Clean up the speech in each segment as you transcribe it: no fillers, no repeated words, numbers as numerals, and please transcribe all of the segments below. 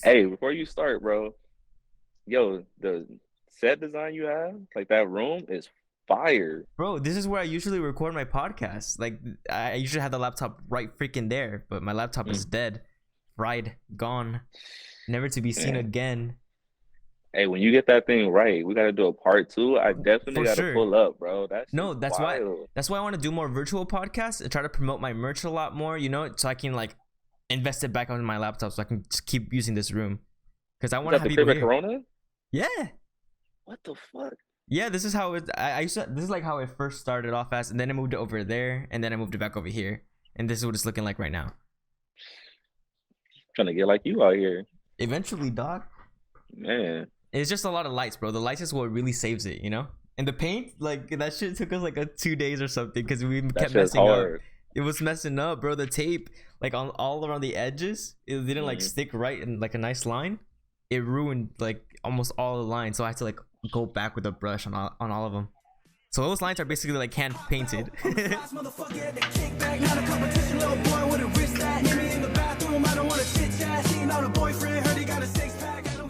Hey, before you start, bro, yo, the set design you have, like that room is fire. Bro, this is where I usually record my podcast. Like, I usually have the laptop right freaking there, but my laptop is Mm, dead, fried, gone, never to be seen man. again. Hey, when you get that thing right, we gotta do a part two. I definitely For gotta sure. pull up, bro. That No, shit's that's why. wild. That's why I want to do more virtual podcasts and try to promote my merch a lot more. So I can like invest it back onto my laptop, so I can just keep using this room because I Is want to that have the people crib at here. Corona? Yeah, What the fuck? yeah. This is how it. I used to. This is like how it first started off as, and then I moved it over there, and then I moved it back over here, and this is what it's looking like right now. Trying to get like you out here, Eventually, dog. man. It's just a lot of lights, bro. The lights is what really saves it, you know? And the paint, like that shit took us like 2 days or something because we That kept shit's messing up. hard. It was messing up, bro. The tape, like on all around the edges, it didn't like Mm. stick right in like a nice line. It ruined like almost all the lines, so I had to like go back with a brush on all of them. So those lines are basically like hand painted.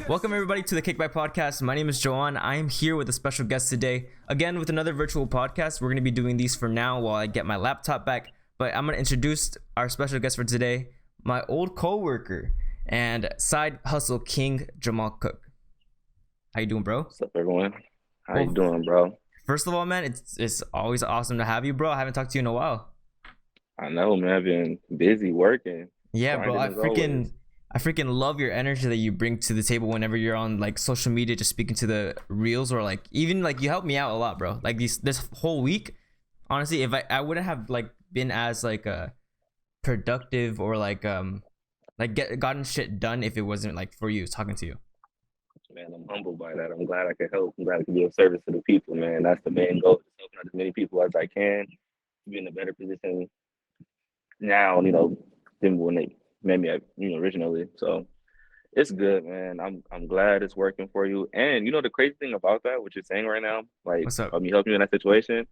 Welcome everybody to the Kickback Podcast. My name is Joan. I am here with a special guest today. Again with another virtual podcast. We're going to be doing these for now while I get my laptop back. But I'm going to introduce our special guest for today, my old co-worker and side hustle king, Jamal Cook. How you doing, bro? What's up, everyone? How you Well, doing, bro? first of all, man, it's always awesome to have you, bro. I haven't talked to you in a while. I know, man. I've been busy working, Yeah, bro. grinding as always. I freaking love your energy that you bring to the table whenever you're on like social media, just speaking to the reels or like even like you help me out a lot, bro. Like this whole week, honestly, if I wouldn't have like been as like productive or like gotten shit done if it wasn't like for you talking to you. Man, I'm humbled by that. I'm glad I could help. I'm glad I could be of service to the people, man. That's the main goal, just helping out as many people as I can to be in a better position now, than when they made me, originally. So it's good, man. I'm glad it's working for you. And the crazy thing about that, what you're saying right now, like What's up? you helping you in that situation,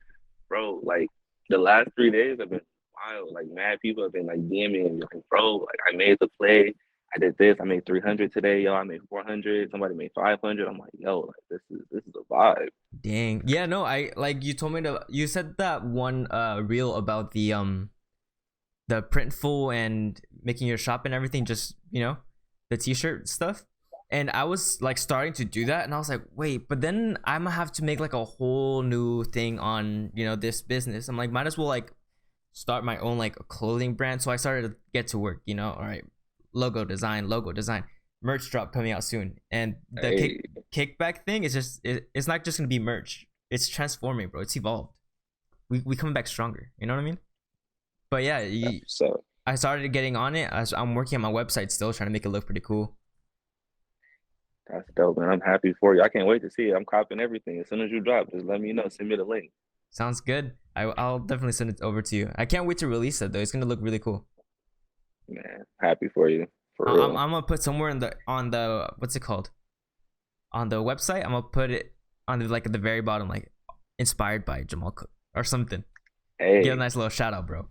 bro, like the last 3 days have been wild. Like mad people have been like DMing me, like, bro, like I made the play. I did this. I made 300 today, yo. I made 400. Somebody made 500. I'm like, yo, like this is a vibe. Dang. Yeah, no, I like you told me to you said that one reel about the printful and making your shop and everything, just the t-shirt stuff. And I was like starting to do that and I was like, wait, but then I'm gonna have to make like a whole new thing on this business. I'm like, might as well like start my own like a clothing brand. So I started to get to work, all right, logo design, merch drop coming out soon. And the Hey, kickback thing is just it's not just gonna be merch, it's transforming, bro. It's evolved. We coming back stronger, you know what I mean? But yeah, so I started getting on it. I'm working on my website still, trying to make it look pretty cool. that's dope, man. I'm happy for you. I can't wait to see it. I'm copying everything. As soon as you drop, just let me know. Send me the link. Sounds good. I'll definitely send it over to you. I can't wait to release it though. It's gonna look really cool. Man, happy for you. For I'm real. gonna put somewhere in the on the what's it called on the website. I'm gonna put it on the like at the very bottom, like inspired by Jamal Cook or something. Get a Hey, nice little shout out, bro.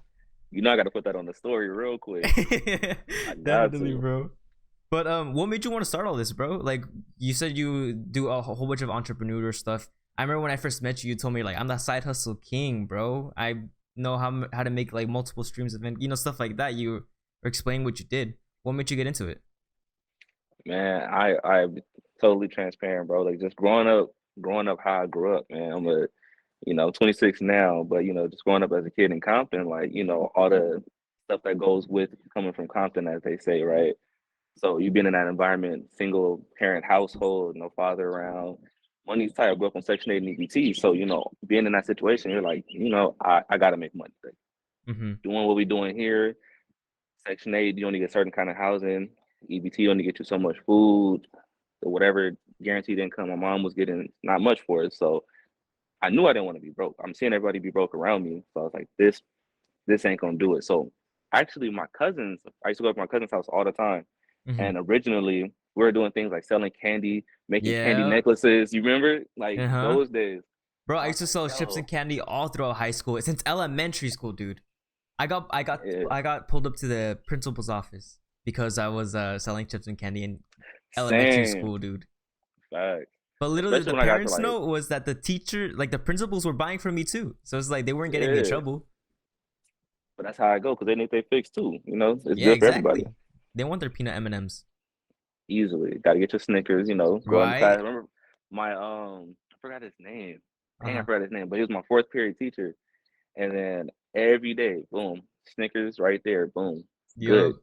I gotta put that on the story real quick. I got Definitely, to. bro. But what made you want to start all this, bro? Like you said, you do a whole bunch of entrepreneurial stuff. I remember when I first met you, you told me like I'm the side hustle king, bro. I know how to make like multiple streams of stuff like that. You were explaining what you did. What made you get into it? Man, I'm totally transparent, bro. Like just growing up how I grew up, man. I'm 26 now, but just growing up as a kid in Compton, like, all the stuff that goes with coming from Compton, as they say, right? So you've been in that environment, single parent household, no father around. Money's tight. I grew up on Section 8 and EBT. So, being in that situation, you're like, I gotta make money. Like, Mm-hmm. doing what we're doing here, Section 8, you only get certain kind of housing. EBT only get you so much food, or whatever guaranteed income. My mom was getting not much for it. So I knew I didn't want to be broke. I'm seeing everybody be broke around me. So I was like, this ain't gonna do it. So actually I used to go to my cousin's house all the time. Mm-hmm. And originally we were doing things like selling candy, making candy Yeah. necklaces. You remember? Like Uh huh. those days. Bro, I I was used to like, sell chips and yo, candy all throughout high school since elementary school, dude. I got I got yeah, I got pulled up to the principal's office because I was selling chips and candy, and elementary Same. school, dude. Facts. But literally, Especially the when I got to parents' like, note was that the teacher, like the principals, were buying from me too. So it's like they weren't getting me in yeah. trouble. But that's how I go because they need they fix too. You know, it's Yeah, good for everybody. exactly. They want their peanut M&Ms, Easily, got to get your Snickers. You know, go in class. right? Remember my I forgot his name. Uh Dang, I huh. forgot his name. But he was my fourth period teacher. And then every day, boom, Snickers right there, boom, good, Yup.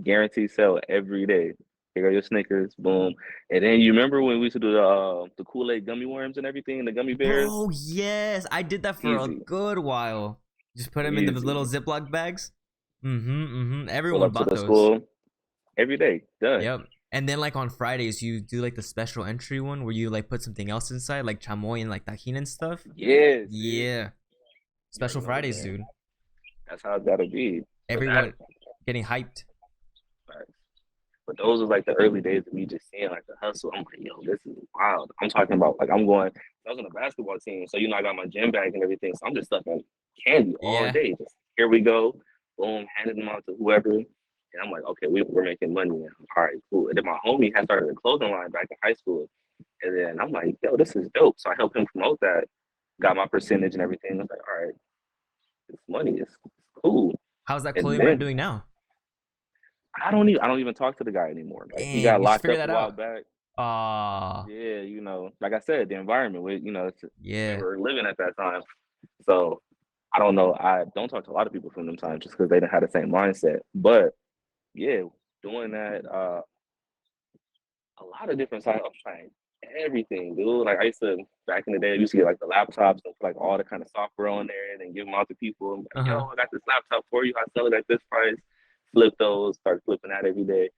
guaranteed sell every day. Here go your Snickers, boom. And then you remember when we used to do the Kool-Aid gummy worms and everything, the gummy bears? Bro, yes, I did that for a Easy, good while. Just put them in the little easy. Ziploc bags. Pull Everyone up to bought the those. school every day, done. Yep. And then like on Fridays, you do like the special entry one where you like put something else inside, like chamoy and like tajin and stuff. Yes, yeah. Yeah. You Special remember Fridays, that? dude. That's how it gotta be. But that, Everyone getting hyped. but those was like the early days of me just seeing like the hustle. I'm like, yo, this is wild. I'm talking about like I'm going. I was on a basketball team, so you know I got my gym bag and everything. So I'm just stuffing candy all Yeah. day. Just here we go, boom, handing them out to whoever. And I'm like, okay, we're making money now. All right, cool. And then my homie had started a clothing line back in high school. And then I'm like, yo, this is dope. So I helped him promote that, got my percentage and everything. I was like, all right, it's money. It's cool. How's that And clothing brand then doing now? I don't even talk to the guy anymore. Like he Dang, got you should locked figure up a that while out. back. Ah, Yeah, you know, like I said, the environment we we yeah. were living at that time. So I don't know. I don't talk to a lot of people from them times just because they didn't have the same mindset. But yeah, doing that, a lot of different sides. I'm trying everything, dude. Like I used to back in the day, I used to get like the laptops and like all the kind of software on there and then give them out to people. I'm Uh like, huh. yo, I got this laptop for you. I sell it at this price. Flip those, start flipping that every day.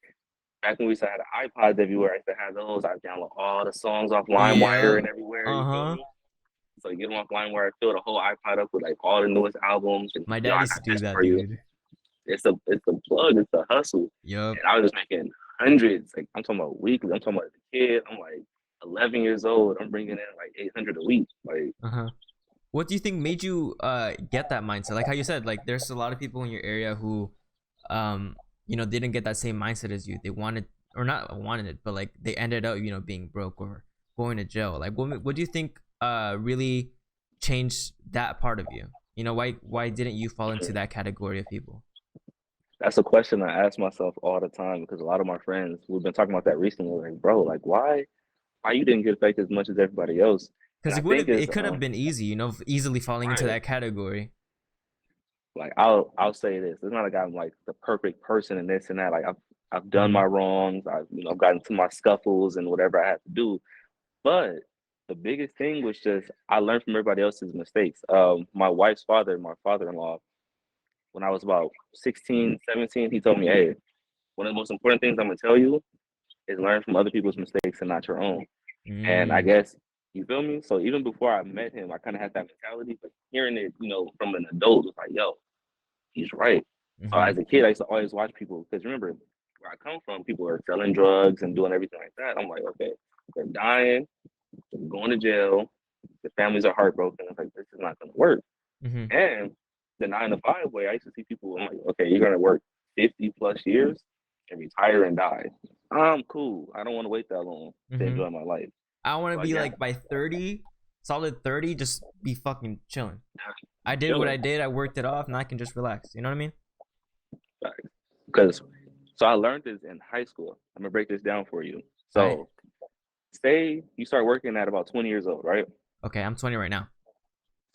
Back when we used to have the iPods everywhere, I used to have those. I download all the songs off LimeWire Yeah. and everywhere. Uh You feel huh. me? So you get them off LimeWire, fill the whole iPod up with like all the newest albums. And My yo, dad I used to got do this that, for you. dude. It's a plug. It's a hustle. Yup. And I was just making hundreds. Like I'm talking about weekly. I'm talking about as a kid. I'm like 11 years old. I'm bringing in like 800 a week. Like Uh huh. What do you think made you get that mindset? Like how you said, like there's a lot of people in your area who didn't get that same mindset as you. They wanted or not wanted it, but like they ended up, being broke or going to jail. Like what do you think really changed that part of you? Why didn't you fall into that category of people? that's a question I ask myself all the time because a lot of my friends we've been talking about that recently. Like, bro, like why you didn't get affected as much as everybody else? And Because I think it's it could have been easy, easily falling into right. that category. Like I'll say this. It's not like I'm like the perfect person and this and that. Like I've done Mm-hmm. my wrongs. I've gotten to my scuffles and whatever I had to do. But the biggest thing was just I learned from everybody else's mistakes. My wife's father, my father-in-law, when I was about 16, 17, he told me, hey, one of the most important things I'm gonna tell you is learn from other people's mistakes and not your own. And I Mm. guess you feel me? So even before I met him, I kind of had that mentality, but hearing it, from an adult was like, yo, he's right. So Mm-hmm. as a kid, I used to always watch people because remember where I come from, people are selling drugs and doing everything like that. I'm like, okay, they're dying, they're going to jail, the families are heartbroken. It's like this is not gonna work. Mm-hmm. And the 9 to 5 way, I used to see people. I'm like, okay, you're gonna work 50 plus years and retire and die. I'm cool. I don't want to wait that long to Mm-hmm. enjoy my life. I want to So I be got like by 30, solid 30, just be fucking chilling. I did what chilling I did. I worked it off. Now I can just relax. You know what I mean? because so I learned this in high school. I'm gonna break this down for you. All right. So say you start working at about 20 years old, right? Okay, I'm 20 right now.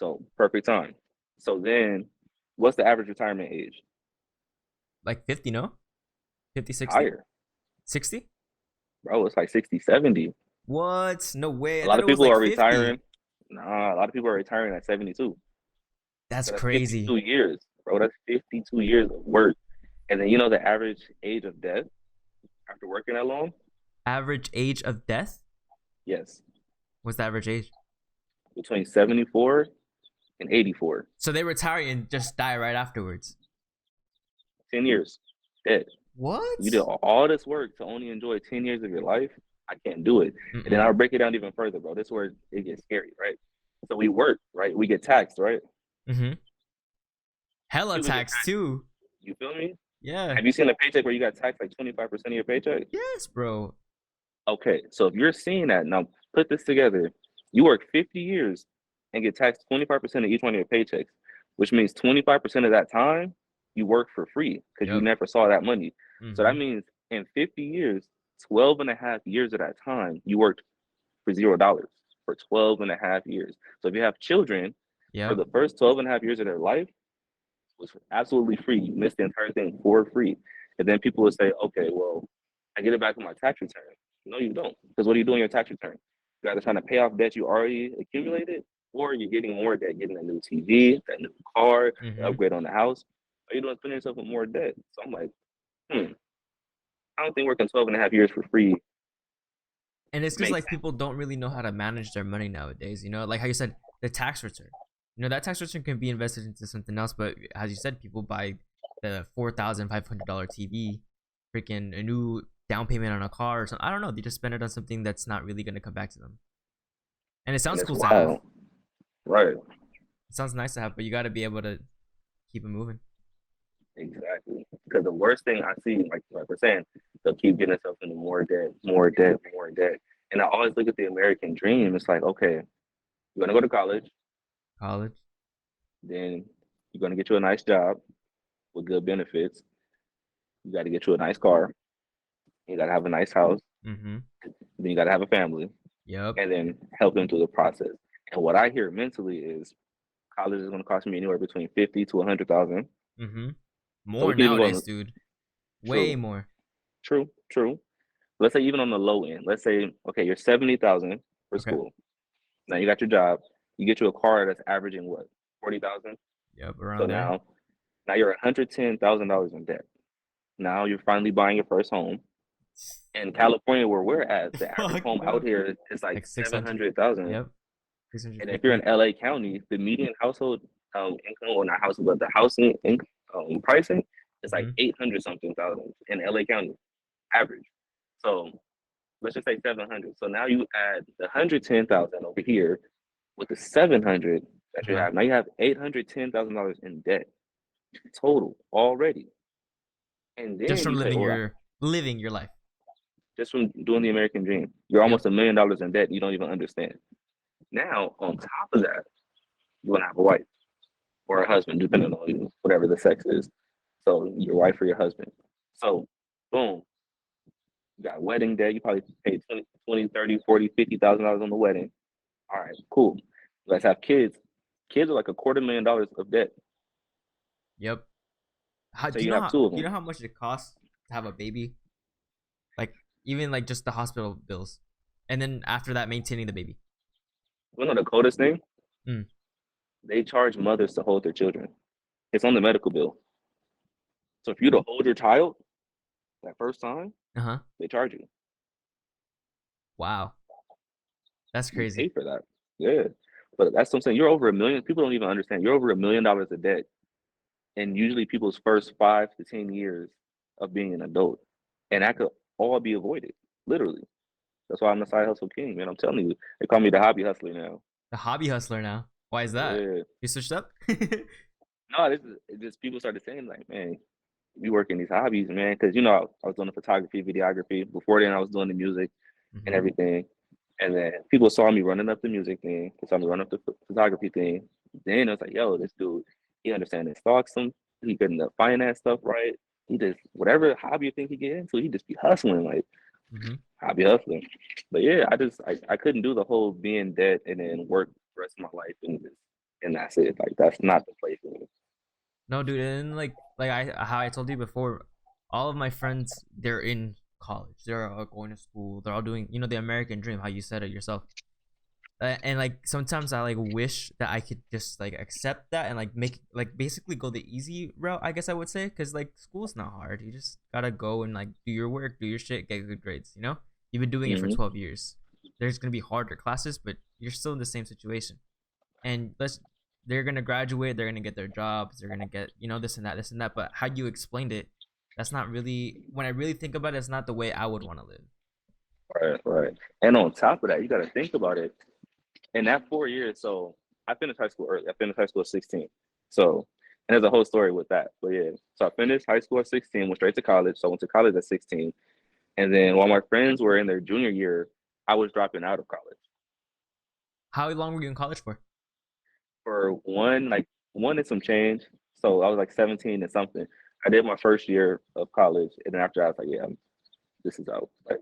So perfect time. So then what's the average retirement age? Like 50, no? 50, 60? Higher, 60? bro. It's like 60, 70. What? No way. A I lot thought of it was people like are 50. retiring. Nah, a lot of people are retiring at 72. That's So that's crazy. 52 years, bro. That's 52 years of work. And then you know the average age of death after working that long? Average age of death? Yes, What's the average age? between 74 and 84. So they retire and just die right afterwards. 10 years, dead. You did What? all this work to only enjoy 10 years of your life. I can't do it. And then Mm-mm. I'll break it down even further, bro. This is where it gets scary, right? So we work, right? We get taxed, right? Mm-hmm. Hella People get tax taxed. too. You feel me? Yeah. Have you seen a paycheck where you got taxed like 25% of your paycheck? Yes, bro. Okay, so if you're seeing that, now put this together. You work 50 years and get taxed 25% of each one of your paychecks, which means 25% of that time you work for free because you Yep. never saw that money. So Mm-hmm. that means in 50 years, 12 and a half years of that time, you worked for $0 for 12 and a half years. So if you have children, for Yep. the first 12 and a half years of their life, was absolutely free. You missed the entire thing for free. And then people would say, okay, well, I get it back on my tax return. No, you don't. Because what are you doing in your tax return? You're either trying to pay off debt you already accumulated, or you're getting more debt, getting a new TV, that new car, Mm-hmm. upgrade on the house. Are you doing putting yourself with more debt? So I'm like, I don't think working 12 and a half years for free And it's because makes like people don't really know how to manage their money nowadays. You know, like how you said, the tax return. You know, that tax return can be invested into something else, but as you said, people buy the $4,500 TV, freaking a new down payment on a car or something. I don't know. They just spend it on something that's not really gonna come back to them. And it and sounds it's cool to have. wild. Right. It sounds nice to have, but you got to be able to keep it moving. Exactly. Because the worst thing I see, like we're saying, they'll keep getting themselves into more debt, more debt, more debt. And I always look at the American dream. It's like, okay, you're gonna go to college, College. then you're gonna get you a nice job with good benefits. You got to get you a nice car. You got to have a nice house. Mm-hmm. Then you got to have a family, Yep. and then help them through the process. And what I hear mentally is college is going to cost me anywhere between 50 to 100,000. Mm-hmm. So we More can even go on nowadays, the dude. Way true, more. true. Let's say even on the low end. Let's say okay, you're 70,000 for Okay. school. Now you got your job. You get you a car that's averaging what 40,000. Yep. So Around there. now you're $110,000 in debt. Now you're finally buying your first home. In California, where we're at, the average Fuck home out no. here is like Like 600. 700,000. Yep. And if you're in 650. LA County, the median household income, or not household, but the housing income pricing is like Mm-hmm. 800 something thousand in LA County average. So let's just say 700. So now you add the 110,000 over here with the 700 that you Uh-huh. have. Now you have $810,000 in debt total already. And Just then from you say, "Oh, living your life. just from doing the American dream, you're Yep. almost $1 million in debt. You don't even understand." Now, on top of that, you're gonna have a wife or a husband, depending on you, whatever the sex is. So your wife or your husband. So boom, you got wedding debt. You probably paid 20, 30, 40, $50,000 on the wedding. All right, cool. Let's have kids. Kids are like $250,000 of debt. Yep. How So do you you know have how two of do you them. know how much it costs to have a baby? Like even like just the hospital bills, and then after that, maintaining the baby. You know the coldest thing? Mm. They charge mothers to hold their children. It's on the medical bill. So if you to hold your child that first time, Uh huh. they charge you. Wow, that's You crazy. pay for that. Yeah. But that's what I'm saying. You're over a million. People don't even understand. You're over $1 million of debt. And usually people's first 5 to 10 years of being an adult. And that could all be avoided. Literally. That's why I'm the side hustle king, man. I'm telling you. They call me the hobby hustler now. The hobby hustler now. Why is that? Yeah. You switched up? No, this is it just people started saying like, man, you work in these hobbies, man, because I was doing the photography, videography. Before then, I was doing the music and Mm-hmm. everything. And then people saw me running up the music thing, they saw me running up the photography thing. Then I was like, yo, this dude, he understands his stocks, he getting the finance stuff right. He just whatever hobby you think he get into, he just be hustling like Mm-hmm. hobby hustling. But yeah, I couldn't do the whole being dead and then work the rest of my life and that's it. Like that's not the place for me. No, dude, and like I how I told you before, all of my friends they're in college. They're all going to school. They're all doing the American dream. How you said it yourself. And like sometimes I like wish that I could just like accept that and like make like basically go the easy route, I guess I would say, because like school's not hard. You just gotta go and like do your work, do your shit, get good grades. You've been doing it for Hmm. 12 years. There's gonna be harder classes, but you're still in the same situation. And they're gonna graduate, they're gonna get their jobs, they're gonna get this and that. But how you explained it, that's not really, when I really think about it, it's not the way I would want to live. Right, right. And on top of that, you got to think about it. In that 4 years, so I finished high school early. I finished high school at 16. So, and there's a whole story with that. But yeah, so I finished high school at 16, went straight to college. So I went to college at 16. And then while my friends were in their junior year, I was dropping out of college. How long were you in college for? For one and some change. So I was like 17 and something. I did my first year of college, and then after I was like, yeah, this is out. Like,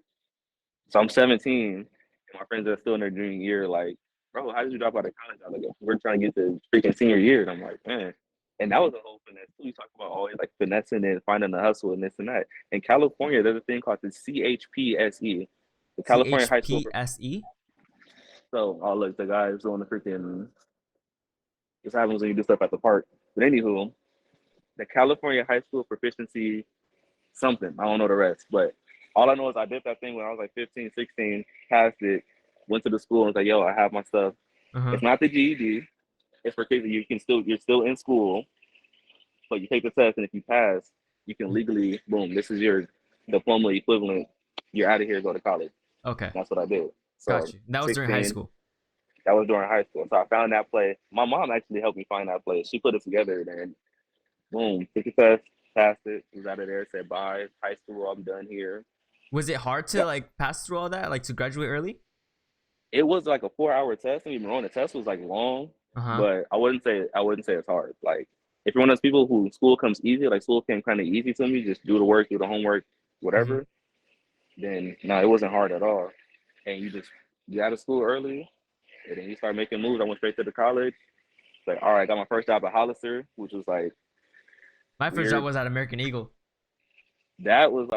so I'm 17, and my friends are still in their junior year. Like, bro, how did you drop out of college? I was like, we're trying to get to freaking senior year, and I'm like, man. And that was a whole finesse too. You talk about always like finessing and finding the hustle and this and that. In California, there's a thing called the CHPSE, the California High School. CHPSE? So, oh look, the guys doing the freaking. This happens when you do stuff at the park. But anywho, the California High School Proficiency something. I don't know the rest, but all I know is I did that thing when I was like 15, 16, passed it, went to the school and was like, yo, I have my stuff. Uh-huh. It's not the GED. It's for kids that you're still in school, but you take the test, and if you pass, you can legally, boom, this is your diploma equivalent. You're out of here, go to college. Okay. That's what I did. So Got you. That was 16, during high school. that was during high school. So I found that place. My mom actually helped me find that place. She put it together, and boom, took the test, passed it, was out of there, said bye, high school, I'm done here. Was it hard to like pass through all that, like to graduate early? It was like a 4 hour test. Don't even wrong. The test was like long, Uh-huh. but I wouldn't say it's hard. Like if you're one of those people who school comes easy, like school came kind of easy to me, just do the work, do the homework, Mm-hmm. whatever. Then no, it wasn't hard at all. And you just get out of school early, and then you start making moves. I went straight to the college. Like all right, I got my first job at Hollister, which was like My first job weird. was at American Eagle. That was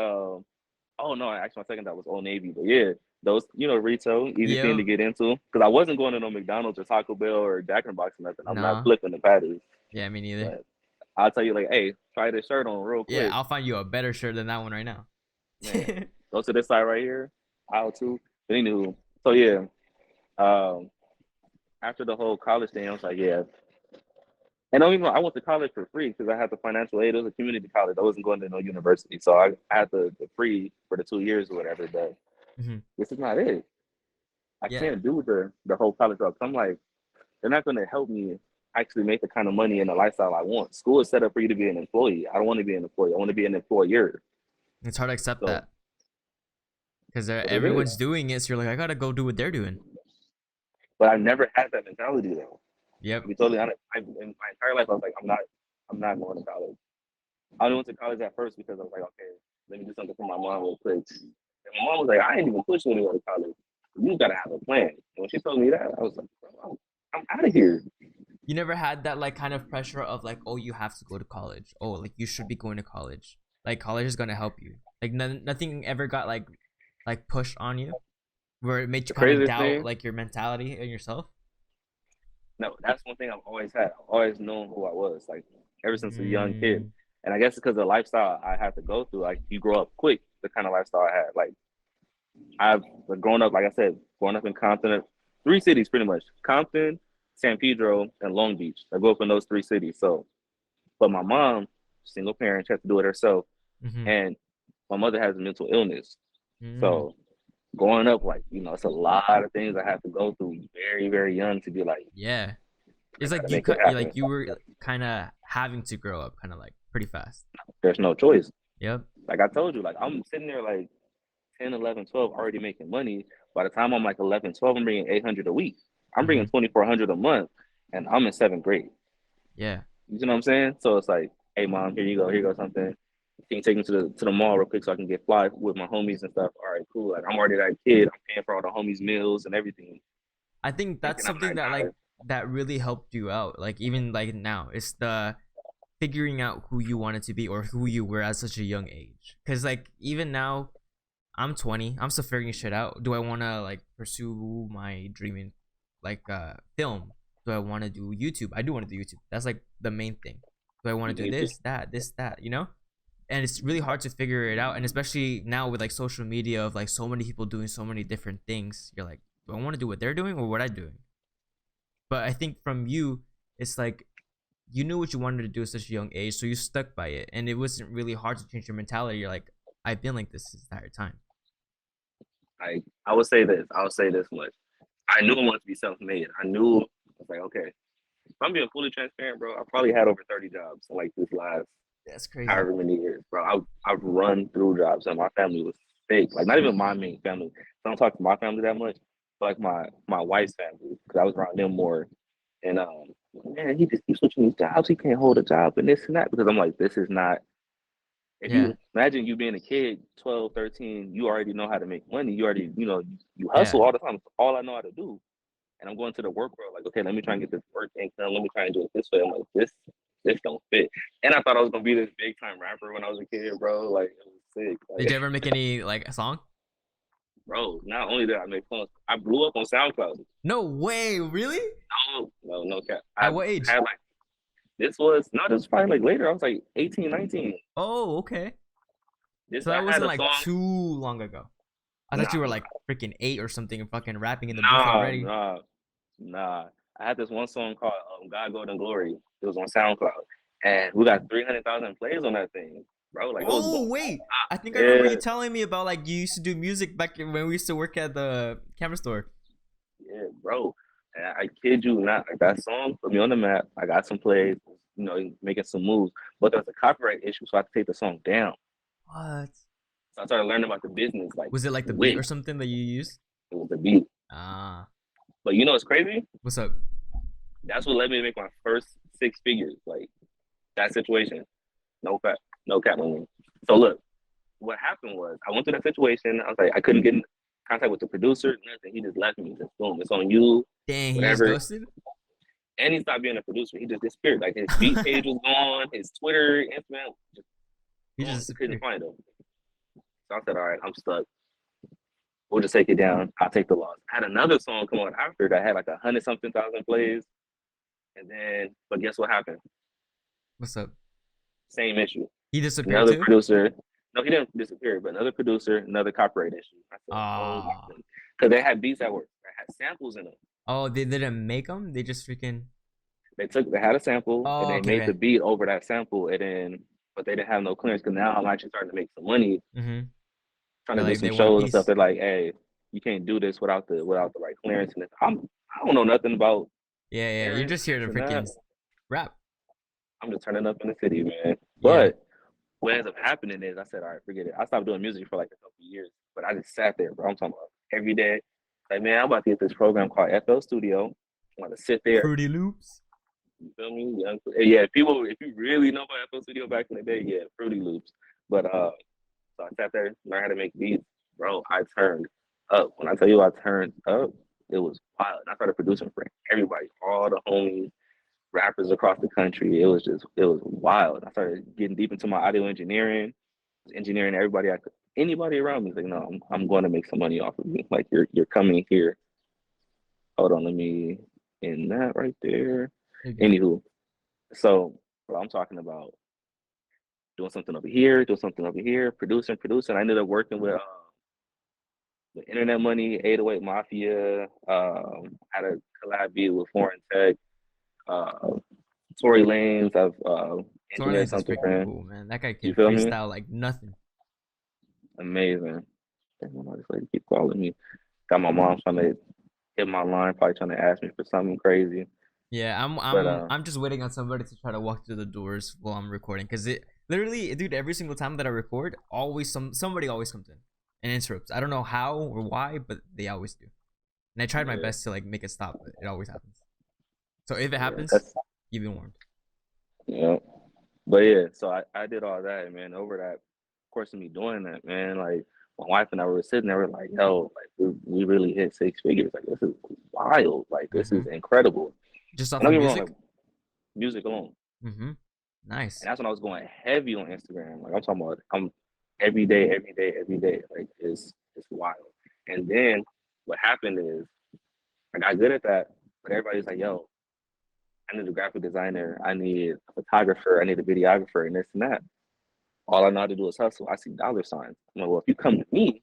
oh no, actually my second job was Old Navy, but yeah, those retail easy thing to Yo. get into because I wasn't going to no McDonald's or Taco Bell or Jack in the Box or nothing. I'm not Nah. flipping the patties, Yeah, me neither. but I'll tell you like, hey, try this shirt on real Yeah, quick, I'll find you a better shirt than that one right now. man. Go to this side right here, aisle two. But anywho, so yeah, um, after the whole college thing, I was like, yeah. And don't even know, I went to college for free because I had the financial aid. It was a community college. I wasn't going to no university, so I had the free for the 2 years or whatever. But Mhm. this is not it. I Yeah. can't do the whole college route. I'm like, they're not going to help me actually make the kind of money and the lifestyle I want. School is set up for you to be an employee. I don't want to be an employee. I want to be an employer. It's hard to accept So, that because but it is. everyone's doing it. So you're like, I gotta go do what they're doing. But I never had that mentality though. To Yep. be totally honest, in my entire life, I was like, I'm not going to college. I only went to college at first because I was like, okay, let me do something for my mom real quick. And my mom was like, I ain't even pushing you to go to college. You gotta have a plan. And when she told me that, I was like, bro, I'm out of here. You never had that like kind of pressure of like, oh, you have to go to college. Oh, like you should be going to college. Like college is gonna help you. Like nothing ever got like pushed on you, where it made The you kind of craziest doubt thing, like your mentality and yourself. no, that's one thing I've always had. I've always known who I was, like ever since a young kid. Mm, And I guess it's because of the lifestyle I had to go through. Like you grow up quick, the kind of lifestyle I had. Like I've grown up, like I said, growing up in Compton, three cities pretty much: Compton, San Pedro, and Long Beach. I grew up in those three cities. So, but my mom, single parent, she had to do it herself, mm-hmm. and my mother has a mental illness. Mm. So growing up, like it's a lot of things I had to go through very, very young to be like, Yeah. I It's like gotta make it happen. you were kind of having to grow up kind of like pretty fast. There's no choice. Yep. Like I told you, like I'm sitting there like 10, 11, 12, already making money. By the time I'm like 11, 12, I'm bringing 800 a week. I'm bringing Mm-hmm. 2,400 a month, and I'm in seventh grade. Yeah. You know what I'm saying? So it's like, hey mom, here you go. Here you go something. Can you take me to the mall real quick so I can get fly with my homies and stuff? All right, cool. Like I'm already that kid. I'm paying for all the homies' meals and everything. I think that's Thinking I'm something that that guy. like that really helped you out. Like even like now, it's the figuring out who you wanted to be or who you were at such a young age. Cause like even now, I'm 20. I'm still figuring shit out. Do I want to like pursue my dream in like film? Do I want to do YouTube? I do want to do YouTube. That's like the main thing. Do I want to do Me too. this, that, you know? And it's really hard to figure it out. And especially now with like social media of like so many people doing so many different things, you're like, do I want to do what they're doing or what I'm doing? But I think from you, it's like you knew what you wanted to do at such a young age, so you stuck by it, and it wasn't really hard to change your mentality. You're like, I've been like this entire time. I would say this. I would say this much. I knew I wanted to be self-made. I knew I was like, okay, if I'm being fully transparent, bro, I probably had over 30 jobs in like this last That's crazy. however many years, bro. I've run through jobs, and my family was fake. Like not even my main family. I don't talk to my family that much, but like my wife's family, because I was around them more. And man, he just keeps switching these jobs. He can't hold a job and this and that because I'm like, this is not. If Yeah. you imagine you being a kid, 12, 13, you already know how to make money. You already, you Yeah. hustle all the time. It's all I know how to do. And I'm going to the work world like, okay, let me try and get this work income. Let me try and do it this way. I'm like, this don't fit. And I thought I was gonna be this big time rapper when I was a kid, bro. Like it was sick. Did Like, you ever make any like a song? bro, not only did I make songs, I blew up on SoundCloud. No way, really? No cap. At I what age? had like this was probably like later. I was like 18, 19. Oh, okay. This So that I had wasn't a like song. too long ago. I thought you were like freaking 8 or something and fucking rapping in the booth Nah, already. nah. I had this one song called God Golden Glory. It was on SoundCloud. And we got 300,000 plays on that thing, bro. Like it was Oh going wait, I think I remember yeah, you telling me about like you used to do music back when we used to work at the camera store. yeah, bro. And I kid you not, like that song put me on the map. I got some plays, making some moves, but there's a copyright issue, so I had to take the song down. What? So I started learning about the business, like Was it like the beat wit. or something that you used? It was the beat. Ah, But you know what's crazy? what's up? That's what led me to make my first 6 figures. Like that situation. No cap, no cap on me. So look, what happened was I went through that situation. I was like, I couldn't get in contact with the producer, nothing. He just left me. Just boom, it's on you, Dang, he just whatever. ghosted. And he stopped being a producer. He just disappeared. Like his beat page was gone, his Twitter, Instagram, just He gone. just Couldn't disappeared. find him. So I said, all right, I'm stuck. We'll just take it down. I'll take the loss. I had another song come on after that had like 100-something thousand plays. And then, but guess what happened? What's up? Same issue. He disappeared Another too. producer. No, he didn't disappear, but another producer, another copyright issue. I said, oh my Ah. goodness. Because they had beats that had samples in them. Oh, they didn't make them. They just freaking. They had a sample and Oh, they okay, made okay. the beat over that sample, and then, but they didn't have no clearance because now I'm actually starting to make some money, Mhm. trying They're to do like some they want a shows and stuff. piece. They're like, hey, you can't do this without the right clearance. And I don't know nothing about Yeah, yeah. You're clearance just here to and that. freaking rap. I'm just turning up in the city, man. Yeah. But what ends up happening is I said, all right, forget it. I stopped doing music for like a couple of years, but I just sat there, bro. I'm talking about every day. Like, man, I'm about to get this program called FL Studio. I'm going to sit there. Fruity Loops. You feel me? Yeah, people, if you really know about FL Studio back in the day, yeah, Fruity Loops. But so I sat there, learned how to make beats. Bro, I turned up. When I tell you I turned up, it was wild. And I started producing for everybody, all the homies, rappers across the country. It was wild. I started getting deep into my audio engineering, engineering anybody around me. Like, no, I'm going to make some money off of you. Like you're coming here. Hold on, let me in that right there. You're good. Anywho, so what I'm talking about, doing something over here, doing something over here, producing. I ended up working with Internet Money, 808 Mafia. Had a collab beat with Foreign Tech. Tory Lanez. I've Tory engineered Lanez is something for freaking him. cool, man. That guy You can feel me? freestyle like nothing. Amazing. Damn, this lady keep calling me. Got my mom trying to hit my line, probably trying to ask me for something crazy. Yeah, But I'm just waiting on somebody to try to walk through the doors while I'm recording, because it literally, dude, every single time that I record, always somebody always comes in and interrupts. I don't know how or why, but they always do. And I tried my yeah, best to like make it stop, but it always happens. So if it yeah, happens, you've been warned. yeah. But yeah, so I did all that, man. Over that course of me doing that, man, like my wife and I were sitting there, we're like, yo, like we really hit 6 figures. Like this is wild. Like this is incredible. Just And off don't of get me wrong, music. like music alone. Nice. And that's when I was going heavy on Instagram. Like I'm talking about, I'm every day. Like it's wild. And then what happened is I got good at that, but everybody's like, yo, I need a graphic designer, I need a photographer, I need a videographer, and this and that. All I know how to do is hustle. I see dollar signs. I'm like, well, if you come to me,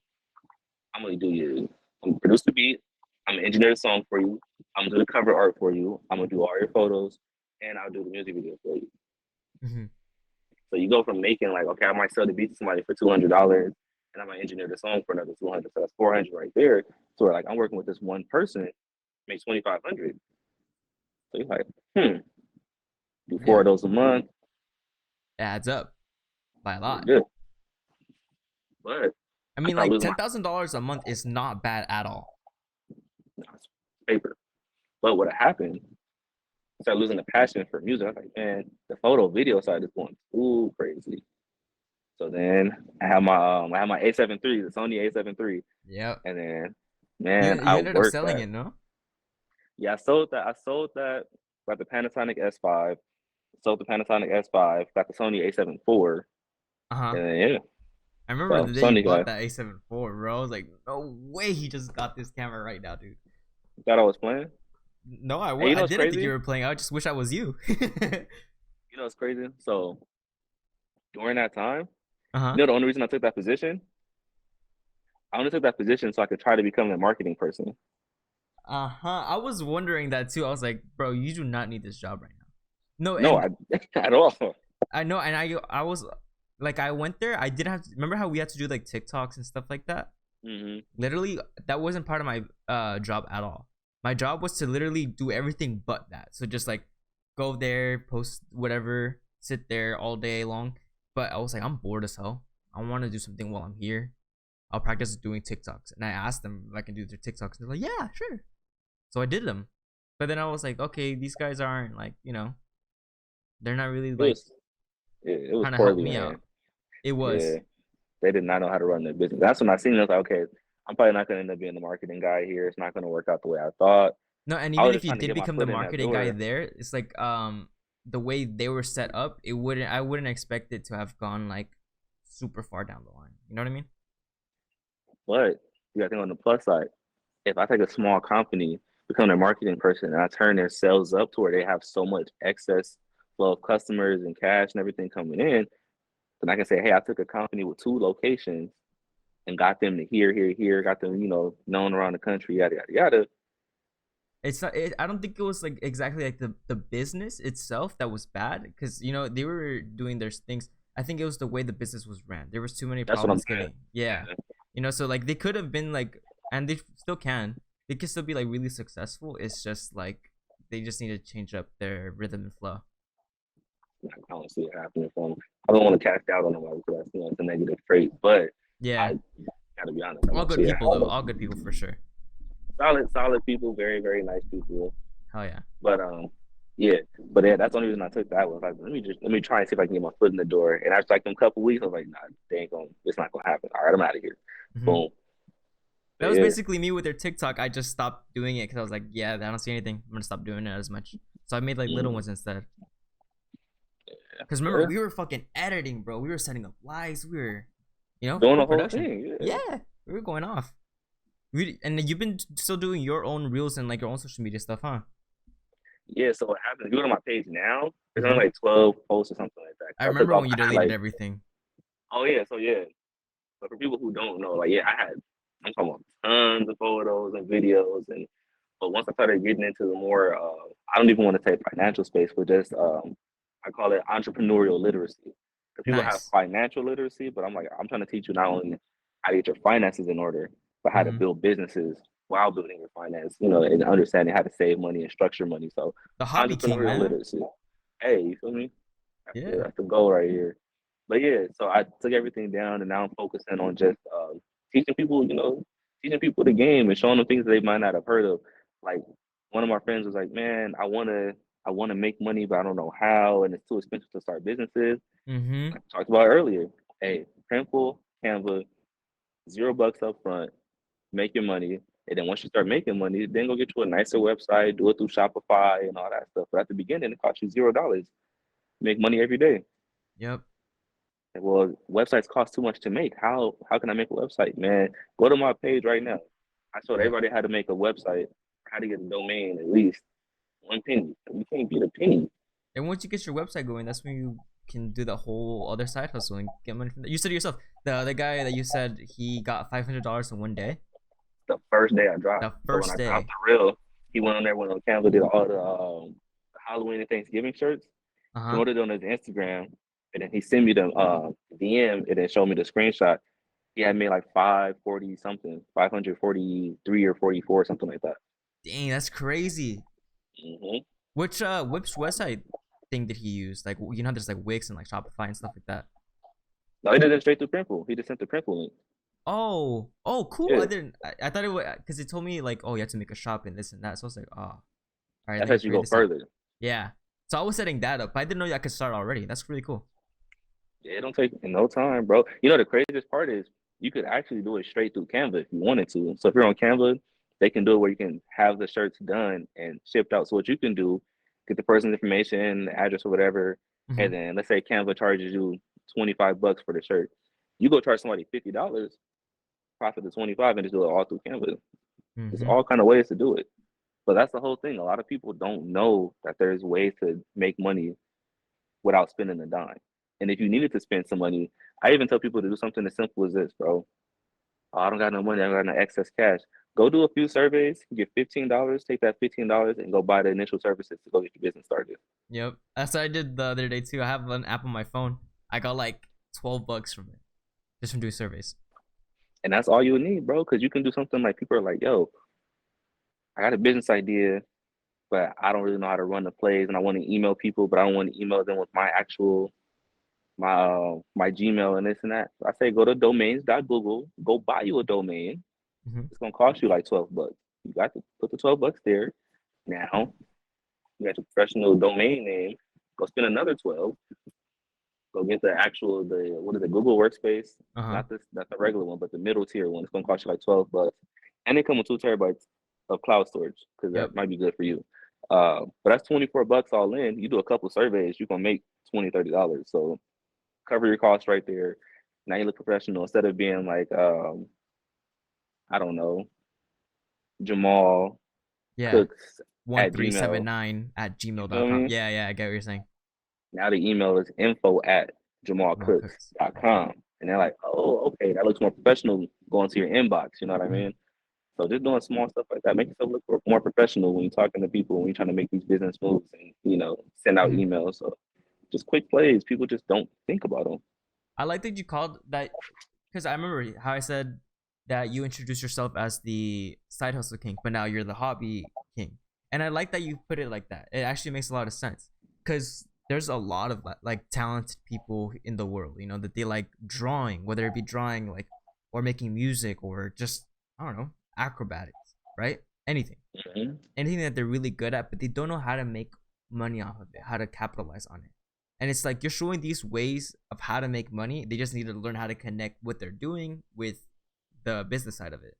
I'm gonna I'm gonna produce the beat, I'm gonna engineer the song for you, I'm gonna do the cover art for you, I'm gonna do all your photos, and I'll do the music video for you. So you go from making like, okay, I might sell the beat to somebody for $200, and I might engineer the song for another 200. So that's 400 right there. So like I'm working with this one person, makes 2,500. So you're like, do 4 of those a month. It adds up by a lot. Good. But I I mean, started like losing my $10,000 a month is not bad at all. paper. But what happened, I started losing the passion for music. I was like, man, the photo video side is going too crazy. So then I had my A7 III, the Sony A7 III, Yep. and then You man, you I ended up worked selling that. it, no? Yeah, I sold that. I sold that. Got the Panasonic S5. Sold the Panasonic S5. Got the Sony A7 IV, Uh huh. and then yeah. I remember So the day you Sony bought guy that A7 IV, bro. I was like, no way, he just got this camera right now, dude. thought I was playing. No, Hey, you I know what's didn't think you crazy? were playing. I just wish I was you. You know what's crazy? So during that time, Uh huh. the only reason I took that position, I only took that position so I could try to become a marketing person. Uh huh. I was wondering that too. I was like, bro, you do not need this job right now. No, No, and I at all. I know, and I was like, I went there. I didn't have to remember how we had to do like TikToks and stuff like that. Hmm. Literally, that wasn't part of my job at all. My job was to literally do everything but that. So just like go there, post whatever, sit there all day long. But I was like, I'm bored as hell. I want to do something while I'm here. I'll practice doing TikToks. And I asked them if I can do their TikToks. And they're like, yeah, sure. So I did them. But then I was like, okay, these guys aren't like, they're not really It like was it was trying to help poorly me ran. out. It Yeah, was. they did not know how to run their business. That's when I seen it. I was like, okay, I'm probably not gonna end up being the marketing guy here. It's not gonna work out the way I thought. No, and I even was if just you trying to did get my become the foot in that marketing guy door. there, it's like the way they were set up, I wouldn't expect it to have gone like super far down the line. You know what I mean? But you got to think on the plus side. If I take a small company, become their marketing person, and I turn their sales up to where they have so much excess flow of customers and cash and everything coming in, then I can say, hey, I took a company with 2 locations and got them to here, got them, known around the country, yada yada yada. It's not. I don't think it was like exactly like the business itself that was bad because they were doing their things. I think it was the way the business was ran. There was too many That's what I'm problems saying. getting. Yeah, so like they could have been like, and they still can. They can still be like really successful. It's just like they just need to change up their rhythm and flow. I don't see it happening for them. I don't want to cast out on nobody because that's it's a negative trait, but Yeah, I gotta be honest, I all don't good see it people though. happening. All good people for sure. Solid people, very, very nice people. Hell yeah. But yeah, but yeah, that's the only reason I took that one. Like, let me try and see if I can get my foot in the door. And after like a couple weeks, I was like, nah, it's not gonna happen. All right, I'm out of here. Hmm. Boom. That But was yeah, basically me with their TikTok. I just stopped doing it because I was like, yeah, I don't see anything. I'm gonna stop doing it as much. So I made like little mm, ones instead. Because remember, yeah, we were fucking editing, bro. We were setting up lives. We were, doing full the whole production. thing. Yeah. Yeah, we were going off. And you've been still doing your own reels and like your own social media stuff, huh? Yeah. So what happens? If you go to my page now, there's Hmm. only like 12 posts or something like that. I 'Cause I took remember off. when you I had deleted like, everything. oh yeah, so yeah. But for people who don't know, like yeah, I'm talking about tons of photos and videos and. But once I started getting into the more, I don't even want to say financial space, but just I call it entrepreneurial literacy. Because people have Nice. financial literacy, but I'm like, I'm trying to teach you not only how to get your finances in order, but how to Hmm. build businesses while building your finance, and understanding how to save money and structure money. So The hobby king, entrepreneurial man. literacy. Hey, you feel me? Yeah. That's the goal right here. But yeah, so I took everything down and now I'm focusing on just teaching people, teaching people the game and showing them things that they might not have heard of. Like one of my friends was like, man, I wanna make money, but I don't know how, and it's too expensive to start businesses. Mm-hmm. Like I talked about earlier. Hey, Printful, Canva, $0 up front, make your money. And then once you start making money, then go get you a nicer website, do it through Shopify and all that stuff. But at the beginning, it costs you $0. Make money every day. Yep. Well, websites cost too much to make. How can I make a website, man? Go to my page right now. I showed Yep. everybody how to make a website, how to get a domain at least 1 penny. You can't beat a penny. And once you get your website going, that's when you can do the whole other side hustle and get money from that. You said to yourself, the guy that you said he got $500 in one day, The first day I dropped. the So when first I dropped day. the reel, he went on Canva, did all the Halloween and Thanksgiving shirts, Uh huh. promoted it on his Instagram, and then he sent me the DM and then showed me the screenshot. He had made like 540 something, 543 or 44, something like that. Dang, that's crazy. Hmm. Which website thing did he use? Like there's like Wix and like Shopify and stuff like that. No, he did it straight through Printful. He just sent the Printful link. Oh, cool. Yeah, I thought it was because it told me like, oh, you have to make a shop and this and that. So I was like, oh, all right, let that's me as you figure go this out. further. Yeah. So I was setting that up. But I didn't know I could start already. That's really cool. Yeah, it don't take no time, bro. You know the craziest part is you could actually do it straight through Canva if you wanted to. So if you're on Canva, they can do it where you can have the shirts done and shipped out. So what you can do, get the person's information, the address or whatever, Mm-hmm. and then let's say Canva charges you $25 for the shirt. You go charge somebody $50, profit the 25 and just do it all through Canva. There's Mm-hmm. all kind of ways to do it. But that's the whole thing. A lot of people don't know that there's ways to make money without spending a dime. And if you needed to spend some money, I even tell people to do something as simple as this, bro. Oh, I don't got no money. I don't got no excess cash. Go do a few surveys, get $15, take that $15 and go buy the initial services to go get your business started. Yep. That's what I did the other day too. I have an app on my phone. I got like $12 from it just from doing surveys. And that's all you need, bro, because you can do something like people are like, yo, I got a business idea, but I don't really know how to run the plays and I want to email people, but I don't want to email them with my actual my Gmail and this and that. So I say go to domains.google, go buy you a domain. Mm-hmm. It's gonna cost you like $12. You got to put the $12 there. Now you got your professional domain name. Go spend another 12. Go get the actual the what is it, Google Workspace, Uh-huh. not the regular one, but the middle tier one. It's gonna cost you like $12, and it comes with 2 terabytes of cloud storage because Yep. that might be good for you. But that's $24 all in. You do a couple surveys, you're gonna make $20-$30. So cover your costs right there. Now you look professional instead of being like I don't know, Jamal Yeah. Cooks at Gmail. 1379 at You feel gmail.com. me? Yeah, I get what you're saying. Now the email is info at Jamal Cooks. jamalcooks.com. And they're like, oh, okay, that looks more professional going to your inbox. You know what I Mm-hmm. mean? So just doing small stuff like that, make yourself look more professional when you're talking to people, when you're trying to make these business moves and, send out Mm-hmm. emails. So just quick plays. People just don't think about them. I like that you called that because I remember how I said that you introduced yourself as the side hustle king, but now you're the hobby king. And I like that you put it like that. It actually makes a lot of sense because there's a lot of like talented people in the world, that they like drawing, whether it be drawing like or making music or just I don't know, acrobatics, right? Anything. Mm-hmm. Anything that they're really good at, but they don't know how to make money off of it, how to capitalize on it. And it's like you're showing these ways of how to make money. They just need to learn how to connect what they're doing with the business side of it.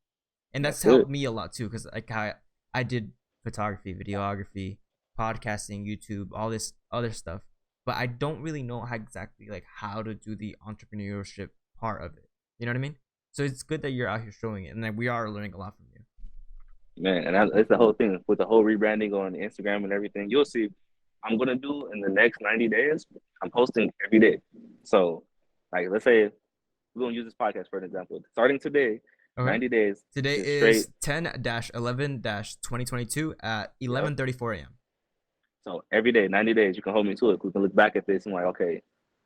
And that's helped me a lot too, because like I did photography, videography, podcasting, YouTube, all this other stuff. But I don't really know how exactly like how to do the entrepreneurship part of it. You know what I mean? So it's good that you're out here showing it, and then we are learning a lot from you. Man, and that's the whole thing with the whole rebranding on Instagram and everything. You'll see, I'm gonna do in the next 90 days. I'm posting every day. So, like, let's say we're gonna use this podcast for an example. Starting today, Okay. 90 days, Today just straight. is 10-11-2022 at Yep. 11:34 a.m. So every day, 90 days, you can hold me to it. We can look back at this and like, okay,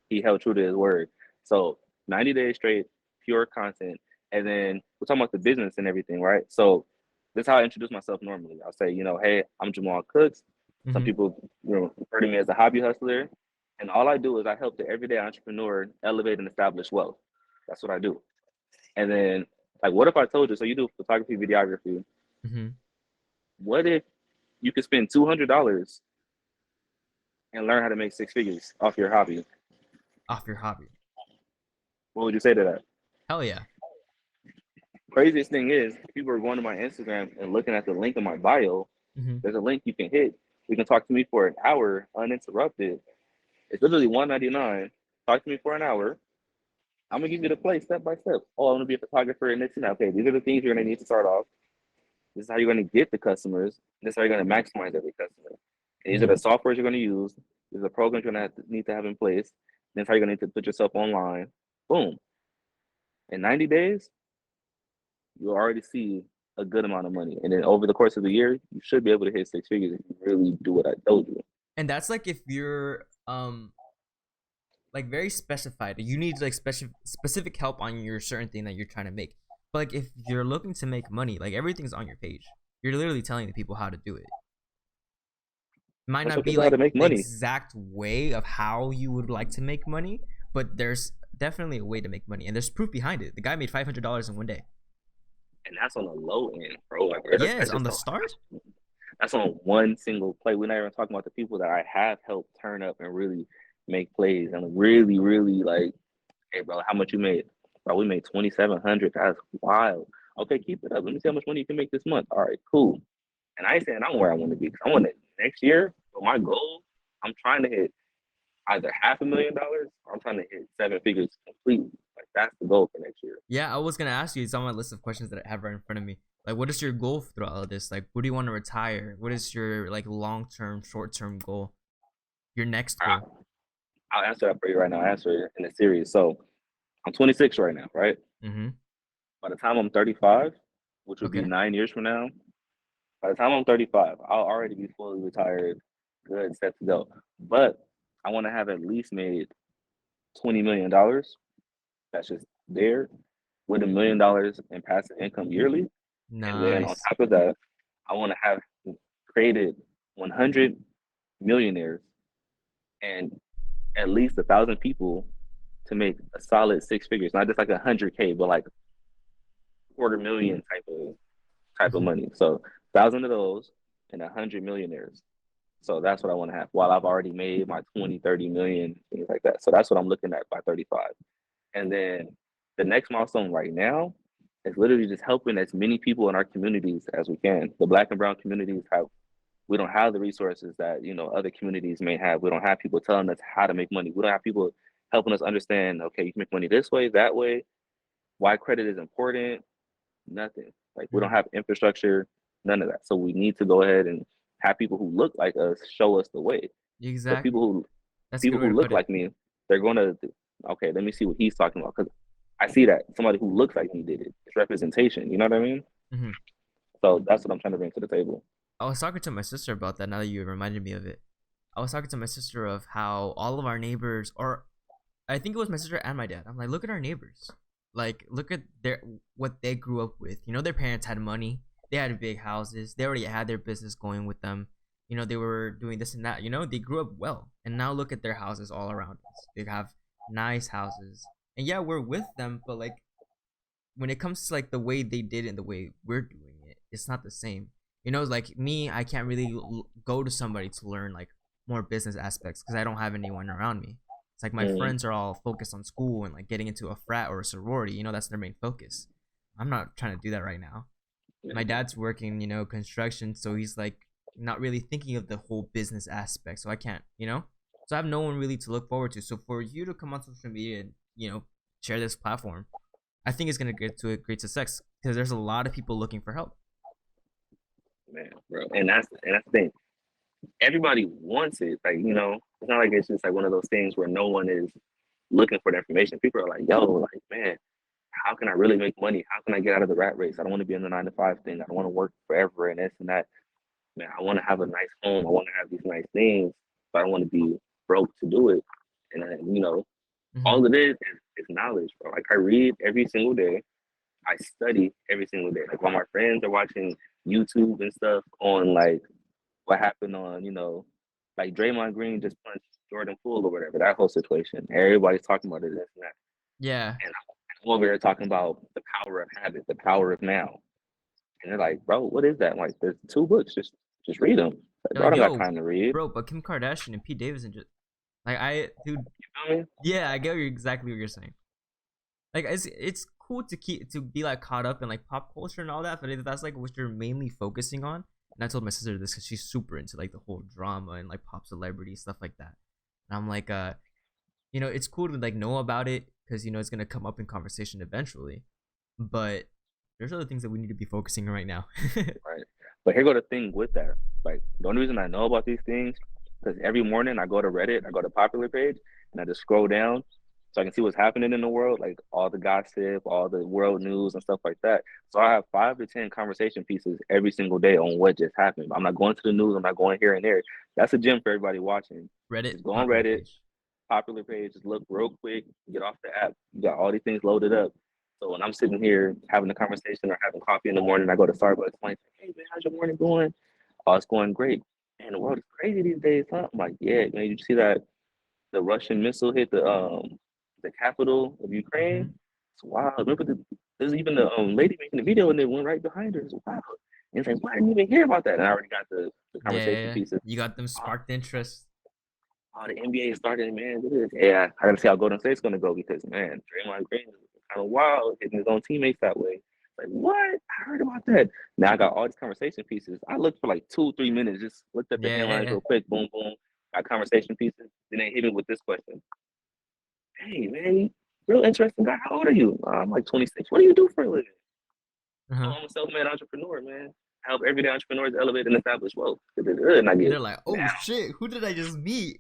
he held true to his word. So 90 days straight, pure content. And then we're talking about the business and everything, right? So this is how I introduce myself normally. I'll say, hey, I'm Jamal Cooks. Some Mm-hmm. people refer to me as a hobby hustler. And all I do is I help the everyday entrepreneur elevate and establish wealth. That's what I do. And then, like, what if I told you, so you do photography, videography. Mm-hmm. What if you could spend $200 and learn how to make 6 figures off your hobby? Off your hobby. What would you say to that? Hell yeah. Craziest thing is, people are going to my Instagram and looking at the link in my bio. Mm-hmm. There's a link you can hit. You can talk to me for an hour uninterrupted. It's literally $199. Talk to me for an hour. I'm gonna give you the play step by step. Oh, I'm gonna be a photographer and this and that. Okay, these are the things you're gonna need to start off. This is how you're gonna get the customers. This is how you're gonna maximize every customer. And these are the softwares you're gonna use. These are the programs you're gonna need to have in place. This is how you're gonna need to put yourself online. Boom. In 90 days, you'll already see a good amount of money. And then over the course of the year, you should be able to hit 6 figures if you really do what I told you. And that's like if you're like very specified. You need like specific help on your certain thing that you're trying to make. But like if you're looking to make money, like everything's on your page. You're literally telling the people how to do it. It might not be how like to make the money. exact way of how you would like to make money, but there's definitely a way to make money, and there's proof behind it. The guy made $500 in one day. And that's on the low end, bro. Like Yes, that's on just the start. that's on one single play. We're not even talking about the people that I have helped turn up and really make plays and really, really like, hey, bro, how much you made? Bro, we made 2,700. That's wild. Okay, keep it up. Let me see how much money you can make this month. All right, cool. And I ain't saying I'm where I want to be. I want it next year. But my goal, I'm trying to hit either $500,000 or I'm trying to hit seven figures completely. Like that's the goal for next year. Yeah, I was gonna ask you. It's on my list of questions that I have right in front of me. Like, what is your goal throughout all of this? Like, what do you want to retire? What is your like long term, short term goal? Your next goal? I'll answer that for you right now. I'll answer it in a series. So I'm 26 right now, right? Mm-hmm. By the time I'm 35, which would be Okay. 9 years from now, by the time I'm 35, I'll already be fully retired, good, set to go. But I want to have at least made $20 million. That's just there with $1 million in passive income yearly. And then on Nice. top of that, I want to have created 100 millionaires and at least 1,000 people to make a solid six figures, not just like 100K, but like quarter million type of Mm-hmm. money. So 1,000 of those and 100 millionaires. So that's what I want to have while I've already made my 20, 30 million, things like that. So that's what I'm looking at by 35. And then the next milestone right now is literally just helping as many people in our communities as we can. The Black and brown communities have, we don't have the resources that, other communities may have. We don't have people telling us how to make money. We don't have people helping us understand, okay, you can make money this way, that way, why credit is important, nothing. Like we don't Mm-hmm. have infrastructure, none of that. So we need to go ahead and have people who look like us show us the way. Because Exactly. people who That's a people good way who to look put it. like me, they're gonna, okay, let me see what he's talking about. Because I see that somebody who looks like me did it. It's representation. You know what I mean? Mm-hmm. So that's what I'm trying to bring to the table. I was talking to my sister about that. Now that you reminded me of it, I was talking to my sister of how all of our neighbors, or I think it was my sister and my dad. I'm like, look at our neighbors. Like, look at their what they grew up with. Their parents had money. They had big houses. They already had their business going with them. They were doing this and that. They grew up well. And now look at their houses all around us. They have nice houses. And yeah, we're with them, but like when it comes to like the way they did it and the way we're doing it, it's not the same. Like me, I can't really go to somebody to learn like more business aspects because I don't have anyone around me. It's like my Mm, friends are all focused on school and like getting into a frat or a sorority. That's their main focus. I'm not trying to do that right now. My yeah, dad's working, construction, so he's like not really thinking of the whole business aspect. So I can't. So I have no one really to look forward to. So for you to come on social media and share this platform, I think it's gonna get to a great success because there's a lot of people looking for help. man, bro. And that's the thing. Everybody wants it. Like, it's not like it's just like one of those things where no one is looking for the information. People are like, yo, like, man, how can I really make money? How can I get out of the rat race? I don't want to be in the 9 to 5 thing. I don't want to work forever and this and that. Man, I want to have a nice home. I want to have these nice things, but I don't want to be broke to do it. And Mm-hmm. all it is knowledge, bro. Like I read every single day. I study every single day. Like while my friends are watching YouTube and stuff on like what happened on, like Draymond Green just punched Jordan Poole or whatever, that whole situation. Everybody's talking about it, this and that. Yeah. And I'm over here talking about the power of habit, the power of now. And they're like, bro, what is that? I'm like, there's two books, just read them. Like, They're bro, I like, don't got yo, time to read. bro, but Kim Kardashian and Pete Davidson just like dude. You know what Yeah, I get exactly what you're saying. Like it's cool to be like caught up in like pop culture and all that, but if that's like what you're mainly focusing on. And I told my sister this because she's super into like the whole drama and like pop celebrity stuff like that. And I'm like, it's cool to like know about it because it's gonna come up in conversation eventually. But there's other things that we need to be focusing on right now. right? But here go the thing with that. Like the only reason I know about these things because every morning I go to Reddit, I go to popular page, and I just scroll down so I can see what's happening in the world, like all the gossip, all the world news and stuff like that. So I have 5 to 10 conversation pieces every single day on what just happened. I'm not going to the news. I'm not going here and there. That's a gem for everybody watching. Reddit Just go on popular Reddit, page. popular page, just look real quick, get off the app. You got all these things loaded up. So when I'm sitting here having a conversation or having coffee in the morning, I go to Starbucks, like, hey man, how's your morning going? Oh, it's going great. Man, the world is crazy these days, huh? I'm like, yeah, man, you see that the Russian missile hit the the capital of Ukraine. Mhm. It's wild. Remember, there's even the lady making the video, and they went right behind her. It's wild. And it's like, why didn't you even hear about that? And I already got the Yeah, yeah, conversation yeah. pieces. You got them Oh, sparked interest. the NBA started, man. Look at this. Yeah, I gotta see how Golden State's gonna go because man, Draymond Green is kind of wild hitting his own teammates that way. Like, what? I heard about that. Now I got all these conversation pieces. I looked for like 2-3 minutes, just looked at the Yeah, yeah, headlines yeah. real quick, boom, boom. Got conversation pieces. Then they hit me with this question. Hey, man, real interesting guy. How old are you? I'm like 26. What do you do for a living? Uh-huh. Oh, I'm a self-made entrepreneur, man. I help everyday entrepreneurs elevate and establish wealth. And I get They're like, oh now. shit, who did I just meet?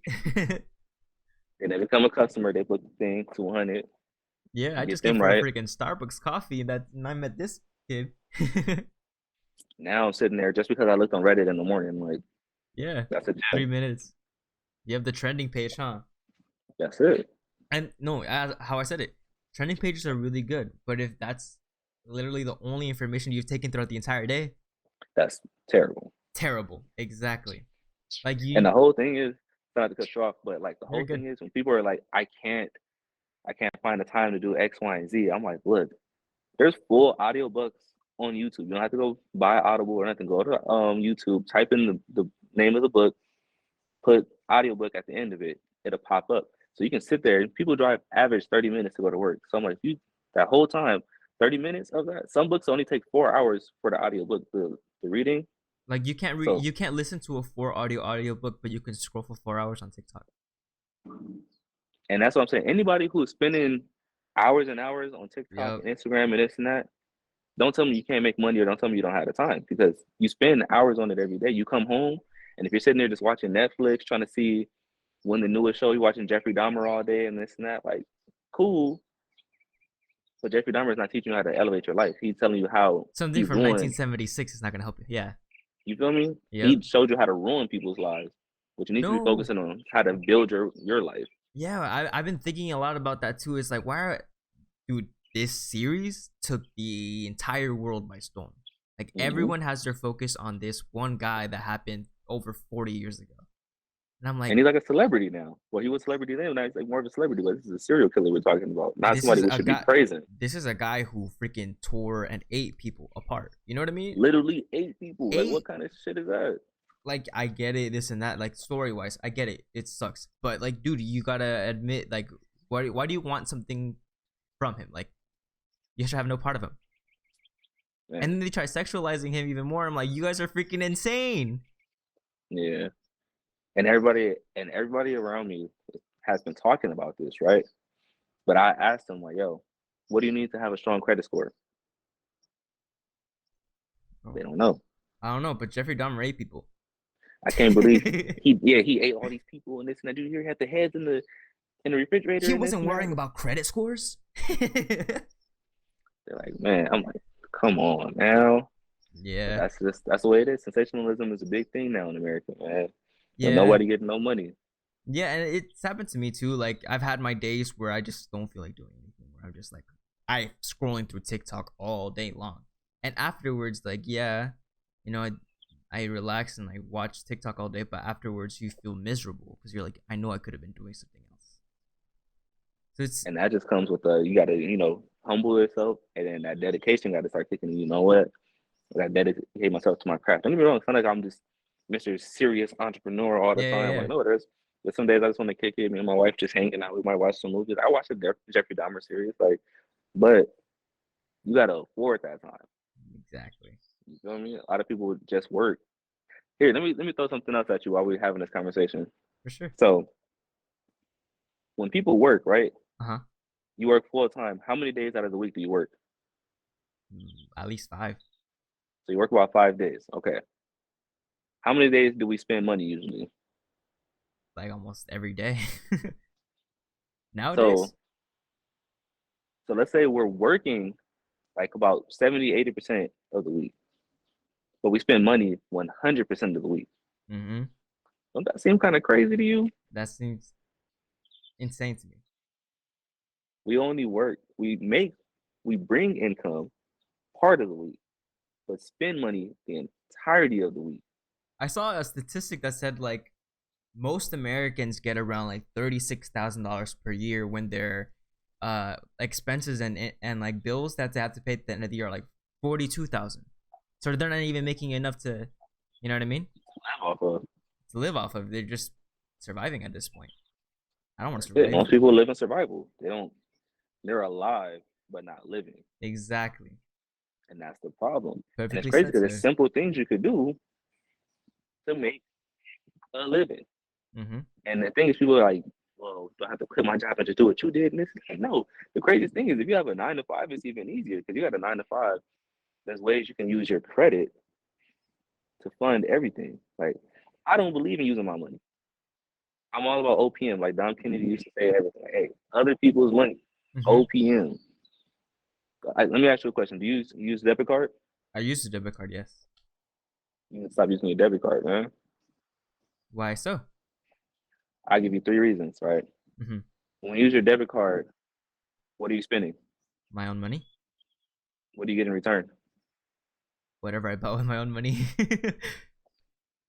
And they become a customer. They book the thing, 200. Yeah, I Get just came them from a right. freaking Starbucks coffee and I met this kid. Now I'm sitting there just because I looked on Reddit in the morning. Like, Yeah, that's a 3 minutes. You have the trending page, huh? That's it. And no, as how I said it, trending pages are really good. But if that's literally the only information you've taken throughout the entire day, That's terrible. terrible. Exactly. Like And the you, whole thing is, not to cut you off, but like the you're whole good. thing is when people are like, I can't find the time to do X, Y, and Z. I'm like, look, there's full audiobooks on YouTube. You don't have to go buy Audible or nothing. Go to YouTube, type in the name of the book, put audiobook at the end of it. It'll pop up. So you can sit there. People drive average 30 minutes to go to work. So I'm like, you that whole time, 30 minutes of that. Some books only take 4 hours for the audiobook, the reading. Like So you can't listen to a audiobook, but you can scroll for 4 hours on TikTok. and that's what I'm saying. Anybody who's spending hours and hours on TikTok Yep. and Instagram and this and that, don't tell me you can't make money or don't tell me you don't have the time because you spend hours on it every day. You come home and if you're sitting there just watching Netflix, trying to see when the newest show, you're watching Jeffrey Dahmer all day and this and that, like cool. But Jeffrey Dahmer is not teaching you how to elevate your life. He's telling you how Something he from ruined. 1976 is not gonna help you. Yeah. You feel me? Yep. He showed you how to ruin people's lives. What you need to be No. focusing on how to build your life. Yeah, I've been thinking a lot about that too. It's like, dude, this series took the entire world by storm. Like everyone has their focus on this one guy that happened over 40 years ago. And I'm like, And he's like a celebrity now. Well, he was a celebrity then. Now he's like more of a celebrity. But this is a serial killer we're talking about, not this somebody is we a should guy. be praising. This is a guy who freaking tore and ate people apart. You know what I mean? Literally 8 people. Like, what 8. kind of shit is that? Like I get it, this and that. Like story wise, I get it. It sucks, but like, dude, you gotta admit, like, why do you want something from him? Like, you should have no part of him. Man. And then they try sexualizing him even more. I'm like, you guys are freaking insane. Yeah. And everybody around me has been talking about this, right? But I asked them, like, yo, what do you need to have a strong credit score? Oh, They don't know. I don't know, but Jeffrey Dahmer ate people. I can't believe he ate all these people and this and that. Dude, he had the heads in the refrigerator. He and wasn't this worrying about credit scores. They're like, man, I'm like, come on now. Yeah. But that's the way it is. Sensationalism is a big thing now in America, man. Yeah. Nobody getting no money. Yeah, and it's happened to me too. Like I've had my days where I just don't feel like doing anything. Where I'm just like, I scrolling through TikTok all day long, and afterwards, like, yeah, you know, I relax and I watch TikTok all day, but afterwards you feel miserable because you're like, I know I could have been doing something else. So it's And that just comes with you got to humble yourself, and then that dedication got to start kicking. You know what? I dedicate myself to my craft. Don't get me wrong. It's not like I'm just Mr. Serious Entrepreneur all the time. yeah. Like, no, there's some days I just want to kick it. Me and my wife just hanging out. We might watch some movies. I watched the Jeffrey Dahmer series, like, but you got to afford that time. Exactly. You feel me? A lot of people would just work. Here, let me throw something else at you while we're having this conversation. For sure. So, when people work, right? Uh-huh. You work full time. How many days out of the week do you work? At least 5. So you work about 5 days. Okay. How many days do we spend money usually? Like almost every day. Nowadays. So let's say we're working like about 70-80% of the week, but we spend money 100% of the week. Mm-hmm. Don't that seem kind of crazy to you? That seems insane to me. We bring income part of the week, but spend money the entirety of the week. I saw a statistic that said like most Americans get around like $36,000 per year when they're expenses and like bills that they have to pay at the end of the year are like 42,000. So they're not even making enough to, you know what I mean? Live off of. To live off of. They're just surviving at this point. I don't want to Yeah, survive. most people live in survival. They're alive but not living. Exactly. And that's the problem. Perfectly and it's crazy said, because there's sir. simple things you could do to make a living. Mm-hmm. And the thing is, people are like, well, do I have to quit my job and just do what you did? And this is like, no. The craziest thing is if you have a 9 to 5, it's even easier because you got a 9 to 5. There's ways you can use your credit to fund everything. Like, I don't believe in using my money. I'm all about OPM. Like Dom Kennedy used to say everything. Like, hey, other people's money, OPM. Let me ask you a question. Do you use debit card? I use a debit card, yes. You need to stop using your debit card, man. Why so? I'll give you 3 reasons, right? Mm-hmm. When you use your debit card, what are you spending? My own money. What do you get in return? Whatever I bought with my own money.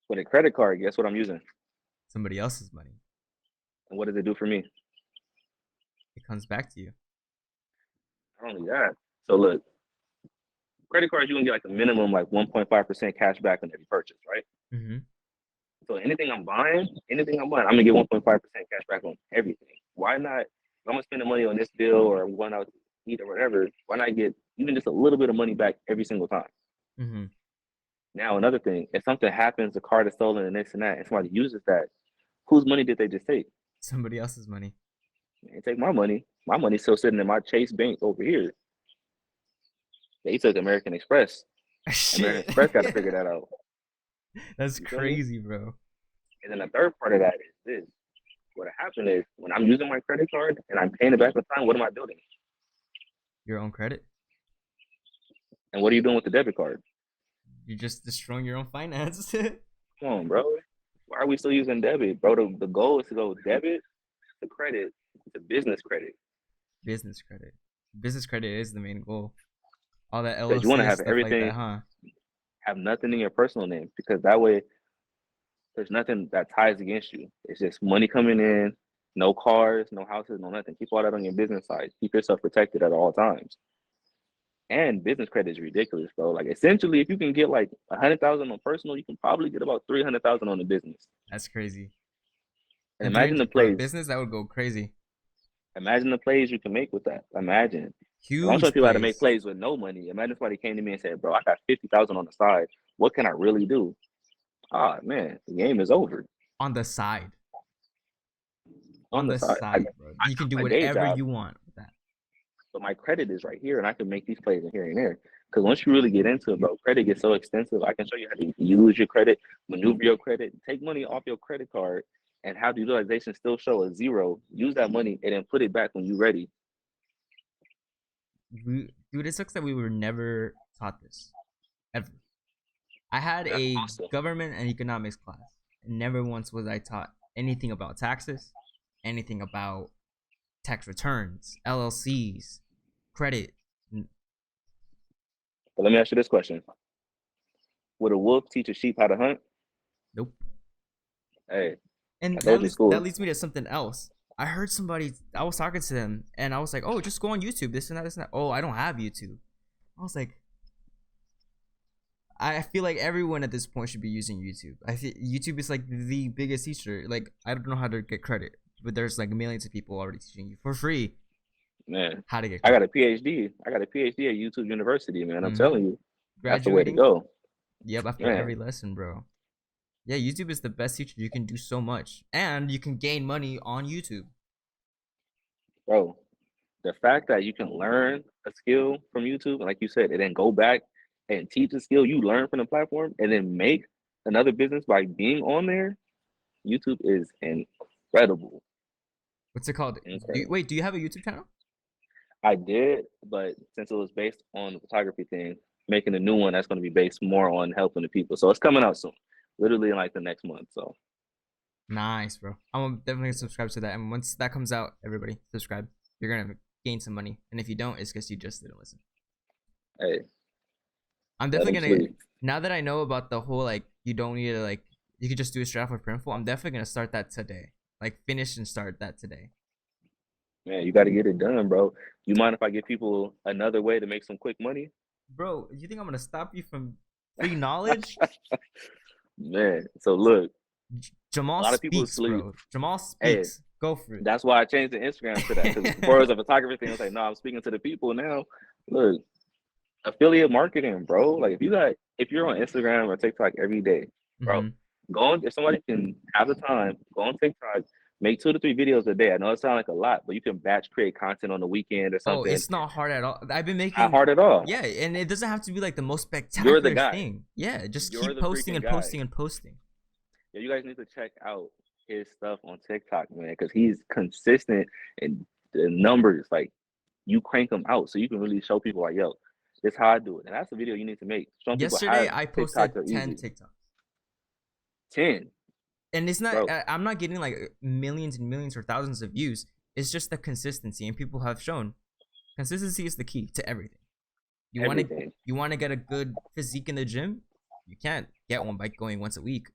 With a credit card, guess what I'm using? Somebody else's money. And what does it do for me? It comes back to you. Not only that. So look, credit cards, you can get like a minimum like 1.5% cash back on every purchase, right? Mm-hmm. So anything I'm buying, I'm gonna get 1.5% cash back on everything. Why not? If I'm gonna spend the money on this bill or I'm going out to eat or whatever, why not get even just a little bit of money back every single time? Mm-hmm. Now, another thing, if something happens, the card is stolen and this and that, and somebody uses that, whose money did they just take? Somebody else's money. They take my money. My money's still sitting in my Chase Bank over here. They took American Express. American Express got to figure that out. That's crazy, bro. And then the third part of that is this. What happened is when I'm using my credit card and I'm paying it back on time, what am I building? Your own credit. And what are you doing with the debit card? You're just destroying your own finance. Come on, bro. Why are we still using debit, bro? The goal is to go debit to credit to business credit. Business credit. Business credit is the main goal. All that Because you want to have stuff everything, like that, huh? have nothing in your personal name, because that way there's nothing that ties against you. It's just money coming in, no cars, no houses, no nothing. Keep all that on your business side. Keep yourself protected at all times. And business credit is ridiculous, bro. Like essentially, if you can get like 100,000 on personal, you can probably get about 300,000 on the business. That's crazy. And imagine the for a plays. business that would go crazy. Imagine the plays you can make with that. Imagine. Huge. I'm showing people how to make plays with no money. Imagine somebody came to me and said, "Bro, I got 50,000 on the side. What can I really do?" Ah, man, the game is over. On the side. On the side, bro. You can do whatever you want with that. But my credit is right here, and I can make these plays in here and there. Because once you really get into it, bro, credit gets so extensive. I can show you how to use your credit, maneuver your credit, take money off your credit card, and have the utilization still show a 0. Use that money and then put it back when you're ready. Dude, it sucks that we were never taught this. Ever. I had a government and economics class. And never once was I taught anything about taxes, anything about tax returns, LLCs, credit. But let me ask you this question. Would a wolf teach a sheep how to hunt? Nope. Hey. And that leads me to something else. I heard somebody, I was talking to them, and I was like, oh, just go on YouTube, this and that, this and that. Oh, I don't have YouTube. I was like, I feel like everyone at this point should be using YouTube. I think YouTube is like the biggest teacher. Like, I don't know how to get credit, but there's like millions of people already teaching you for free. Man, how to get credit. I got a PhD. I got a PhD at YouTube University, man. I'm telling you, that's the way to Graduating. go. Yep, after every lesson, bro. Yeah, YouTube is the best teacher. You can do so much, and you can gain money on YouTube. Bro, the fact that you can learn a skill from YouTube, and like you said, and then go back and teach a skill you learn from the platform, and then make another business by being on there, YouTube is incredible. What's it called? Do you have a YouTube channel? I did, but since it was based on the photography thing, making a new one that's going to be based more on helping the people. So it's coming out soon, literally in like the next month. So nice, bro. I'm definitely gonna subscribe to that. And once that comes out, everybody subscribe. You're gonna gain some money. And if you don't, it's because you just didn't listen. Hey, I'm definitely gonna. Now that I know about the whole like you don't need to like you could just do a straight off with Printful, I'm definitely gonna start that today. Like finish and start that today. Man, you got to get it done, bro. You mind if I give people another way to make some quick money? Bro, you think I'm gonna stop you from free knowledge? Man, so look, a Jamal lot of people speaks, sleep. bro. Jamal Hey, speaks. Go for it. that's why I changed the Instagram to that. Because before it was a photography thing, I was like, no, I'm speaking to the people now. Look, affiliate marketing, bro. Like if you're on Instagram or TikTok every day, bro, Mm-hmm. go on. If somebody can have the time, go on TikTok, make 2 to 3 videos a day. I know it sounds like a lot, but you can batch create content on the weekend or Oh, something. it's not hard at all. I've been Not making, hard at all. yeah, and it doesn't have to be like the most You're the spectacular guy. thing. Yeah, just You're keep the posting freaking and guy. posting and posting. Yeah, you guys need to check out his stuff on TikTok, man, because he's consistent in the numbers. Like you crank them out, so you can really show people like, yo, this is how I do it, and that's the video you need to make. Showing people how Yesterday, I TikToks posted are 10 easy. TikToks. 10, And it's not, bro. I'm not getting like millions and millions or thousands of views. It's just the consistency, and people have shown consistency is the key to everything. You want to Everything. get a good physique in the gym. You can't get one by going once a week.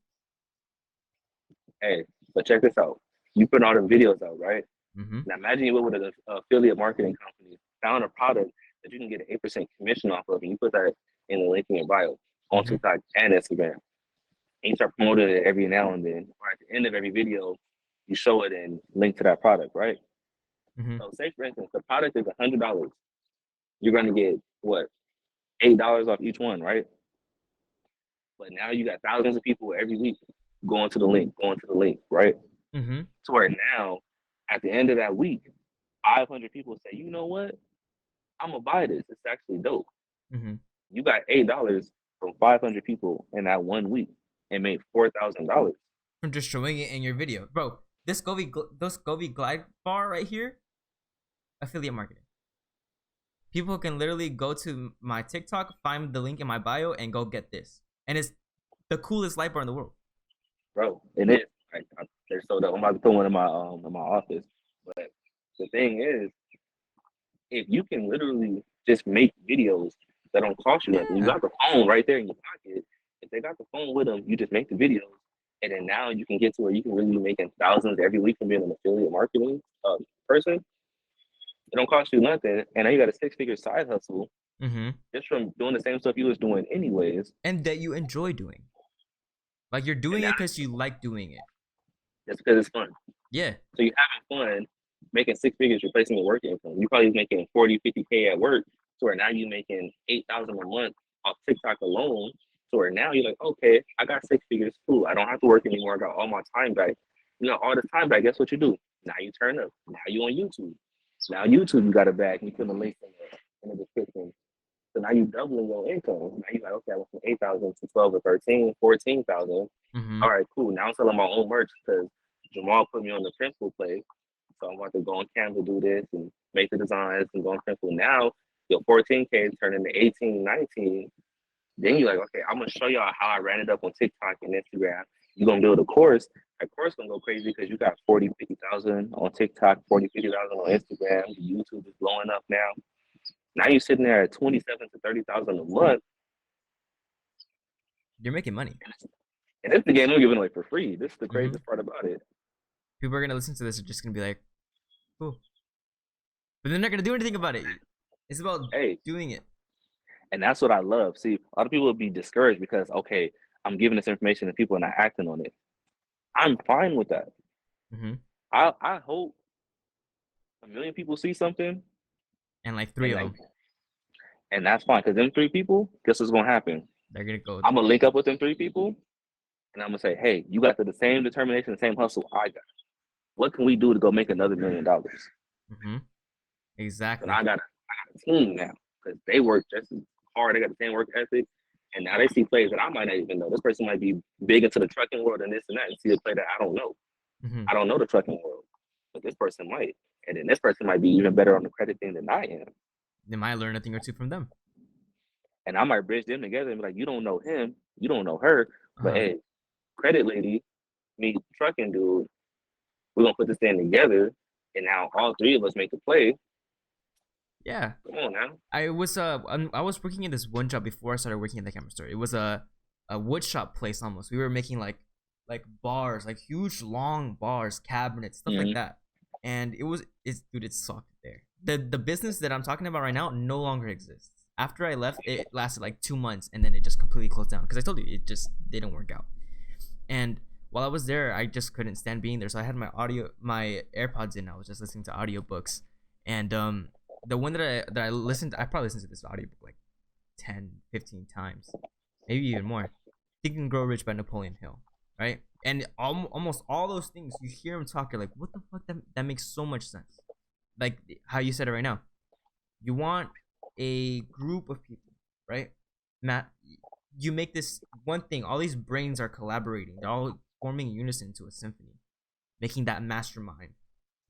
Hey, but check this out. You put all the videos out, right? Mm-hmm. Now imagine you went with an affiliate marketing company, found a product that you can get an 8% commission off of, and you put that in the link in your bio on Mm-hmm. TikTok and Instagram. And you start promoting it every now and then, or at the end of every video, you show it and link to that product, right? Mm-hmm. So say for instance, the product is $100. You're gonna get what, $8 off each one, right? But now you got thousands of people every week going to the link, right? Mm-hmm. To where now, at the end of that week, 500 people say, you know what? I'm gonna buy this. It's actually dope. Mm-hmm. You got $8 from 500 people in that 1 week and made $4,000. From just showing it in your video, bro. This Govy glide bar right here, affiliate marketing. People can literally go to my TikTok, find the link in my bio, and go get this. And it's the coolest light bar in the world, Bro, it is. Like, they're so dope. I'm about to put one in my office. But the thing is, if you can literally just make videos that don't cost you nothing, you got the phone right there in your pocket. If they got the phone with them, you just make the videos, and then now you can get to where you can really be making thousands every week from being an affiliate marketing person. It don't cost you nothing, and now you got a 6-figure side hustle just from doing the same stuff you was doing anyways, and that you enjoy doing. Like you're doing it because you like doing it. Just because it's fun. Yeah. So you're having fun making 6 figures replacing your work income. You probably making 40, 50K at work, so where now you're making 8,000 a month off TikTok alone. So where now you're like, okay, I got 6 figures, cool. I don't have to work anymore. I got all my time back. You know, all this time back. Guess what you do? Now you turn up. Now you on YouTube. Now YouTube, you got it back. You put the link in the description. So now you doubling your income. Now you're like, okay, I went from 8,000 to 12 or 13, 14,000. All right, cool. Now I'm selling my own merch because Jamal put me on the Printful play. So I'm about to go on Canva, do this and make the designs and go on Printful. Now your 14K is turning to 18, 19. Then you're like, okay, I'm going to show y'all how I ran it up on TikTok and Instagram. You're going to build a course. That course going to go crazy because you got 40, 50,000 on TikTok, 40, 50,000 on Instagram. YouTube is blowing up now. Now you're sitting there at 27 to 30,000 a month. You're making money. And this is the game I'm giving away for free. This is the craziest part about it. People are gonna listen to this and just gonna be like, cool. But they're not gonna do anything about it. It's about doing it. And that's what I love. See, a lot of people will be discouraged because, okay, I'm giving this information to people and not acting on it. I'm fine with that. I hope 1 million people see something. And like 3 of them. And that's fine. Because them 3 people, guess what's going to happen? They're going to go. I'm going to link up with them 3 people. And I'm going to say, hey, you got the same determination, the same hustle I got. What can we do to go make another $1 million? Exactly. And I got a team now. Because they work just as hard. They got the same work ethic. And now they see plays that I might not even know. This person might be big into the trucking world and this and that and see a play that I don't know. I don't know the trucking world. But this person might. And then this person might be even better on the credit thing than I am. They might learn a thing or two from them. And I might bridge them together and be like, you don't know him, you don't know her, but hey, credit lady, me trucking dude, we're gonna put this thing together, and now all 3 of us make the play. Yeah. Come on now. I was working in this one job before I started working at the camera store. It was a wood shop place almost. We were making like bars, like huge long bars, cabinets, stuff like that. and it sucked there. The business that I'm talking about right now no longer exists. After I left, it lasted like 2 months, and then it just completely closed down because I told you it just didn't work out. And while I was there, I just couldn't stand being there, so I had my AirPods in. I was just listening to audiobooks, and the one that I listened to, I probably listened to this audiobook like 10, 15 times, maybe even more. Think and Grow Rich by Napoleon Hill, right? And almost all those things you hear him talk, you're like, what the fuck? That makes so much sense. Like how you said it right now. You want a group of people, right? Matt, you make this one thing. All these brains are collaborating. They're all forming in unison into a symphony, making that mastermind.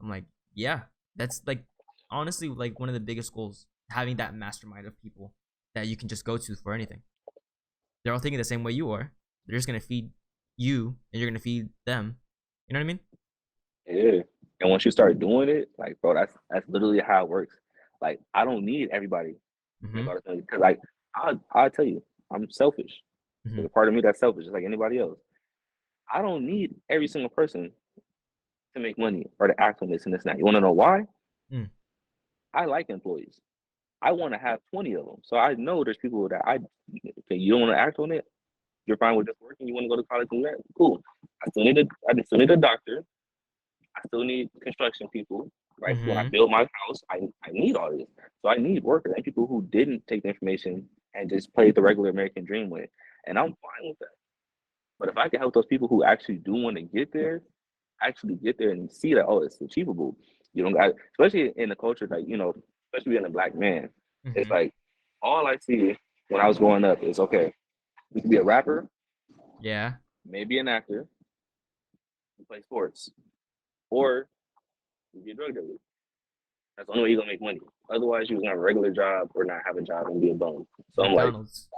I'm like, yeah, that's like honestly like one of the biggest goals. Having that mastermind of people that you can just go to for anything. They're all thinking the same way you are. They're just gonna feed you, and you're gonna feed them. You know what I mean? Yeah. And once you start doing it, like, bro, that's literally how it works. Like, I don't need everybody. Mm-hmm. Because, like, I'll tell you, I'm selfish. Mm-hmm. There's a part of me that's selfish, just like anybody else. I don't need every single person to make money or to act on this and this and that. You want to know why? Mm. I like employees. I want to have 20 of them. So I know there's people that okay, you don't want to act on it. You're fine with just working. You want to go to college and that? Cool. I still need a doctor. I still need construction people, right? When I build my house, I need all this. So I need workers and people who didn't take the information and just played the regular American dream with. And I'm fine with that. But if I can help those people who actually do want to get there, actually get there and see that, oh, it's achievable. You don't got, especially in the culture, like, you know, especially being a black man, it's like all I see when I was growing up is, okay, you can be a rapper, Yeah, maybe an actor, you play sports, or you be a drug dealer. That's the only way you're gonna make money. Otherwise, you're gonna have a regular job or not have a job and be a bum. So I'm like, McDonald's.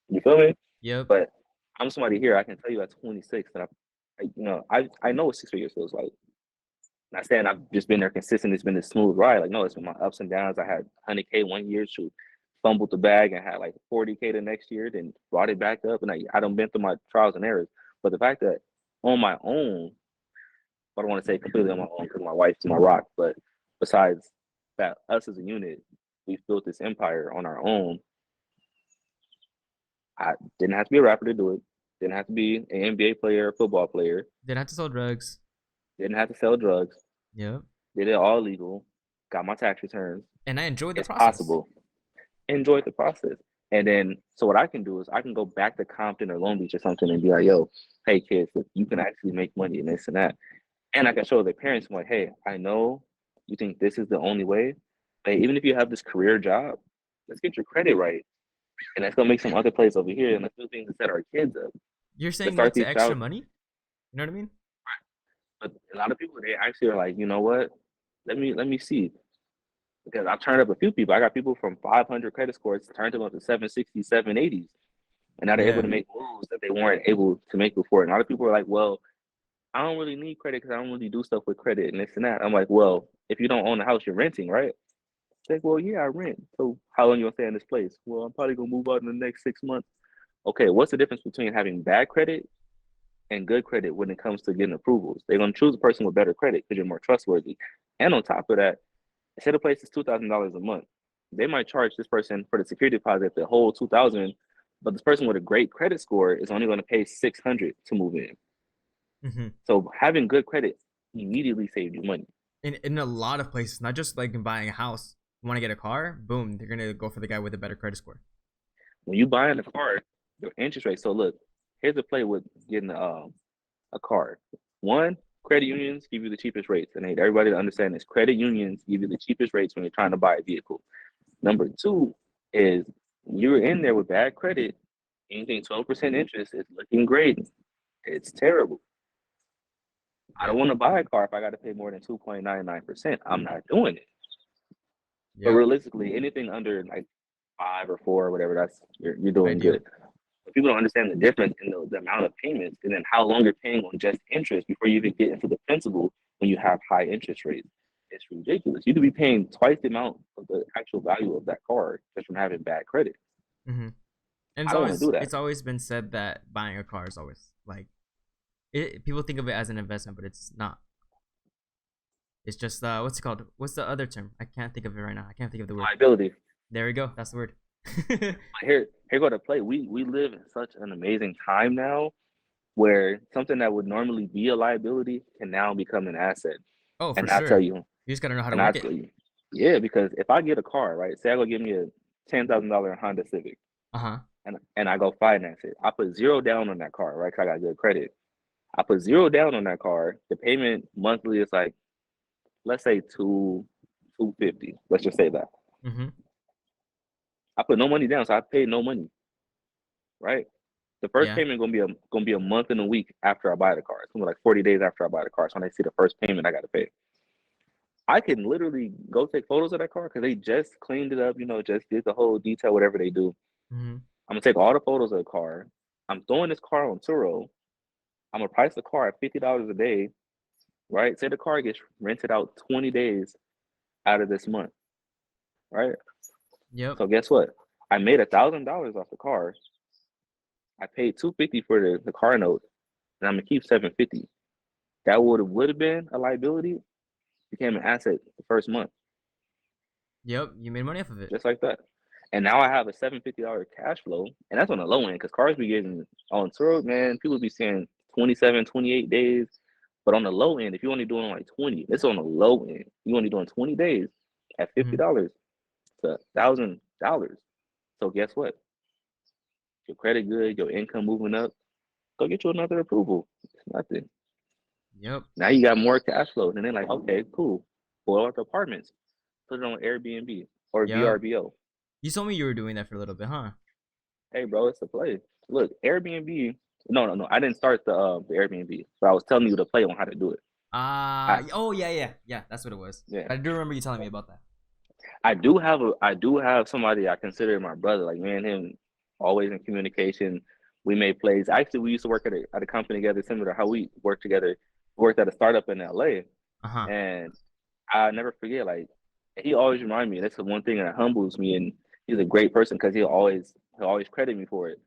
you feel me? Yep. But I'm somebody here. I can tell you at 26 that I know what 6 figures feels like. Not saying I've just been there consistent. It's been a smooth ride. Like, no, it's been my ups and downs. I had 100K one year, fumbled the bag and had like 40K the next year, then brought it back up. And I done been through my trials and errors. But the fact that on my own, I don't want to say completely on my own because my wife's my rock, but besides that, us as a unit, we've built this empire on our own. I didn't have to be a rapper to do it. Didn't have to be an NBA player, a football player. Didn't have to sell drugs. Didn't have to sell drugs. Yep. Did it all legal. Got my tax returns. And I enjoyed the it's process. Possible. Enjoyed the process. And then, so what I can do is I can go back to Compton or Long Beach or something and be like, yo, hey kids, look, you can actually make money and this and that. And I can show their parents, I'm like, hey, I know you think this is the only way. Hey, even if you have this career job, let's get your credit right. And let's go make some other plays over here and let's do things to set our kids up. You're saying no to extra money? You know what I mean? But a lot of people, they actually are like, you know what? Let me see. Because I've turned up a few people. I got people from 500 credit scores, turned them up to 760s, 780s. And now they're able to make moves that they weren't able to make before. And a lot of people are like, well, I don't really need credit because I don't really do stuff with credit and this and that. I'm like, well, if you don't own a house, you're renting, right? It's like, well, yeah, I rent. So how long you gonna stay in this place? Well, I'm probably gonna move out in the next 6 months. Okay, what's the difference between having bad credit and good credit when it comes to getting approvals? They're gonna choose a person with better credit because you're more trustworthy. And on top of that, instead of place is $2,000 a month, they might charge this person for the security deposit the whole $2,000, but this person with a great credit score is only going to pay $600 to move in. So having good credit immediately saves you money. In a lot of places, not just like in buying a house. You want to get a car? Boom, they're gonna go for the guy with a better credit score. When you buying a car, your interest rate. So look, here's the play with getting a car. One, credit unions give you the cheapest rates, and I need everybody to understand this. Credit unions give you the cheapest rates when you're trying to buy a vehicle. Number two is you're in there with bad credit, anything 12% interest is looking great. It's terrible. I don't want to buy a car if I got to pay more than 2.99%. I'm not doing it. But realistically, anything under like 5 or 4 or whatever, that's you're doing good. But people don't understand the difference in the amount of payments and then how long you're paying on just interest before you even get into the principal when you have high interest rates. It's ridiculous. You could be paying twice the amount of the actual value of that car just from having bad credit. And it's always been said that buying a car is always like, people think of it as an investment, but it's not. It's just what's it called? What's the other term? I can't think of it right now. I can't think of the word. Liability. There we go. That's the word. Here go to play. We live in such an amazing time now where something that would normally be a liability can now become an asset. Oh, for And I tell sure. you, You just gotta know how to and I work it. tell you, yeah, because if I get a car, right, say I go give me a $10,000 Honda Civic, Uh-huh. and I go finance it, I put zero down on that car, right? 'Cause I got good credit. I put zero down on that car. The payment monthly is like, let's say 250. Let's just say that. Mm-hmm. I put no money down, so I paid no money, right? The first Yeah. payment gonna be a month and a week after I buy the car. It's gonna be like 40 days after I buy the car. So when I see the first payment, I gotta pay. I can literally go take photos of that car because they just cleaned it up, just did the whole detail, whatever they do. Mm-hmm. I'm gonna take all the photos of the car. I'm throwing this car on Turo. I'm gonna price the car at $50 a day, right? Say the car gets rented out 20 days out of this month, right? Yep. So guess what? I made $1,000 off the car. I paid $250 for the car note, and I'm gonna keep $750. That would have been a liability, became an asset the first month, Yep. You made money off of it. just like that. And now I have a $750 cash flow, and that's on the low end because cars be getting on Turo, man. People be saying 27, 28 days, but on the low end, if you're only doing like 20, it's on the low end. You're only doing 20 days at Mm-hmm. $50 to $1,000. So guess what? Your credit good, your income moving up. Go get you another approval. It's nothing. Yep. Now you got more cash flow, and then like, okay, cool. Boil out the apartments, put it on Airbnb or Yep. VRBO. You told me you were doing that for a little bit, huh? Hey, bro, it's a play. Look, Airbnb. No. I didn't start the Airbnb, but I was telling you to play on how to do it. I Oh yeah. That's what it was. yeah, I do remember you telling me about that. I do have somebody I consider my brother. Like me and him, always in communication. We made plays. Actually, we used to work at a company together, similar to how we work together. Worked at a startup in LA, Uh-huh. and I never forget. Like he always remind me. That's the one thing that humbles me, and he's a great person because he'll always credit me for it.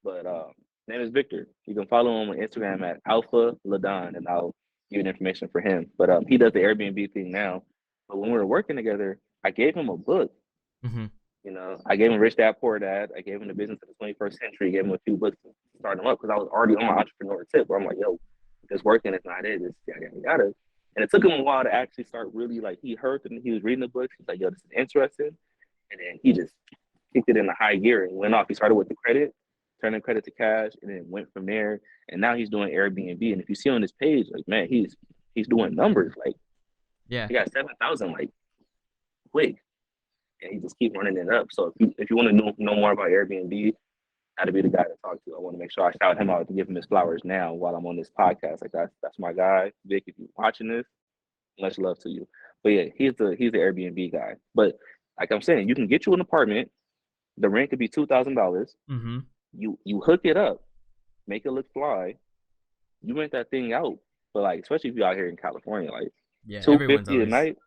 But his name is Victor. You can follow him on Instagram at Alpha Ladon, and I'll give you the information for him. But he does the Airbnb thing now. But when we were working together, I gave him a book. Mm-hmm. I gave him Rich Dad Poor Dad. I gave him The Business of the 21st Century. Gave him a few books to start him up because I was already on my entrepreneur tip where I'm like, yo, this working, it's not it. It's yada. And it took him a while to actually start really like he heard and he was reading the books. He's like, yo, this is interesting. And then he just kicked it in the high gear and went off. He started with the credit, turning credit to cash, and then went from there. And now he's doing Airbnb. And if you see on his page, like man, he's doing numbers. Like Yeah. he got 7,000 like quick. And he just keep running it up. So if you want to know more about Airbnb, that'd be the guy to talk to. I want to make sure I shout him out to give him his flowers now while I'm on this podcast. Like that's my guy, Vic. If you're watching this, much love to you. But yeah, he's the Airbnb guy. But like I'm saying, you can get you an apartment. The rent could be $2,000. Mm-hmm. You hook it up, make it look fly. You rent that thing out. But like, especially if you're out here in California, like Yeah. two Everyone's fifty a always. night.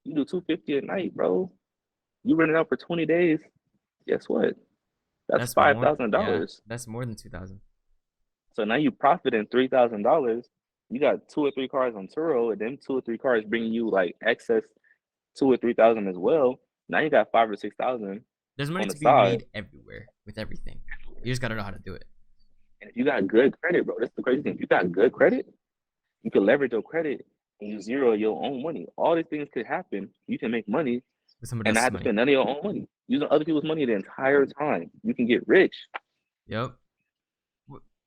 You do 250 a night, bro. You rent it out for 20 days. Guess what? That's That's five more. thousand Yeah. dollars. That's more than 2,000. So now you profiting $3,000. You got two or three cars on Turo, and then two or three cars bringing you like excess 2 or 3 thousand as well. Now you got 5 or 6 thousand There's money on the to be side. made everywhere with everything. You just gotta know how to do it. And if you got good credit, bro, that's the crazy thing. If you got good credit, you can leverage your credit and you zero your own money. All these things could happen. You can make money With somebody and not else's have to money. spend none of your own money. Using other people's money the entire time. You can get rich. Yep.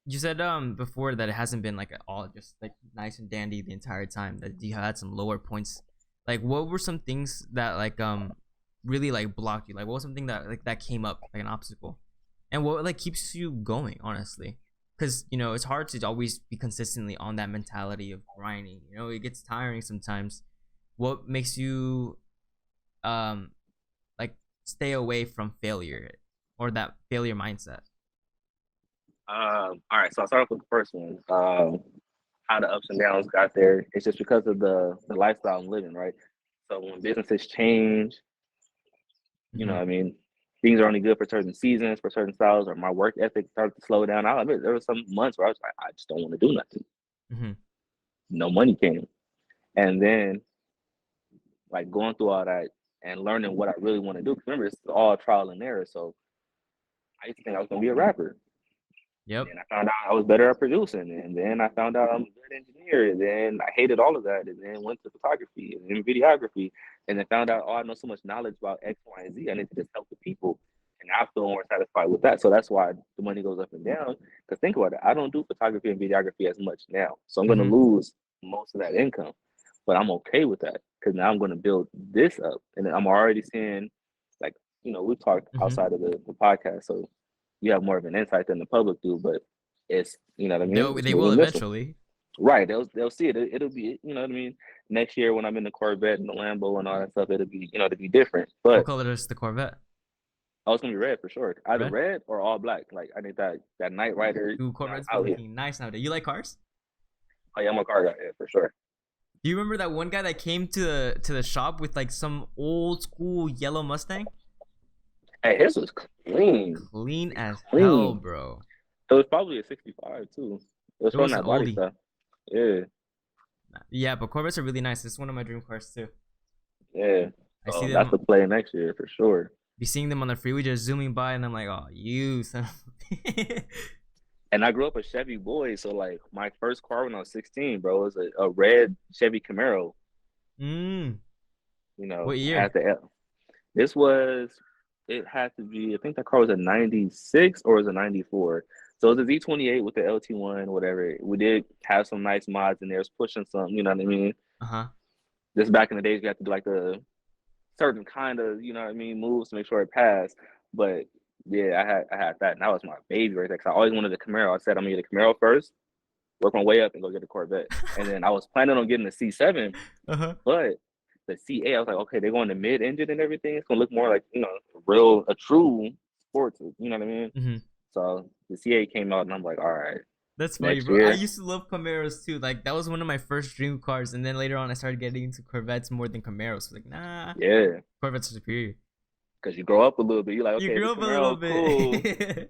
You said before that it hasn't been like all just like nice and dandy the entire time. That you had some lower points. Like what were some things that like really like blocked you? Like what was something that like that came up like an obstacle? And what like keeps you going, honestly? Because it's hard to always be consistently on that mentality of grinding. It gets tiring sometimes. What makes you like stay away from failure or that failure mindset? All right, so I'll start off with the first one. How the ups and downs got there. It's just because of the lifestyle I'm living, right? So when businesses change, Mm-hmm. I mean, things are only good for certain seasons, for certain styles, or my work ethic started to slow down. I'll admit there were some months where I was like, I just don't want to do nothing. Mm-hmm. No money came. And then like going through all that and learning what I really want to do. 'Cause remember, it's all trial and error. So I used to think I was gonna be a rapper. Yep. And I found out I was better at producing. And then I found out I'm a good engineer. And then I hated all of that. And then went to photography and then videography. And then found out, oh, I know so much knowledge about X, Y, and Z. I need to just help the people. And I feel more satisfied with that. So that's why the money goes up and down. Because think about it, I don't do photography and videography as much now. So I'm going to lose most of that income. But I'm okay with that because now I'm going to build this up. And I'm already seeing, like, you know, we talked outside of the podcast. So you have more of an insight than the public do, but it's, you know what I mean? They will eventually. Right. They'll see it. It'll be, you know what I mean? Next year when I'm in the Corvette and the Lambo and all that stuff, it'll be, you know, it'll be different. But what color is the Corvette? Oh, it's gonna be red for sure. Either red or all black. Like I need that Night Rider. Ooh, Corvette's looking nice nowadays. You like cars? Oh yeah, I'm a car guy, yeah, for sure. Do you remember that one guy that came to the shop with like some old school yellow Mustang? Hey, his was clean. Clean as hell, bro. It was probably a 65 too. It was from that body stuff. Yeah. Yeah, but Corvettes are really nice. It's one of my dream cars too. Yeah. I see them. That's the play next year for sure. Be seeing them on the freeway just zooming by, and I'm like, oh, you son of And I grew up a Chevy boy, so like my first car when I was 16, bro, was a red Chevy Camaro. You know, what year? This was, it had to be, I think that car was a 96 or was a 94. So it was a Z28 with the LT1, whatever. We did have some nice mods in there. It was pushing some, you know what I mean? Just back in the days, you had to do like the certain kind of, you know what I mean, moves to make sure it passed. But yeah, I had that, and that was my baby right there. Cause I always wanted a Camaro. I said I'm gonna get a Camaro first, work my way up, and go get a Corvette. And then I was planning on getting the C7, but the C8, I was like, okay, they're going to mid-engine and everything. It's gonna look more like, you know, a true sports. You know what I mean? So the C8 came out, and I'm like, all right. That's funny, bro. I used to love Camaros too. Like that was one of my first dream cars, and then later on, I started getting into Corvettes more than Camaros. So like, nah. Yeah. Corvettes are superior. Because you grow up a little bit. You're like, okay, you grew up a little bit. Cool.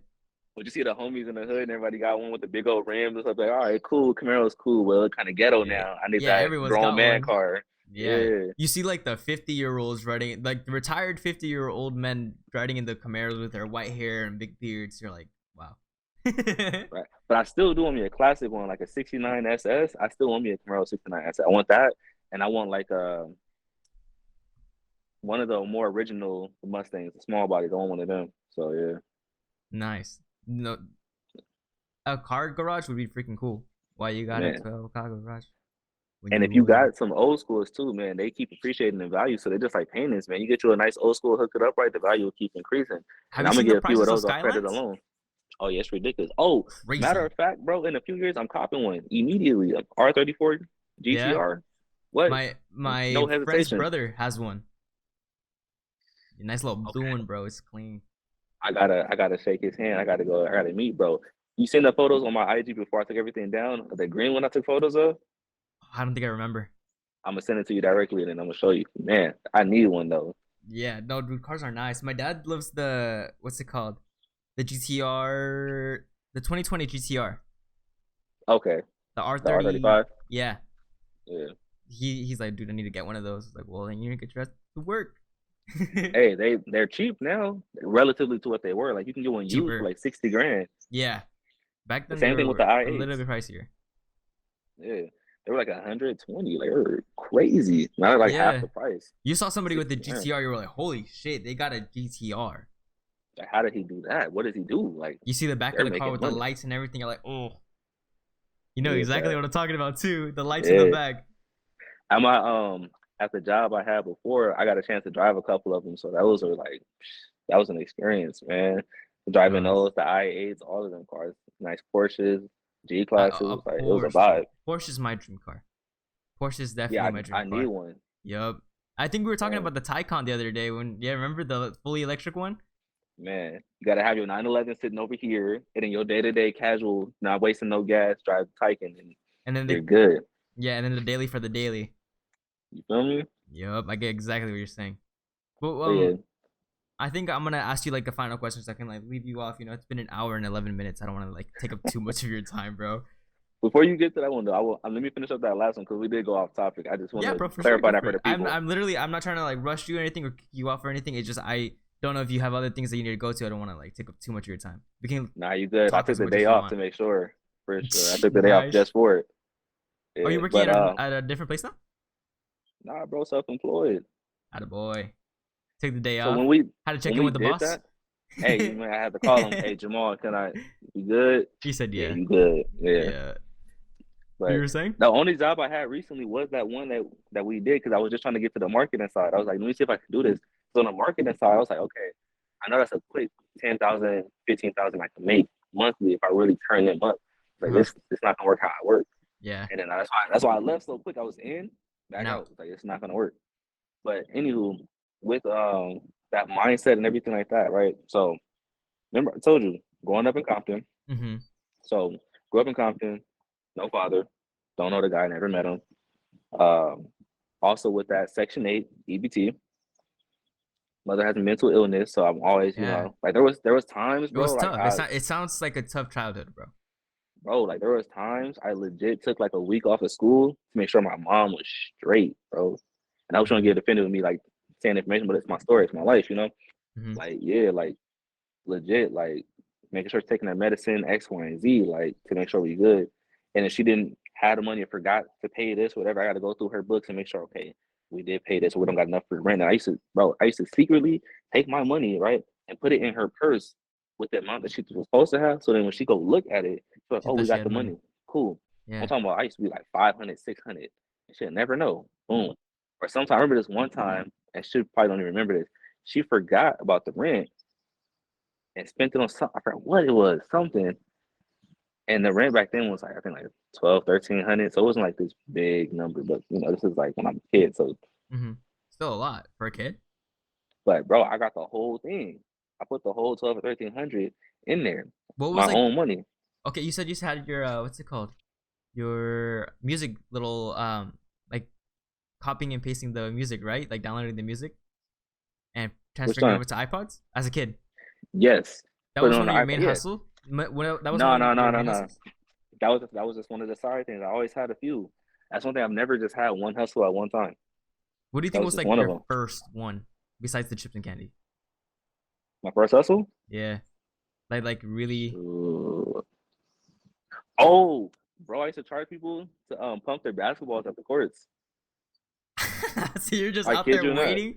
But you see the homies in the hood, and everybody got one with the big old rims and stuff. Like, all right, cool. Camaro's cool. Well, it's kind of ghetto now. I need that grown man car. Yeah. You see like the 50-year-olds riding, like the retired 50-year-old men riding in the Camaros with their white hair and big beards. You're like, wow. Right. But I still do want me a classic one, like a 69 SS. I still want me a Camaro 69 SS. I want that, and I want like one of the more original Mustangs, the small body. I want one of them. So yeah. Nice. No, a car garage would be freaking cool. Why you got it to a car garage? And if you got some old schools too, man, they keep appreciating the value. So they're just like paintings, man. You get you a nice old school, hook it up right, the value will keep increasing. And I'm gonna get a few of those on credit alone. Oh yeah, it's ridiculous. Oh, crazy. Matter of fact, bro, in a few years I'm copping one immediately. R34 GTR. Yeah. What? My no friend's brother has one. A nice little blue one, bro. It's clean. I gotta shake his hand. I gotta meet, bro. You seen the photos on my IG before I took everything down? The green one I took photos of? I don't think I remember. I'm gonna send it to you directly, and then I'm gonna show you. Man, I need one though. Yeah, no, dude, cars are nice. My dad loves the, what's it called? The GTR, the 2020 GTR. Okay. The R35. Yeah. He's like, dude, I need to get one of those. Like, well, then you need to get dressed to work. Hey, they're cheap now, relatively to what they were. Like you can get one used for like 60 grand. Yeah. Back then, same thing with the i8. A little bit pricier. Yeah. They were like 120, like they were crazy. Now they're like half the price. You saw somebody with the GTR, you were like, holy shit, they got a GTR. Like, how did he do that? What does he do? Like, you see the back of the car with the lights and everything. You're like, oh, you know exactly what I'm talking about too. The lights in the back. At my at the job I had before, I got a chance to drive a couple of them. So that was an experience, man. Driving those, the i8s, all of them cars, nice Porsches, G classes, like it was a vibe. Porsche is my dream car. Porsche is definitely my dream car. I need one. Yup. I think we were talking about the Taycan the other day remember the fully electric one? Man, you gotta have your 911 sitting over here, and in your day-to-day casual, not wasting no gas, drive the Taycan, and then you're good. Yeah, and then the daily for the daily. You feel me? Yup, I get exactly what you're saying. Well, I think I'm gonna ask you like a final question so I can like leave you off. You know, it's been an hour and 11 minutes. I don't want to like take up too much of your time, bro. Before you get to that one though, let me finish up that last one because we did go off topic. I just want Yeah, to bro, for sure, clarify go that for for it. the people. I'm not trying to like rush you or anything or kick you off or anything. It's just I don't know if you have other things that you need to go to. I don't want to like take up too much of your time. We can Nah, you good. I talk took as the much as day you off want. to make sure, for sure. I took the day off Nice. just for it. Are you Yeah, working but at a different place now? nah, bro, self-employed. Attaboy. Take the day So off. when we Had to check when in we with the did boss. that, hey, you man, I had to call him. Hey, Jamal, can I? You good? He said, Yeah, "Yeah, you good. Yeah. yeah." You But were saying? the only job I had recently was that one that we did because I was just trying to get to the marketing side. I was like, let me see if I can do this. So on the marketing side, I was like, okay, I know that's a quick 10,000, 15,000 I can make monthly if I really turn them up. Like Uh-huh. it's not gonna work how I work. Yeah. And then that's why I left so quick. I was in, back No. out. Like it's not gonna work. But anywho, with that mindset and everything like that, right? So remember I told you, growing up in Compton. Mm-hmm. So grew up in Compton, no father, don't know the guy, never met him. Um, also with that Section 8 EBT, mother has a mental illness, so I'm always, Yeah. like there was times, It was bro, like tough. It sounds like a tough childhood, bro. like there was times I legit took like a week off of school to make sure my mom was straight, bro. And I was trying to Mm-hmm. get offended with me like saying information, but it's my story, it's my life. Mm-hmm. Like yeah, like legit, like making sure she's taking her medicine X, Y, and Z, like to make sure we good. And if she didn't have the money or forgot to pay this, whatever, I got to go through her books and make sure, okay, we did pay this, or we don't got enough for rent. And I used to secretly take my money, right, and put it in her purse with the amount that she was supposed to have. So then when she go look at it, she's like, She oh, thought we she got had the money. money. Cool. I'm Yeah. talking about I used to be like 500, 600. And she'll never know. Boom. Or sometimes I remember this one time, and she probably don't even remember this. She forgot about the rent and spent it on something. I forgot what it was, something. And the rent back then was like I think like 12, 1300. So it wasn't like this big number, but this is like when I'm a kid. So Mm-hmm. Still a lot for a kid. but bro, I got the whole thing. I put the whole 12 or 1300 in there. What was My like? own money. Okay, you said you had your what's it called? Your music little like copying and pasting the music, right? Like downloading the music and Which transferring it time? over to iPods as a kid. Yes. That Put it was on one the of your iPad. main Yeah. hustle. That was one No, of no, no, your no, main no. hustles. That was just one of the side things. I always had a few. That's one thing I've never just had one hustle at one time. What do you That think was was just like one of your them. first one besides the chips and candy? My first hustle? Yeah, like really. Ooh. Oh, bro, I used to charge people to pump their basketballs at the courts. So you're just I out kid there you not. waiting.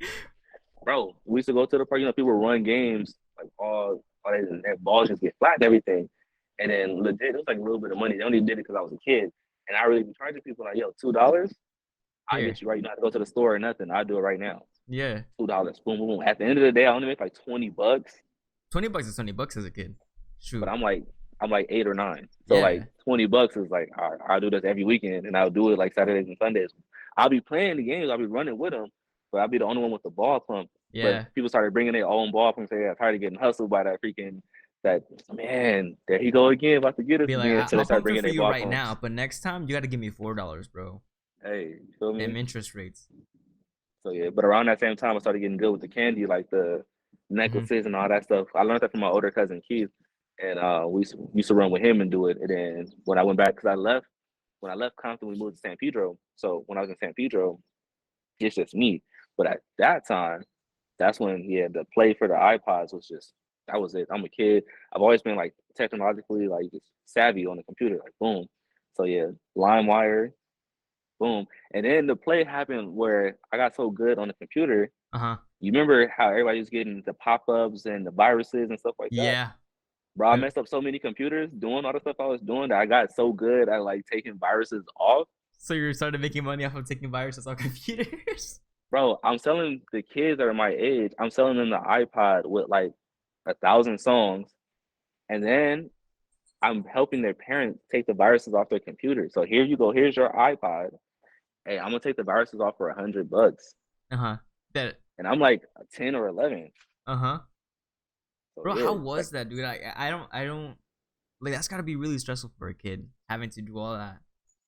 Bro, we used to go to the park. People run games like all that balls just get flat and everything. And then legit, it was like a little bit of money. They only did it because I was a kid, and I really be charging people like, yo, $2. I Here, get you right. You don't have to go to the store or nothing. I do it right now. yeah, $2. Boom, boom, boom. At the end of the day, I only make like $20, $20 is $20 as a kid. but Shoot, I'm like 8 or 9. So like yeah, $20 is like I'll do this every weekend, and I'll do it like Saturdays and Sundays. I'll be playing the games. I'll be running with them, but I'll be the only one with the ball pump. But yeah. people started bringing their own ball pump. Say, I'm tired of getting hustled by that man. There he go again, about to get us Be like, again. So they I'll start pump it bringing for their you ball right pumps. now, but next time you got to give me $4, bro. Hey, you feel Them me? interest rates. So yeah, but around that same time, I started getting good with the candy, like the Mm-hmm. necklaces and all that stuff. I learned that from my older cousin Keith, and we used to run with him and do it. And then when I went back, because when I left Compton, we moved to San Pedro. So when I was in San Pedro, it's just me. But at that time, that's when the play for the iPods was just that was it. I'm a kid. I've always been like technologically like just savvy on the computer, like boom. So yeah, LimeWire, boom. And then the play happened where I got so good on the computer. Uh huh. You remember how everybody was getting the pop-ups and the viruses and stuff like that? Yeah. Bro, I The, messed up so many computers doing all the stuff I was doing that I got so good at like taking viruses off. so you started making money off of taking viruses on computers. Bro, I'm selling the kids that are my age, I'm selling them the iPod with like 1,000 songs. And then I'm helping their parents take the viruses off their computer. So here you go. Here's your iPod. Hey, I'm gonna take the viruses off for $100. Uh huh. That. And I'm like 10 or 11. Uh huh. So Bro, how yeah, like was that, dude? I don't like that's gotta be really stressful for a kid having to do all that,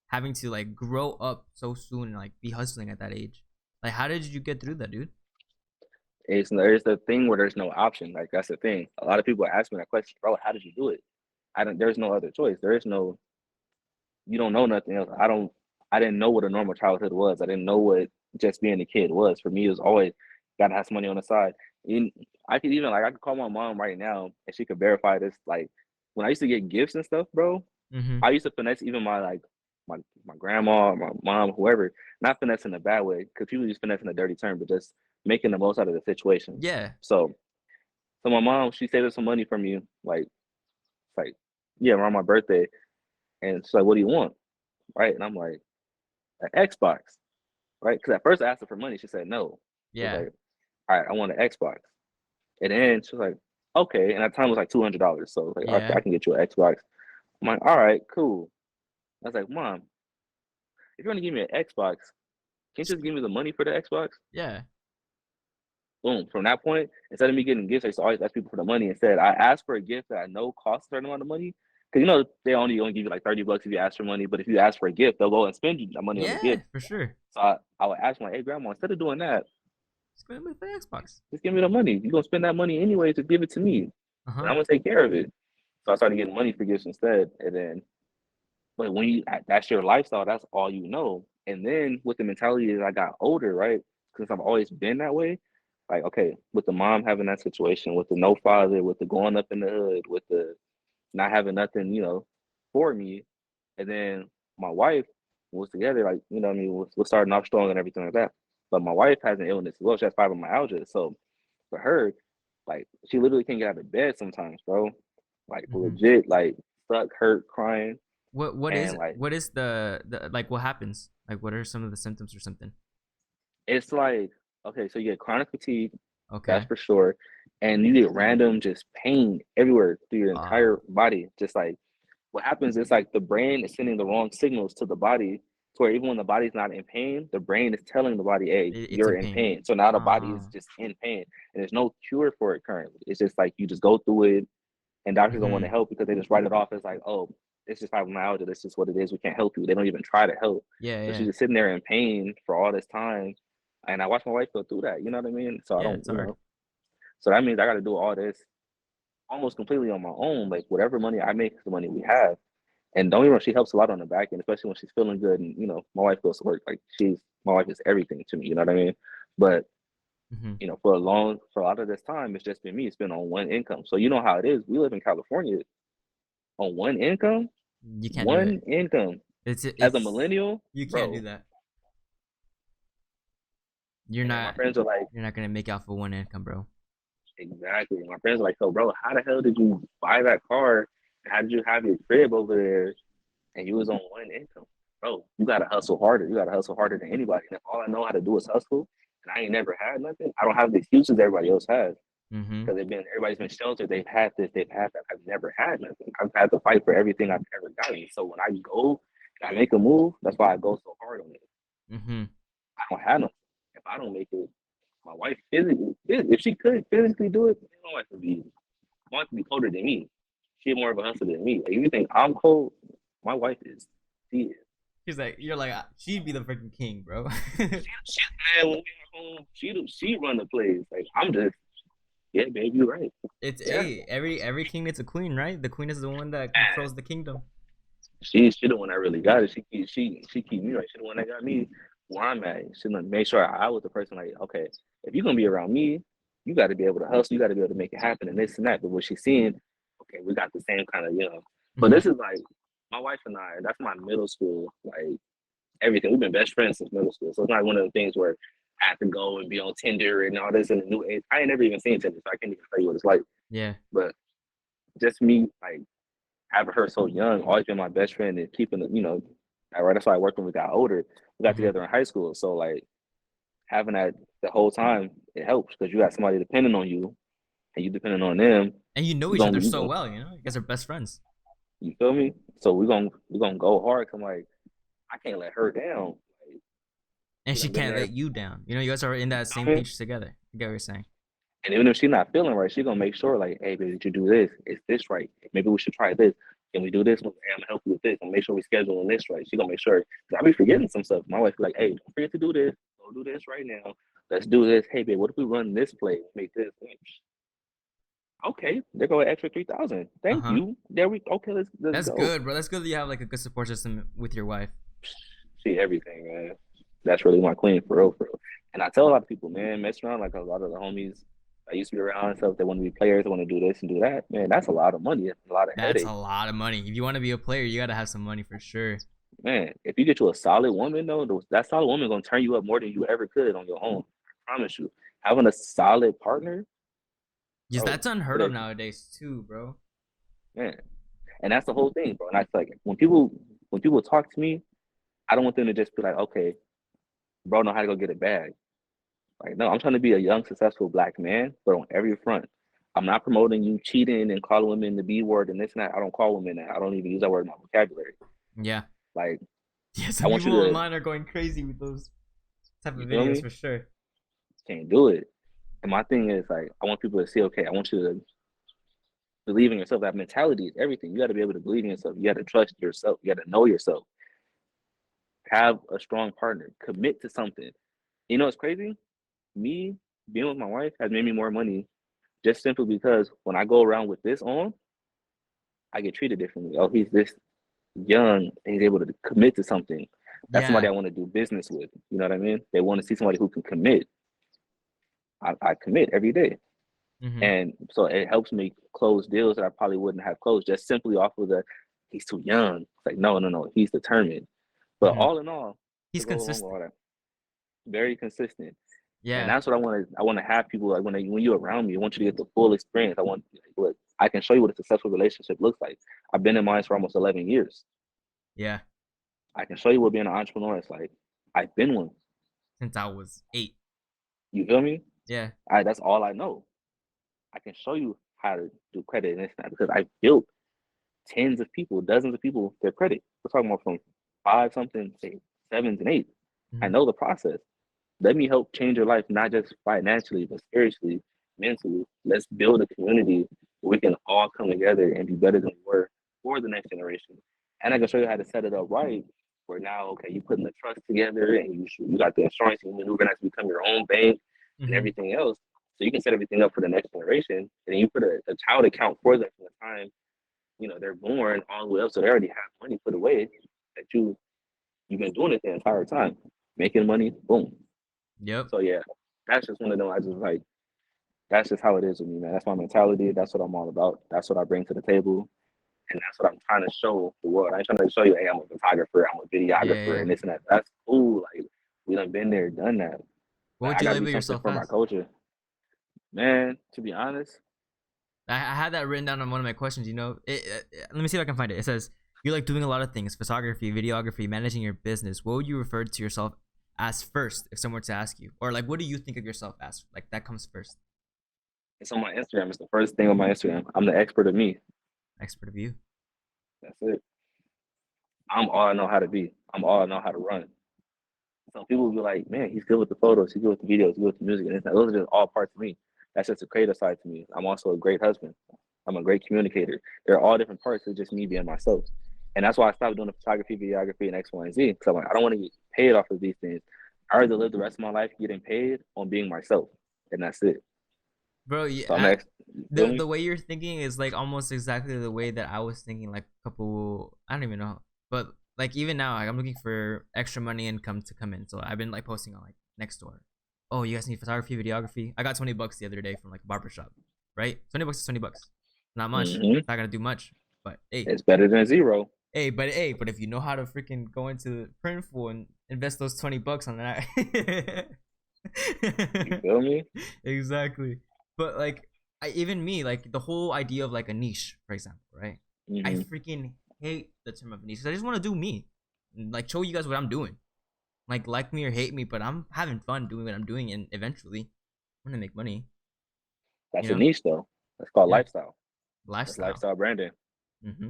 having to like grow up so soon and like be hustling at that age. Like, how did you get through that, dude? there's the thing where there's no option. Like that's the thing. A lot of people ask me that question, bro. How did you do it? I don't. There's no other choice. There is no. you don't know nothing else. I didn't know what a normal childhood was. I didn't know what just being a kid was. For me, it was always gotta have some money on the side. And I could even like I could call my mom right now and she could verify this. Like when I used to get gifts and stuff, bro, Mm-hmm. I used to finesse even my like my grandma, or my mom, whoever, not finesse in a bad way, because people use finesse in a dirty term, but just making the most out of the situation. Yeah. So my mom, she saved some money from you, like yeah, around my birthday, and she's like, "What do you want?" Right, and I'm like, "An Xbox." Right, because at first I asked her for money, she said no. She was Yeah. like, "All right, I want an Xbox," and then she was like, "Okay," and at the time it was like $200, so like, "Okay, Yeah. I can get you an Xbox." I'm like, "All right, cool." I was like, "Mom, if you're gonna give me an Xbox, can't you just give me the money for the Xbox?" Yeah. Boom. From that point, instead of me getting gifts, I used to always ask people for the money. Instead, I asked for a gift that I know costs a certain amount of money. Because they only give you like $30 if you ask for money. But if you ask for a gift, they'll go and spend you that money on the Yeah, gift. for sure. So I would ask my, hey grandma, instead of doing that, Just go with the Xbox. just give me the money. You're gonna spend that money anyway, to give it to me. And Uh-huh. I'm gonna take care of it. So I started getting money for gifts instead. And then but when that's your lifestyle, that's all you know. And then with the mentality as I got older, right? Because I've always been that way. Like, okay, with the mom having that situation, with the no father, with the growing up in the hood, with the not having nothing, for me. And then my wife was together, like, what I mean, we're starting off strong and everything like that. But my wife has an illness as well. She has fibromyalgia. So for her, like, she literally can't get out of bed sometimes, bro. Like, Mm-hmm. legit, like, stuck, hurt, crying. And like, What is the like what happens? Like what are some of the symptoms or something? it's like, okay, so you get chronic fatigue, that's Okay. for sure. And you get random just pain everywhere through your Uh entire body. Just like what happens is like the brain is sending the wrong signals to the body to where even when the body's not in pain, the brain is telling the body, hey, it's you're in in pain. pain. So now the body Uh is just in pain. And there's no cure for it currently. It's just like you just go through it and doctors don't want mm-hmm. to help because they just write it off as like, oh, it's just fibromyalgia. That's just what it is. We can't help you. They don't even try to help. Yeah, So she's yeah. just sitting there in pain for all this time. And I watched my wife go through that. You know what I mean? So I Yeah, don't, it's hard. So that means I got to do all this almost completely on my own. Like whatever money I make is the money we have. And don't even know, she helps a lot on the back end, especially when she's feeling good. And, my wife goes to work. Like my wife is everything to me. You know what I mean? But, Mm-hmm. for a lot of this time, it's just been me. It's been on one income. So you know how it is. We live in California on one income. You can't do it. One income as a It's millennial, you can't do bro. that. You're And then my not friends are like, you're not gonna make out for one income, bro. exactly. My friends are like, so bro, how the hell did you buy that car? How did you have your crib over there and you was on one income? Bro, you gotta hustle harder. You gotta hustle harder than anybody. And if all I know how to do is hustle and I ain't never had nothing, I don't have the excuses everybody else has. Mm-hmm. Because everybody's been sheltered, they've had this, they've had that. I've never had nothing. I've had to fight for everything I've ever gotten. So when I go and I make a move, that's why I go so hard on it. Mm-hmm. I don't have nothing. If I don't make it, my wife physically, if she could physically do it, my wife would be colder than me. She's more of a hustler than me. Like, if you think I'm cold, my wife is. She is. He's like, you're like, she'd be the freaking king, bro. She man, when we at home, she run the plays. Like I'm just, yeah, baby, you're right. It's Yeah, a every king needs a queen, right? The queen is the one that controls the kingdom. she the one that really got it. She keep me right. She the one that got me where I'm at. She done make sure I was the person like, okay, if you're gonna be around me, you got to be able to hustle. You got to be able to make it happen and this and that. But what she's seeing, okay, we got the same kind of, But Mm-hmm. this is like my wife and I. That's my middle school. Like everything. We've been best friends since middle school. So it's not one of the things where I have to go and be on Tinder and all this in the new age. I ain't never even seen Tinder, so I can't even tell you what it's like. Yeah. But just me, like having her so young, always been my best friend and keeping the, right. That's why I worked when we got older. We got Mm-hmm. together in high school, so like having that the whole time it helps because you got somebody depending on you and you depending on them. And you know We each gonna, other we so gonna, well, you guys are best friends. you feel me? So we gonna go hard. Cause I'm like, I can't let her down. Like, And she she done been can't there. let you down. You guys are in that You same feel me? page together. You get what you're saying? And even if she's not feeling right, she's gonna make sure, like, hey, baby, did you do this? Is this right? Maybe we should try this. Can we do this? Hey, I'm gonna help you with this and make sure we scheduling this right. She gonna make sure. Cause I be forgetting some stuff. My wife be like, hey, don't forget to do this. Go do this right now. Let's do this. Hey, babe, what if we run this play? Make this. Okay, there go an extra 3,000. Thank Uh-huh. you. There we okay. Let's That's go. good, bro. That's good that you have like a good support system with your wife. See everything, man. That's really my queen for real, for real. And I tell a lot of people, man, mess around like a lot of the homies I used to be around and stuff. They want to be players. They want to do this and do that. Man, that's a lot of money. A lot of That's a headache. lot of money. If you want to be a player, you gotta have some money for sure. Man, if you get you a solid woman, though, that solid woman gonna turn you up more than you ever could on your own. I promise you. Having a solid partner, Yes, bro, that's unheard of that nowadays too, bro. man. And that's the whole thing, bro. And I feel like when people talk to me, I don't want them to just be like, okay, bro, know how to go get a bag. Like, no, I'm trying to be a young, successful black man, but on every front. I'm not promoting you cheating and calling women the B word and this and that. I don't call women that. I don't even use that word in my vocabulary. Yeah. Like, Yeah, I some want you people to, online are going crazy with those type you of feel videos me? for sure. Can't do it. And my thing is like, I want people to see, okay, I want you to believe in yourself. That mentality is everything. You got to be able to believe in yourself. You got to trust yourself. You got to know yourself. Have a strong partner. Commit to something. You know, it's crazy. Me being with my wife has made me more money just simply because when I go around with this on, I get treated differently. Oh, he's this young and he's able to commit to something. That's somebody Yeah. I want to do business with. You know what I mean? They want to see somebody who can commit. I commit every day. Mm-hmm. And so it helps me close deals that I probably wouldn't have closed just simply off of the he's too young. It's like, no, no, no, he's determined. But Mm-hmm. all in all, to He's go along with consistent. all that, very consistent. And Yeah. that's what I want to. I want to have people like when you're around me, I want you to get the full experience. I want like, look, I can show you what a successful relationship looks like. I've been in mine for almost 11 years. Yeah. I can show you what being an entrepreneur is like. I've been one. Since I was 8. You feel me? Yeah. That's all I know. I can show you how to do credit and this and that because I built tens of people, dozens of people their credit. We're talking about from five something, say sevens and eights. I Mm-hmm. know the process. Let me help change your life, not just financially, but spiritually, mentally. Let's build a community where we can all come together and be better than we were for the next generation. And I can show you how to set it up right. Where now, okay, you putting the trust together, and you got the insurance, you maneuver to become your own bank and Mm-hmm. everything else. So you can set everything up for the next generation, and then you put a child account for them from the time they're born all the way up, so they already have money put away that you've been doing it the entire time, making money. Boom. Yep. So yeah, that's just one of them. I just like that's just how it is with me, man. That's my mentality. That's what I'm all about. That's what I bring to the table, and that's what I'm trying to show the world. I ain't trying to show you, hey, I'm a photographer, I'm a videographer, Yeah. and this and that. That's cool. Like we done been there, done that. What Like would I you gotta be label something yourself for my as? culture, man. To be honest, I had that written down on one of my questions. Let me see if I can find it. It says you're like doing a lot of things: photography, videography, managing your business. What would you refer to yourself as first if someone were to ask you, or like, what do you think of yourself as? Like that comes first. it's on my Instagram. It's the first thing on my Instagram. I'm the expert of me. Expert of you. That's it. I'm all I know how to be. I'm all I know how to run. Some people will be like, man, he's good with the photos, he's good with the videos, he's good with the music, and those are just all parts of me. That's just a creative side to me. I'm also a great husband. I'm a great communicator. They're all different parts of just me being myself. And that's why I stopped doing the photography, videography, and X, Y, and Z. Because I'm like, I don't want to get paid off of these things. I rather live the rest of my life getting paid on being myself. And that's it. Bro, So I'm ex you feel me? the way you're thinking is like almost exactly the way that I was thinking like a couple I don't even know. But like even now, like I'm looking for extra money income to come in. So I've been like posting on like next door. Oh, you guys need photography, videography? I got $20 the other day from like a barber shop. Right? $20 is $20. Not much. Mm-hmm. It's not gonna do much. But It's better than zero. but if you know how to freaking go into Printful and invest those $20 on that. You feel me? Exactly. But like even me, like the whole idea of like a niche, for example, right? I Mm-hmm. freaking hate the term of niche 'cause I just want to do me, and, like show you guys what I'm doing. Like me or hate me, but I'm having fun doing what I'm doing, and eventually I'm gonna make money. You That's a know? niche, though. That's called Yeah. lifestyle. That's Lifestyle. lifestyle branding. Mm-hmm.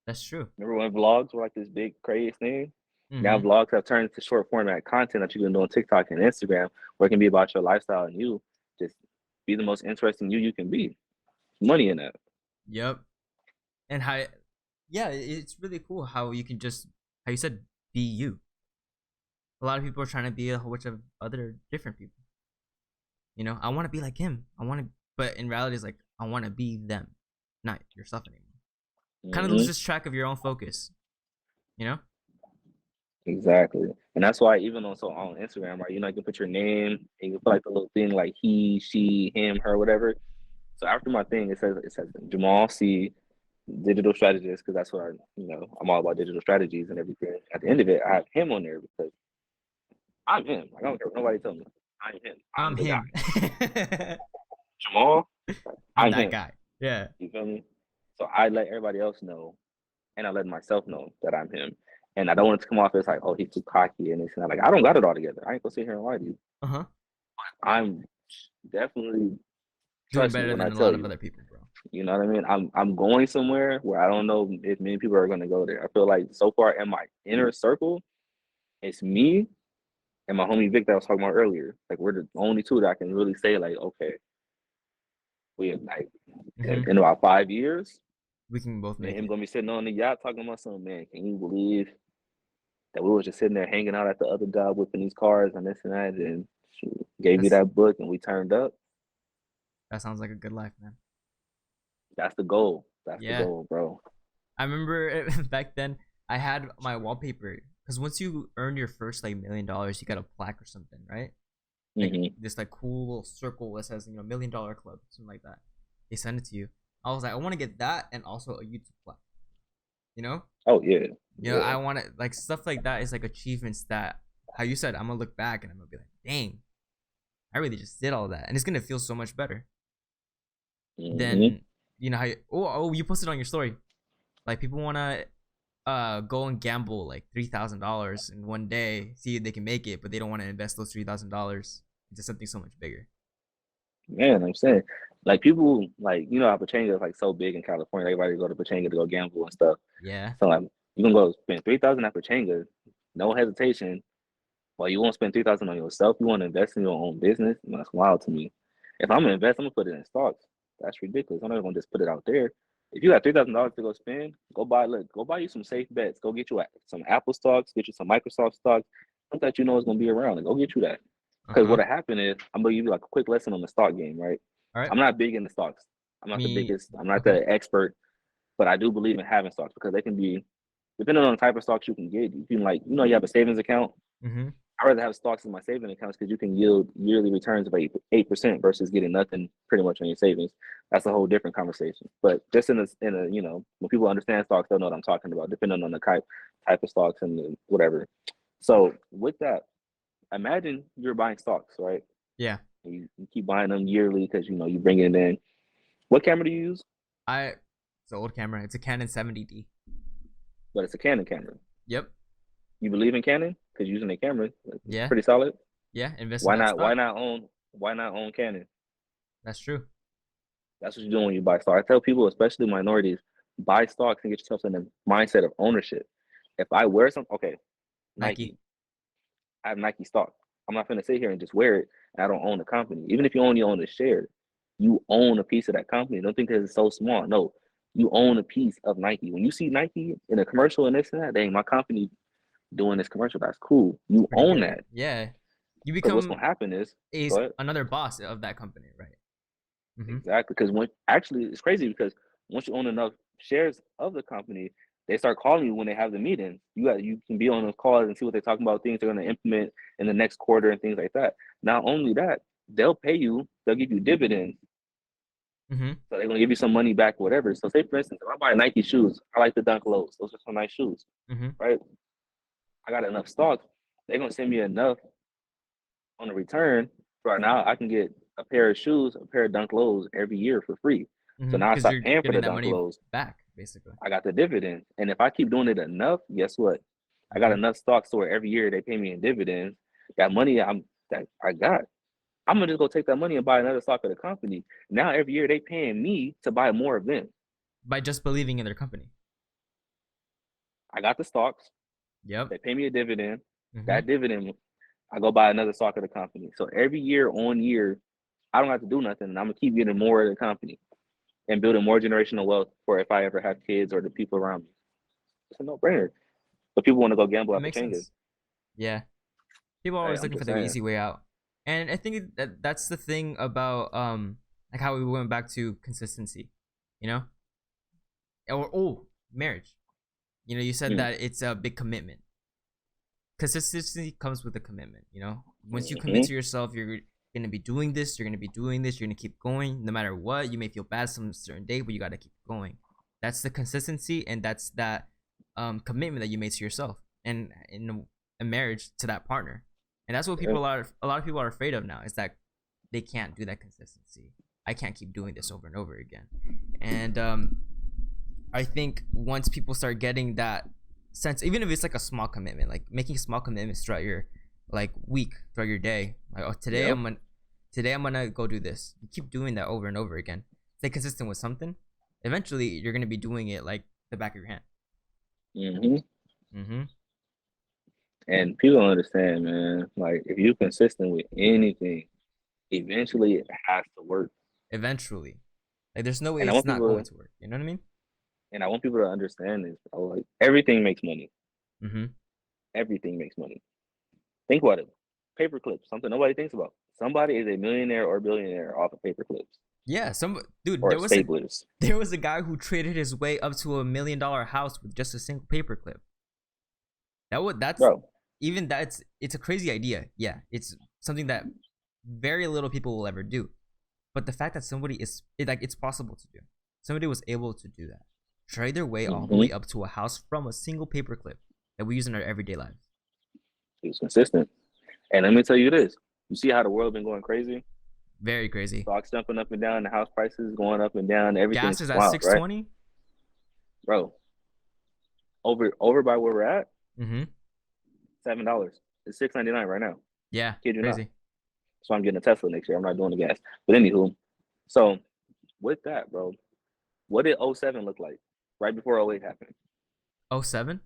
That's true. Remember when vlogs were like this big crazy thing? Now Mm-hmm. vlogs have turned into short format content that you can do on TikTok and Instagram, where it can be about your lifestyle and you just be the most interesting you can be. Money in that. Yep. And how, yeah, it's really cool how you can just, how you said, be you. A lot of people are trying to be a whole bunch of other different people. I want to be like him. But in reality, it's like I want to be them, not yourself anymore. Kind of Hmm. loses track of your own focus, you know? Exactly. And that's why even on Instagram, right, you can put your name and you can put like the little thing like he, she, him, her, whatever. So after my thing, it says Jamal C, digital strategist, because that's what I'm all about digital strategies and everything. At the end of it, I have him on there because I'm him. Like, I don't care what nobody tell me. I'm him. I'm I'm the guy. him. Jamal, I'm I'm that him. guy. Yeah. You feel me? So I let everybody else know, and I let myself know that I'm him. And I don't want it to come off as like, oh, he's too cocky and it's not like I don't got it all together. I ain't gonna sit here and lie to you. Uh-huh. I'm definitely, Doing trust me better when I than a tell lot of you. other people, bro. You know what I mean? I'm going somewhere where I don't know if many people are gonna go there. I feel like so far in my inner circle, it's me and my homie Vic that I was talking about earlier. Like we're the only two that I can really say like, okay, we have like Mm-hmm. in about 5 years, We can both me and make him it. gonna be sitting on the yacht talking about something, man. Can you believe that we was just sitting there hanging out at the other job whipping these cars and this and that and shoot, gave you That's that book and we turned up? that sounds like a good life, man. That's the goal. That's the Yeah. goal, bro. I remember back then I had my wallpaper because once you earn your first like $1 million, you got a plaque or something, right? Like Hmm. this like cool little circle that says $1 million club, something like that. They send it to you. I was like, I want to get that and also a YouTube plaque. You know, Oh yeah. Yeah. I want to like stuff like that is like achievements that, how you said, I'm gonna look back and I'm gonna be like, dang, I really just did all that, and it's gonna feel so much better Hmm. than how you posted on your story. Like people wanna go and gamble like $3,000 in one day, see if they can make it, but they don't want to invest those $3,000 into something so much bigger. Man, I'm saying, like people, like how Pachanga is like so big in California. Everybody go to Pachanga to go gamble and stuff. Yeah, So like, you can go spend 3,000 at Pachanga, no hesitation. Well, you won't spend 3,000 on yourself. You want to invest in your own business. That's wild to me. If I'm gonna invest, I'm gonna put it in stocks. That's ridiculous. I'm not gonna just put it out there. If you got $3,000 to go spend, go buy you some safe bets. Go get you some Apple stocks, get you some Microsoft stocks, something that you know is gonna be around, and go get you that. Because uh-huh. what'll happen is I'm gonna give you like a quick lesson on the stock game, right? All right. I'm not big into stocks. I'm not the Me. biggest. I'm not Okay. the expert, but I do believe in having stocks because they can be, depending on the type of stocks you can get. You can you have a savings account. Mm-hmm. I rather have stocks in my saving accounts because you can yield yearly returns of 8% versus getting nothing pretty much on your savings. That's a whole different conversation. But just in a when people understand stocks, they'll know what I'm talking about, depending on the type of stocks and whatever. So with that, imagine you're buying stocks, right? Yeah. And you keep buying them yearly because you bring it in. What camera do you use? It's an old camera. It's a Canon 70D. But it's a Canon camera. Yep. You believe in Canon because using a camera, it's Yeah. pretty solid. Yeah. Invest in Why that not? Why stock. not own? Why not own Canon? That's true. That's what you're doing when you buy stocks. I tell people, especially minorities, buy stocks and get yourself in the mindset of ownership. If I wear some, okay, Nike. Nike, I have Nike stock. I'm not going to sit here and just wear it and I don't own the company. Even if you only own a share, you own a piece of that company. Don't think that it's so small. No, you own a piece of Nike. When you see Nike in a commercial and this and that, dang, my company doing this commercial, that's cool. You Pretty own good. that. Yeah. You Because what's become going to happen is, is go ahead. another boss of that company, right? Mm-hmm. Exactly, because when actually it's crazy because once you own enough shares of the company, they start calling you when they have the meetings. You can be on those calls and see what they're talking about, things they're going to implement in the next quarter and things like that. Not only that, they'll pay you, they'll give you dividends, Mm-hmm. so they're going to give you some money back, whatever. So say for instance, if I buy Nike shoes, I like the Dunk Lows. Those are some nice shoes, Mm-hmm. right? I got enough stock. They're going to send me enough on the return. Right now, I can get a pair of shoes, a pair of Dunk Lows every year for free. So Mm-hmm. now I Because stop you're paying for getting the that Dunk money Lows. back, basically. I got the dividend. And if I keep doing it enough, guess what? I got Mm-hmm. enough stocks where every year they pay me in dividends. That money that I got, I'm gonna just go take that money and buy another stock of the company. Now every year they paying me to buy more of them. By just believing in their company. I got the stocks. Yep. They pay me a dividend. Mm-hmm. That dividend, I go buy another stock of the company. So every year on year, I don't have to do nothing, and I'm gonna keep getting more of the company and building more generational wealth for if I ever have kids or the people around me. It's a no-brainer. But people want to go gamble It at makes Pachanga. sense. Yeah. People are Hey, always I'm looking for just the saying. easy way out. And I think that's the thing about Like how we went back to consistency, you know? Or marriage. You know, you said that it's a big commitment. Consistency comes with a commitment, you know? Once you commit to yourself, you're gonna be doing this, you're gonna be doing this, you're gonna keep going no matter what. You may feel bad some certain day, but you gotta keep going. That's the consistency, and that's that commitment that you made to yourself and in a marriage to that partner. And that's what a lot of people are afraid of now, is that they can't do that consistency. I can't keep doing this over and over again. And I think once people start getting that sense, even if it's like a small commitment, like making small commitments throughout your like week, throughout your day, like, oh, today I'm gonna go do this. You keep doing that over and over again. Stay consistent with something. Eventually, you're gonna be doing it like the back of your hand. And people don't understand, man. Like, if you're consistent with anything, eventually it has to work. Eventually, like there's no way it's not going to work. You know what I mean? And I want people to understand this, bro. Like, everything makes money. Mm-hmm. Everything makes money. Think about it. Paper clips, something nobody thinks about. Somebody is a millionaire or billionaire off of paper clips. Yeah, dude. Or there was a guy who traded his way up to $1 million house with just a single paper clip. It's a crazy idea. Yeah, it's something that very little people will ever do. But the fact that it's possible to do. Somebody was able to do that. Trade their way all the way up to a house from a single paper clip that we use in our everyday lives. He was consistent. And let me tell you this. You see how the world been going crazy? Very crazy. Stocks jumping up and down, the house prices going up and down, everything. Gas is at $6.20? Right? Bro. Over by where we're at? $7. It's $6.99 right now. Yeah, Kid you crazy. Not. So I'm getting a Tesla next year. I'm not doing the gas. But anywho, so with that, bro, what did 07 look like right before 08 happened? 07?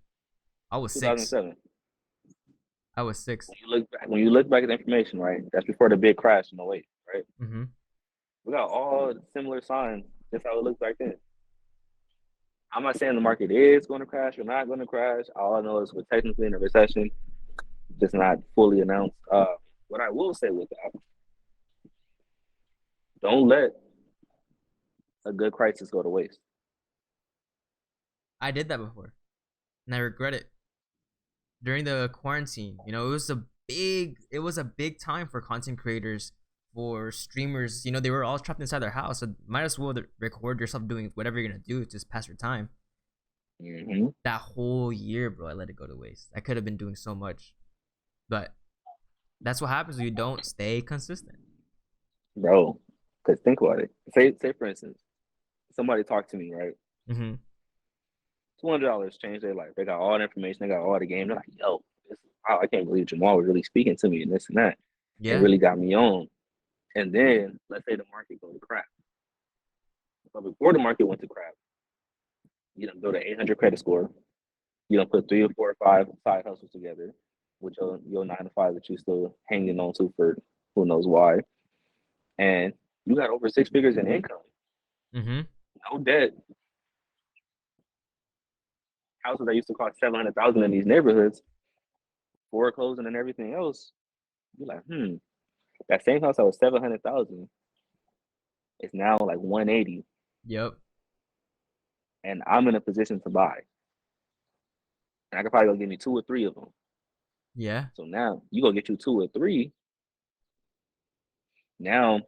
I was 2007. 6. I was 6. When you look back at the information, right? That's before the big crash in 08, right? Mm-hmm. We got all similar signs. That's how it looked back then. I'm not saying the market is going to crash or not going to crash. All I know is we're technically in a recession, just not fully announced. What I will say with that, don't let a good crisis go to waste. I did that before, and I regret it. During the quarantine, you know, it was a big time for content creators, for streamers. You know, they were all trapped inside their house, so might as well record yourself doing whatever you're gonna do, just pass your time. That whole year, bro, I let it go to waste. I could have been doing so much, but that's what happens when you don't stay consistent, bro. Because think about it. Say for instance, somebody talked to me, right? $200 changed their life. They got all the information. They got all the game. They're like, yo, I can't believe Jamal was really speaking to me and this and that. Yeah. It really got me on. And then let's say the market goes to crap. But before the market went to crap, you don't build an 800 credit score. You don't put 3 or 4 or 5 side hustles together with your 9 to 5 that you're still hanging on to for who knows why. And you got over 6 figures in income. No debt. Houses that used to cost $700,000 in these neighborhoods, foreclosing and everything else. You're like, that same house that was $700,000 is now like $180,000. Yep. And I'm in a position to buy. And I could probably go get me 2 or 3 of them. Yeah. So now you go get you 2 or 3. Now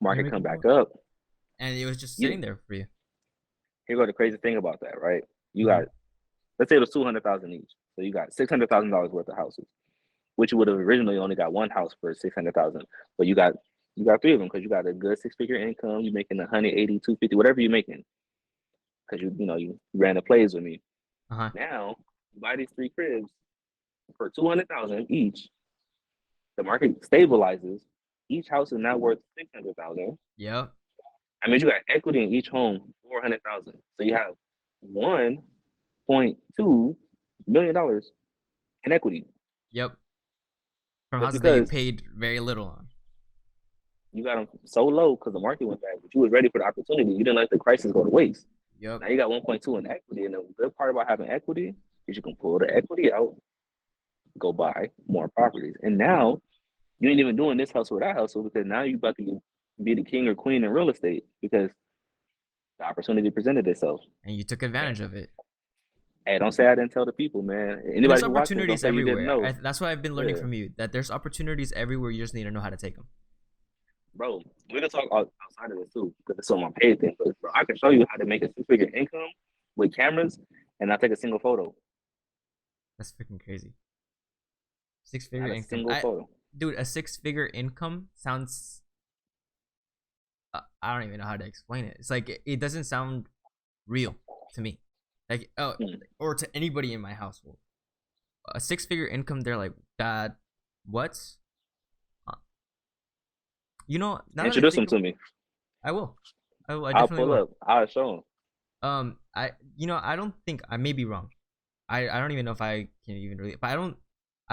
market come back up. And it was just sitting there for you. Here go the crazy thing about that, right? You got, let's say it was $200,000 each. So you got $600,000 worth of houses, which you would have originally only got one house for $600,000. But you got 3 of them because you got a good 6-figure income. You're making 180, 250, whatever you're making. Because you ran the plays with me. Now you buy these 3 cribs for $200,000 each. The market stabilizes. Each house is now worth $600,000. Yep. I mean, you got equity in each home, $400,000. So you have $1.2 million in equity. Yep. From houses that you paid very little on. You got them so low because the market went bad, but you was ready for the opportunity. You didn't let the crisis go to waste. Yep. Now you got 1.2 in equity, and the good part about having equity is you can pull the equity out, go buy more properties. And now you ain't even doing this hustle or that hustle because now you about to be the king or queen in real estate because the opportunity presented itself. And you took advantage of it. Hey, don't say I didn't tell the people, man. And there's Anybody who watches this, don't opportunities say you didn't everywhere. know. That's what I've been learning Yeah, from you. That there's opportunities everywhere. You just need to know how to take them. bro. We can talk outside of this too, because it's on my paid thing. But bro, I can show you how to make a six-figure income with cameras and not take a single photo. That's freaking crazy. Not Six-figure a income. single photo. Dude, a six-figure income sounds. I don't even know how to explain it. It's like it doesn't sound real to me. Like or to anybody in my household. A six-figure income, they're like, Dad, what? You know, now that I Introduce them think to me. I will. I will. I I'll definitely pull will. up. I'll show them. I don't think I may be wrong. I don't even know if I can even really, but I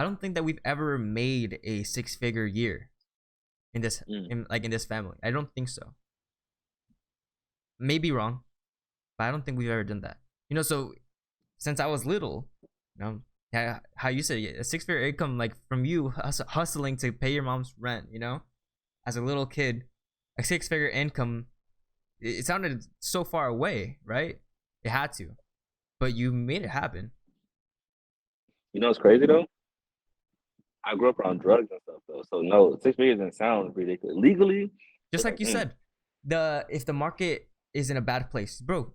don't think that we've ever made a six-figure year in this in this family. I don't think so. Maybe wrong, but I don't think we've ever done that. You know, so since I was little, you know, how you said it, a six-figure income like from you hustling to pay your mom's rent, you know, as a little kid, a six-figure income, it sounded so far away, right? It had to, but you made it happen. You know what's crazy though? I grew up around drugs and stuff though, so no, six figures doesn't sound ridiculous. Legally, Just it's like like, you said, if the market is in a bad place, bro,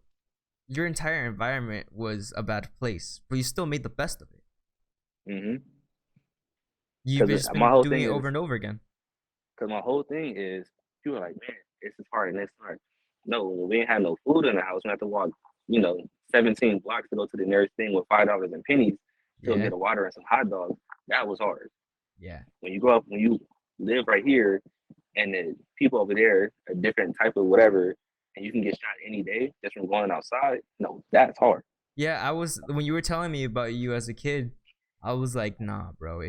your entire environment was a bad place, but you still made the best of it. mm-hmm. You've Because just my been whole doing thing it is, over and over again. because my whole thing is, people are like, man, this is hard and it's hard. No, we ain't had no food in the house. We have to walk, 17 blocks to go to the nearest thing with $5 in pennies to Yeah, get a water and some hot dogs. That was hard. yeah, When you grow up, when you live right here, and the people over there a different type of whatever, and you can get shot any day just from going outside. No, that's hard. yeah. I was when you were telling me about you as a kid, I was like, nah, bro.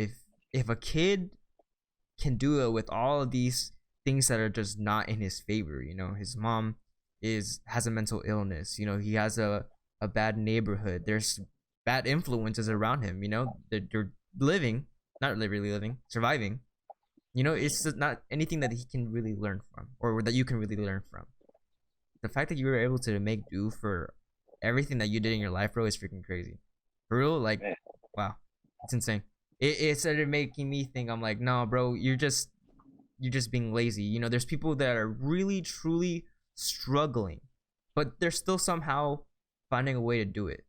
If a kid can do it with all of these things that are just not in his favor, you know, his mom has a mental illness, you know, he has a bad neighborhood, there's bad influences around him, you know, they're living, not really living, surviving, you know, it's just not anything that he can really learn from or that you can really learn from. The fact that you were able to make do for everything that you did in your life, bro, is freaking crazy. For real, like, Man, wow, it's insane. It started making me think. I'm like, no, bro, you're just being lazy. You know, there's people that are really truly struggling, but they're still somehow finding a way to do it.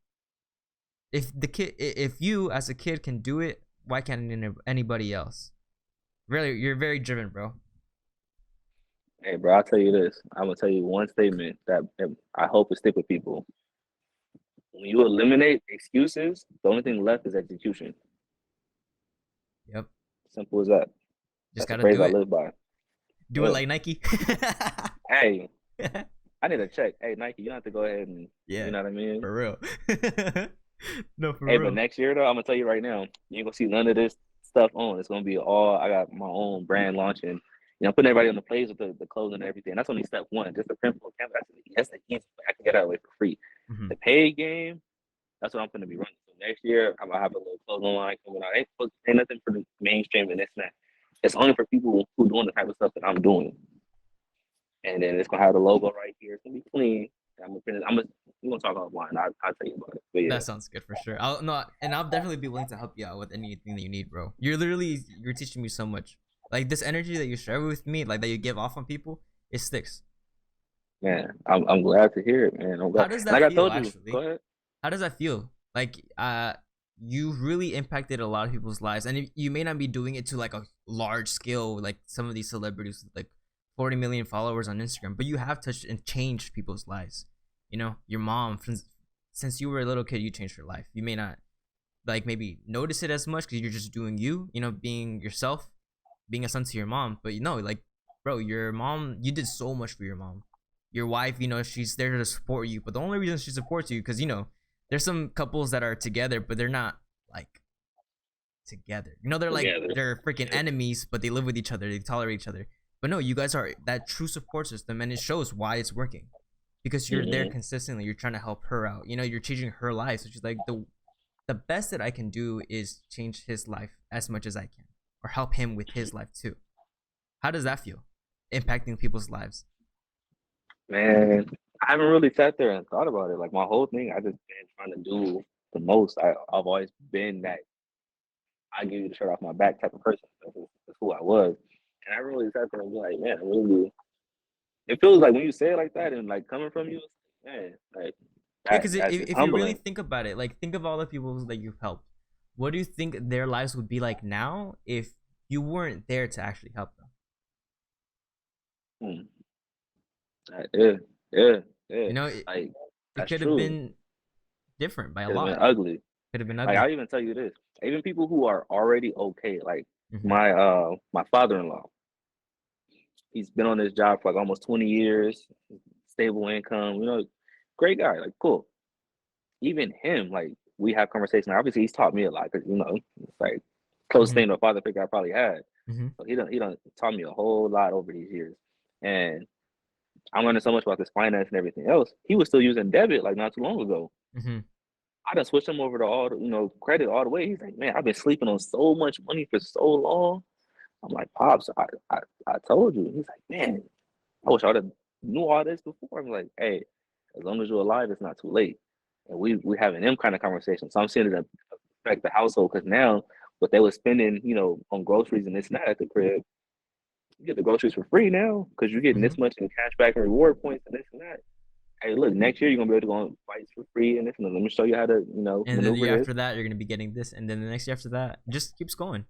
If you as a kid can do it, why can't anybody else? Really, you're very driven, bro. hey, bro, I'll tell you this. I'm gonna tell you one statement that I hope will stick with people. When you eliminate excuses, the only thing left is execution. Yep, Simple as that. just That's a gotta phrase do I it. live by. Do it Yeah. like Nike. Hey, I need a check. Hey, Nike, you don't have to go ahead and, Yeah, you know what I mean? for real. No, for Hey, but real. next year though, I'm gonna tell you right now, you ain't gonna see none of this stuff on. It's gonna be all. I got my own brand launching. Putting everybody on the plays with the clothing and everything. That's only step one. Just the print full canvas. That's the easy. I can get that away for free. Mm-hmm. The paid game, that's what I'm gonna be running. So next year, I'm gonna have a little clothing line coming out. Ain't nothing for the mainstream and this and that. It's only for people who doing the type of stuff that I'm doing. And then it's gonna have the logo right here. It's gonna be clean. I'm gonna print it. We're gonna talk offline. I'll tell you about it. But yeah, That sounds good for sure. I'll definitely be willing to help you out with anything that you need, bro. You're teaching me so much. Like this energy that you share with me, like that you give off on people, it sticks. man, I'm glad to hear it, man. I'm How glad. does Like that I feel told you, go actually? ahead. How does that feel? Like you really impacted a lot of people's lives, and you may not be doing it to like a large scale, like some of these celebrities with like 40 million followers on Instagram, but you have touched and changed people's lives. You know, your mom, since you were a little kid, you changed her life. You may not like maybe notice it as much because you're just doing you know, being yourself, being a son to your mom. But you know, like, bro, your mom, you did so much for your mom. Your wife, you know, she's there to support you. But the only reason she supports you, because you know, there's some couples that are together, but they're not like together. You know, Together. they're freaking enemies, but they live with each other. They tolerate each other. But no, you guys are that true support system, and it shows why it's working. Because you're there Mm-hmm. consistently. You're trying to help her out. You know, you're changing her life. So she's like, the best that I can do is change his life as much as I can, or help him with his life too. How does that feel? impacting people's lives? Man, I haven't really sat there and thought about it. Like my whole thing, I just been trying to do the most. I've always been that I give you the shirt off my back type of person. That's who I was. And I really sat there and be like, man, I really. It feels like when you say it like that and like coming from you, man, like Yeah, that because that's just if you really humbling. think about it, like think of all the people that you've helped. What do you think their lives would be like now if you weren't there to actually help them? Hmm. Yeah, yeah, yeah. You know, Like it that's could have true. been different by a Could have been lot. ugly. Could have been Like ugly. I'll even tell you this. Even people who are already okay, like Mm-hmm. my father-in-law, he's been on this job for like almost 20 years, stable income, great guy, like cool. Even him, like we have conversations. Obviously, he's taught me a lot because it's like close Mm-hmm. thing to a father figure I probably had. Mm-hmm. So he done taught me a whole lot over these years, and I'm learning so much about this finance and everything else. He was still using debit like not too long ago. Mm-hmm. I done switched him over to credit all the way. He's like, man, I've been sleeping on so much money for so long. I'm like, Pops, I told you. He's like, man, I wish I would have knew all this before. I'm like, hey, as long as you're alive, it's not too late. And we having them kind of conversations. So I'm seeing it affect the household because now what they were spending, on groceries and this and that at the crib, you get the groceries for free now because you're getting Mm-hmm. this much in cash back and reward points and this and that. Hey, look, next year you're gonna be able to go on fights for free and this and that. Let me show you how to, And then the maneuver year this. after that, you're gonna be getting this, and then the next year after that, it just keeps going.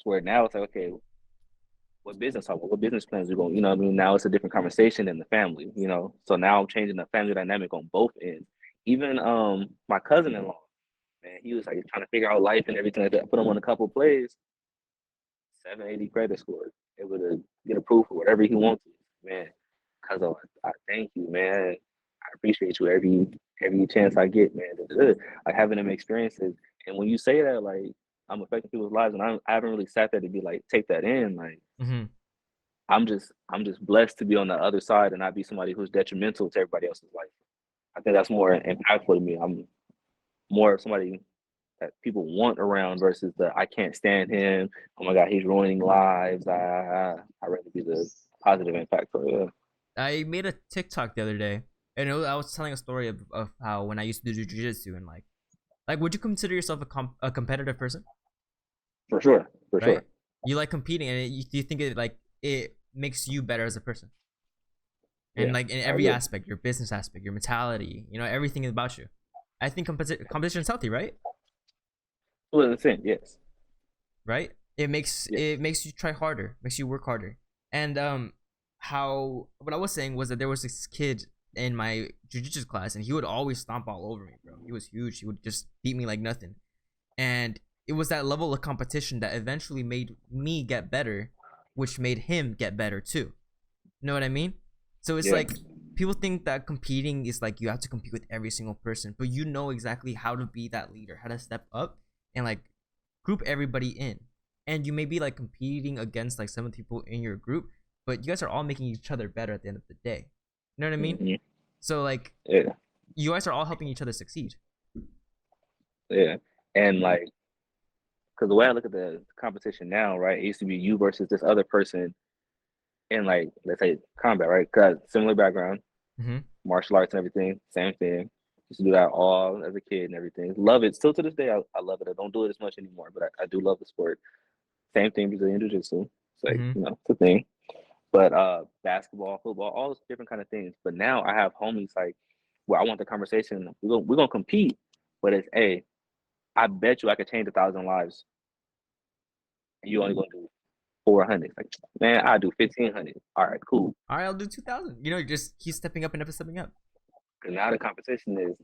Where now it's like, okay, what business plans are going, what I mean? Now it's a different conversation in the family. So now I'm changing the family dynamic on both ends. Even my cousin-in-law, man, he was like trying to figure out life and everything like that. Put him on a couple plays, 780 credit score, able to get approved for whatever he wants. Man, cause I thank you, man. I appreciate you every chance I get, man. Like having them experiences, and when you say that, like I'm affecting people's lives, and I haven't really sat there to be like take that in, like Mm-hmm. I'm just blessed to be on the other side and not be somebody who's detrimental to everybody else's life. I think that's more impactful to me. I'm more of somebody that people want around versus the I can't stand him. Oh my God, he's ruining lives. I rather be the positive impact for it. I made a TikTok the other day, and I was telling a story of how when I used to do jujitsu and like, would you consider yourself a competitive person? For sure, for Right? sure. You like competing, and do you think it makes you better as a person? And Yeah, like in I every agree. aspect, your business aspect, your mentality, everything about you. I think competition is healthy, right? To an extent, yes, Right? It makes yes. it makes you try harder, makes you work harder. And how what I was saying was that there was this kid in my jujitsu class, and he would always stomp all over me, bro. He was huge. He would just beat me like nothing. And it was that level of competition that eventually made me get better, which made him get better too. You know what I mean? So it's Yeah. like people think that competing is like you have to compete with every single person, but you know exactly how to be that leader, how to step up and like group everybody in. And you may be like competing against like some of the people in your group, but you guys are all making each other better at the end of the day. You know what I mean? Hmm. So like Yeah, you guys are all helping each other succeed. yeah. And like, because the way I look at the competition now, right, it used to be you versus this other person in like, let's say combat, right? Because similar background, Mm-hmm. martial arts and everything, same thing. Used to do that all as a kid and everything. Love it. Still to this day, I love it. I don't do it as much anymore, but I do love the sport. Same thing, Brazilian Jiu Jitsu. It's like, Mm-hmm. it's a thing. But basketball, football, all those different kind of things. But now I have homies like where I want the conversation. We're gonna compete, but it's hey, I bet you I could change 1,000 lives, and you only gonna do 400. Like, man, I do 1,500. All right, cool. All right, I'll do 2,000. Just keep stepping up and never stepping up. Because now the competition is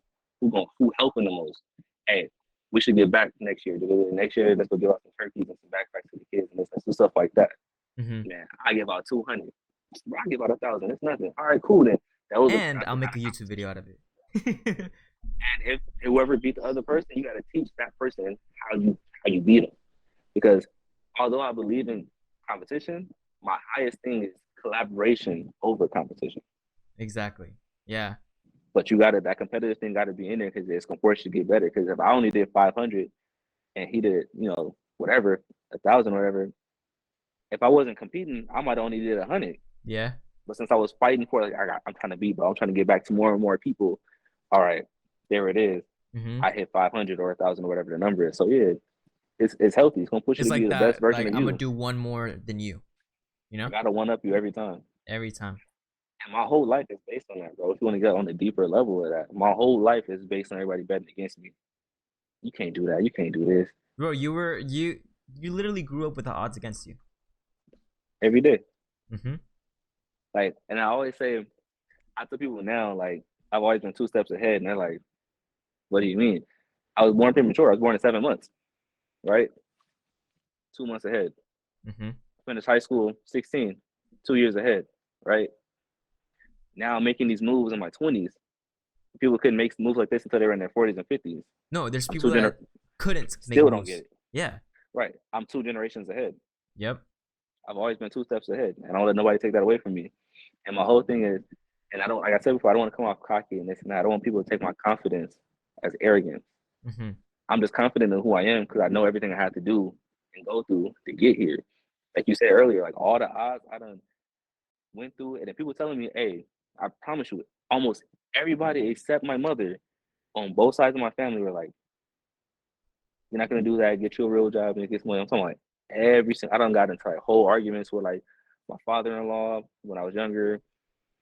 who helping the most. Hey, we should get back next year. Next year, let's go give out some turkeys and some backpacks to the kids and let's do stuff like that. Mm-hmm. Man, I give out 200. Bro, I give out 1,000. It's nothing. All right, cool then. And That's I'll the make kind a of YouTube competition. video out of it. And if whoever beat the other person, you got to teach that person how you beat them. Because although I believe in competition, my highest thing is collaboration over competition. Exactly. Yeah. But that competitive thing got to be in there because it's gonna force you to get better. Because if I only did 500 and he did, whatever, 1,000 or whatever, If I wasn't competing, I might only did 100. Yeah. But since I was fighting for, like, I'm trying to beat, but I'm trying to get back to more and more people. All right, there it is. Mm-hmm. I hit 500 or 1,000 or whatever the number is. So yeah, it's healthy. It's gonna push you It's to be like the best that. version Like of I'm gonna you. do one more than you. You I know, gotta one up you every time. every time. And my whole life is based on that, bro. If you want to get on the deeper level of that, my whole life is based on everybody betting against me. You can't do that. You can't do this Bro, you literally grew up with the odds against you. every day. Mm-hmm. Like, and I always say, I tell people now, like, I've always been 2 steps ahead, and they're like, "What do you mean?" I was born premature. I was born at 7 months, right? 2 months ahead. Mm-hmm. Finished high school 16, 2 years ahead, right? Now I'm making these moves in my 20s. People couldn't make moves like this until they were in their 40s and 50s. No, there's I'm people that couldn't make still don't moves. get it. Yeah. Right. I'm 2 generations ahead. Yep. I've always been 2 steps ahead, and I don't let nobody take that away from me. And my whole thing is, and I don't, like I said before, I don't want to come off cocky and this and that. I don't want people to take my confidence as arrogance. Mm-hmm. I'm just confident in who I am because I know everything I had to do and go through to get here. Like you said earlier, like all the odds I done went through, and then people telling me, "Hey, I promise you, almost everybody except my mother on both sides of my family were like, you're not gonna do that. Get you a real job and get some money." I'm talking like every single. I done got into like whole arguments with like my father-in-law when I was younger.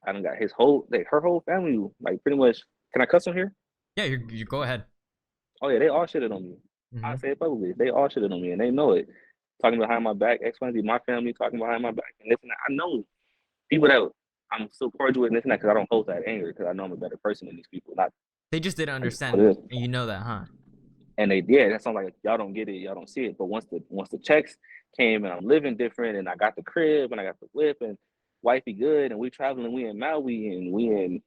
I done got his whole, like her whole family, like pretty much. Can I cuss on here? Yeah, you go ahead. Oh yeah, they all shitted on me. Mm-hmm. I say it publicly. They all shitted on me, and they know it. Talking behind my back, X, Y, Z, my family talking behind my back, and this and that. I know people that I'm so cordial with this and that because I don't hold that anger because I know I'm a better person than these people. Not They just didn't I just know understand, what it is. and you know that, huh? And they did. That's not like y'all don't get it, y'all don't see it. But once the checks came and I'm living different and I got the crib and I got the whip and wifey good and we traveling, we in Maui and we in,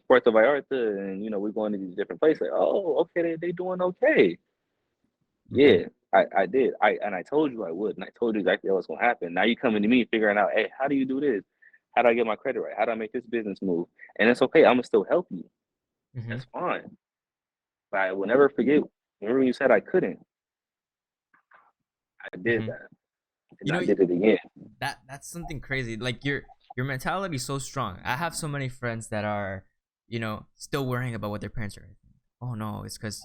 Puerto Vallarta and we're going to these different places. Like, oh, okay, they doing okay. Mm-hmm. Yeah, I did. I told you I would, and I told you exactly what's gonna happen. Now you coming to me figuring out, hey, how do you do this? How do I get my credit right? How do I make this business move? And it's okay. I'm gonna still help you. Mm-hmm. That's fine. But I will never forget. Remember when you said I couldn't? I did Mm-hmm. that, and You I know did it again. that's something crazy. Like your mentality is so strong. I have so many friends that are, still worrying about what their parents are. Oh no, it's because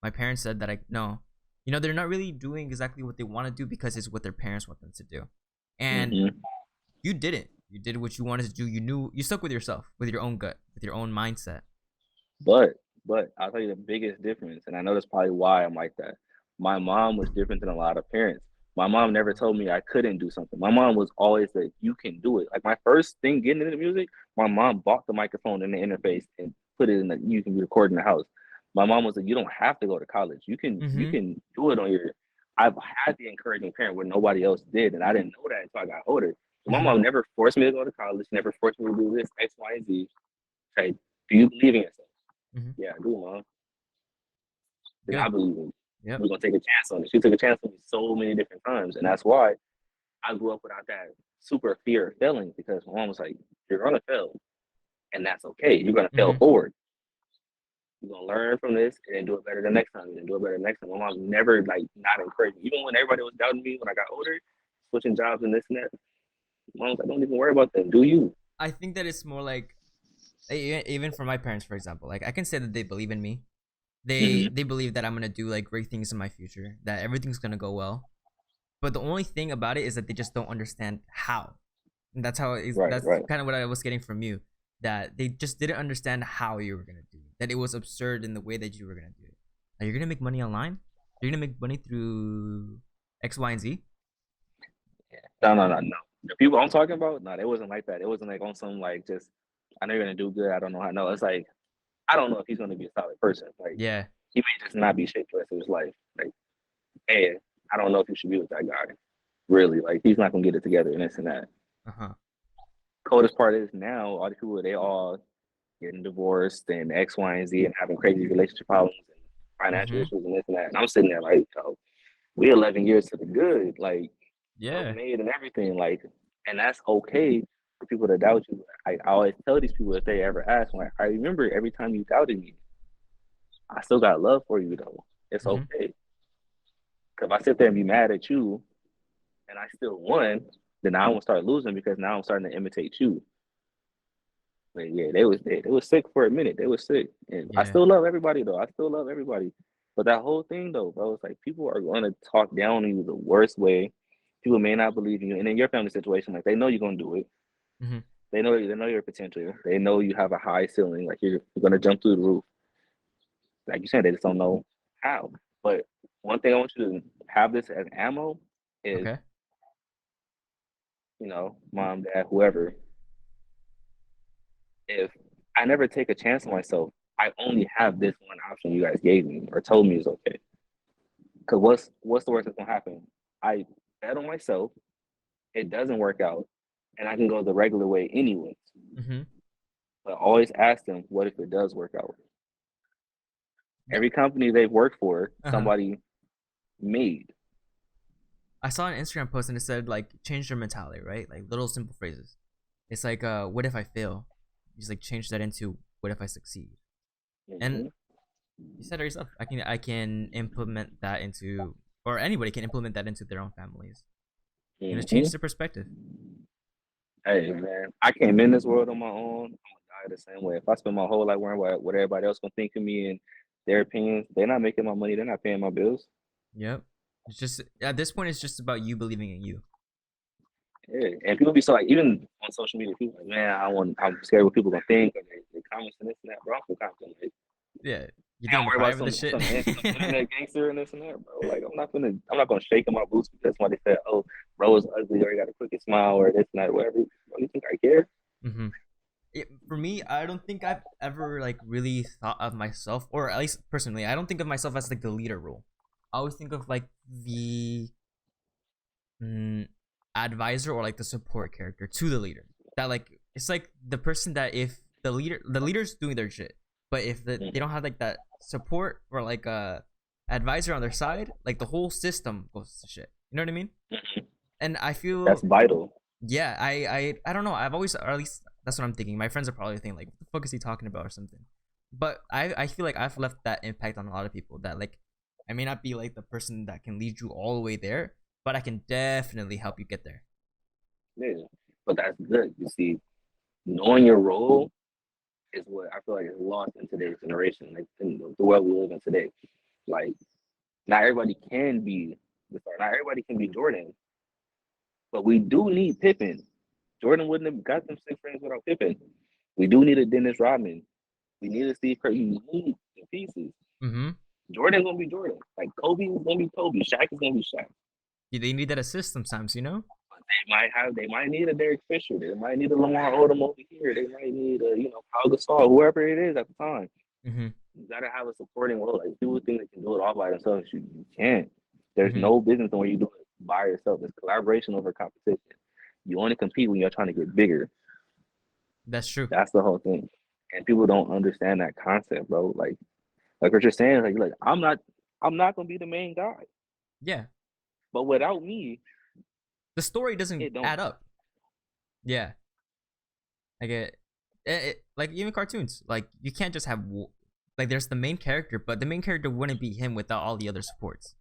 my parents said that I no. They're not really doing exactly what they want to do because it's what their parents want them to do. And Hmm. you didn't. You did what you wanted to do. You stuck with yourself, with your own gut, with your own mindset. But I'll tell you the biggest difference, and I know that's probably why I'm like that. My mom was different than a lot of parents. My mom never told me I couldn't do something. My mom was always like, "You can do it." Like my first thing getting into music, my mom bought the microphone and the interface and put it in the you can record in the house. My mom was like, "You don't have to go to college. You Mm-hmm. can do it on your." I've had the encouraging parent where nobody else did, and I didn't know that until I got older. So my Mm-hmm. mom never forced me to go to college. Never forced me to do this X, Y, and Z. Say, do you believe in yourself? Mm-hmm. Yeah, I do, mom. Because I Good. believe in Yep. we're gonna take a chance on it. She took a chance on me so many different times, and that's why I grew up without that super fear of failing. Because my mom was like, "You're gonna fail, and that's okay. You're gonna fail Mm-hmm. forward. You're gonna learn from this, and then do it better the next time, and then do it better the next time." My mom never like not encouraged me, even when everybody was doubting me when I got older, switching jobs and this and that. My mom was like, "Don't even worry about that. Do you?" I think that it's more like even for my parents, for example. Like I can say that they believe in me. They Mm-hmm. they believe that I'm gonna do like great things in my future. That everything's gonna go well. But the only thing about it is that they just don't understand how. And that's how Right, that's right. kind of what I was getting from you. That they just didn't understand how you were gonna do it. That it was absurd in the way that you were gonna do it. Like, you're gonna make money online. You're gonna make money through X, Y, and Z. No, no, no, no. The people I'm talking about, no, it wasn't like that. It wasn't like on some like just I know you're gonna do good. I don't know how. No, it's like I don't know if he's gonna be a solid person. Like Yeah. he may just not be shit the rest of his life. Like, hey, I don't know if you should be with that guy. Really, like he's not gonna get it together and this and that. Uh huh. Coldest part is now all the people they all getting divorced and X, Y, and Z and having crazy relationship problems and financial Mhm. issues and this and that. And I'm sitting there like, oh, we 11 years to the good, like Yeah. self-made and everything, like, and that's okay for people to doubt you. I always tell these people if they ever ask, like, I remember every time you doubted me, I still got love for you though. It's Mhm. okay. Cause if I sit there and be mad at you, and I still won, then I won't start losing because now I'm starting to imitate you. But yeah, they was sick for a minute. They was sick, and I Yeah. still love everybody though. I still love everybody. But that whole thing though, bro, it's like people are going to talk down on you the worst way. People may not believe in you, and in your family situation, like they know you're gonna do it. Mm-hmm. They know your potential. They know you have a high ceiling. Like you're gonna jump through the roof. Like you said, they just don't know how. But one thing I want you to have this as ammo is, Okay. mom, dad, whoever, if I never take a chance on myself, I only have this one option you guys gave me or told me is okay. Because what's the worst that's gonna happen? I bet on myself, it doesn't work out, and I can go the regular way anyway. Mm-hmm. But always ask them, what if it does work out? Yeah. Every company they've worked for, Uh-huh. somebody made. I saw an Instagram post and it said like change your mentality, right? Like little simple phrases. It's like what if I fail? Just like change that into what if I succeed? And Mm-hmm. you said it yourself. I can implement that into, or anybody can implement that into their own families. Change Mm-hmm. their perspective. Hey man, I came in this world on my own. I'm gonna die the same way. If I spend my whole life worrying about what everybody else gonna think of me and their opinions, they're not making my money. They're not paying my bills. Yep. It's just at this point, it's just about you believing in you. Yeah, and people be so like even on social media, people like, man, I'm scared what people gonna think or they comments and this and that, bro. I'm so confident. Like, Yeah. You I think don't I'm worry cry about over some this shit? internet gangster and this and that, bro. Like I'm not gonna shake in my boots because somebody said, oh, bro is ugly or he got a crooked smile or this and that, whatever. Bro, you think I care? Mm-hmm. For me, I don't think I've ever like really thought of myself, or at least personally, I don't think of myself as like the leader role. I always think of like the mm, advisor or like the support character to the leader. That like it's like the person that if the leader's doing their shit, but if they don't have like that support or like a advisor on their side, like the whole system goes to shit. You know what I mean? Mm-hmm. And I That's feel vital. yeah, I don't know. I've always, or at least that's what I'm thinking. My friends are probably thinking like, what the fuck is he talking about or something. But I feel like I've left that impact on a lot of people. That like, I may not be like the person that can lead you all the way there, but I can definitely help you get there. Yeah, but that's good. You see, knowing your role is what I feel like is lost in today's generation, like in the world we live in today. Like, not everybody can be the star. Not everybody can be Jordan, but we do need Pippen. Jordan wouldn't have got them 6 rings without Pippen. We do need a Dennis Rodman. We need a Steve Kerr. You need the pieces. Mm-hmm. Jordan's gonna be Jordan. Like Kobe is gonna be Kobe. Shaq is gonna be Shaq. Yeah, they need that assist sometimes, you know. They might need a Derek Fisher. They might need a Lamar Odom over here. They might need a Paul Gasol, whoever it is at the time. Mm-hmm. You gotta have a supporting role. Like people think they can do it all by themselves. You can't. There's Mm-hmm. no business in where you do it by yourself. It's collaboration over competition. You only compete when you're trying to get bigger. That's true. That's the whole thing. And people don't understand that concept, bro. Like what you're saying, like I'm not gonna be the main guy. Yeah, But without me, the story doesn't it don't. add up. Yeah, I get like even cartoons. Like you can't just have like there's the main character, but the main character wouldn't be him without all the other supports.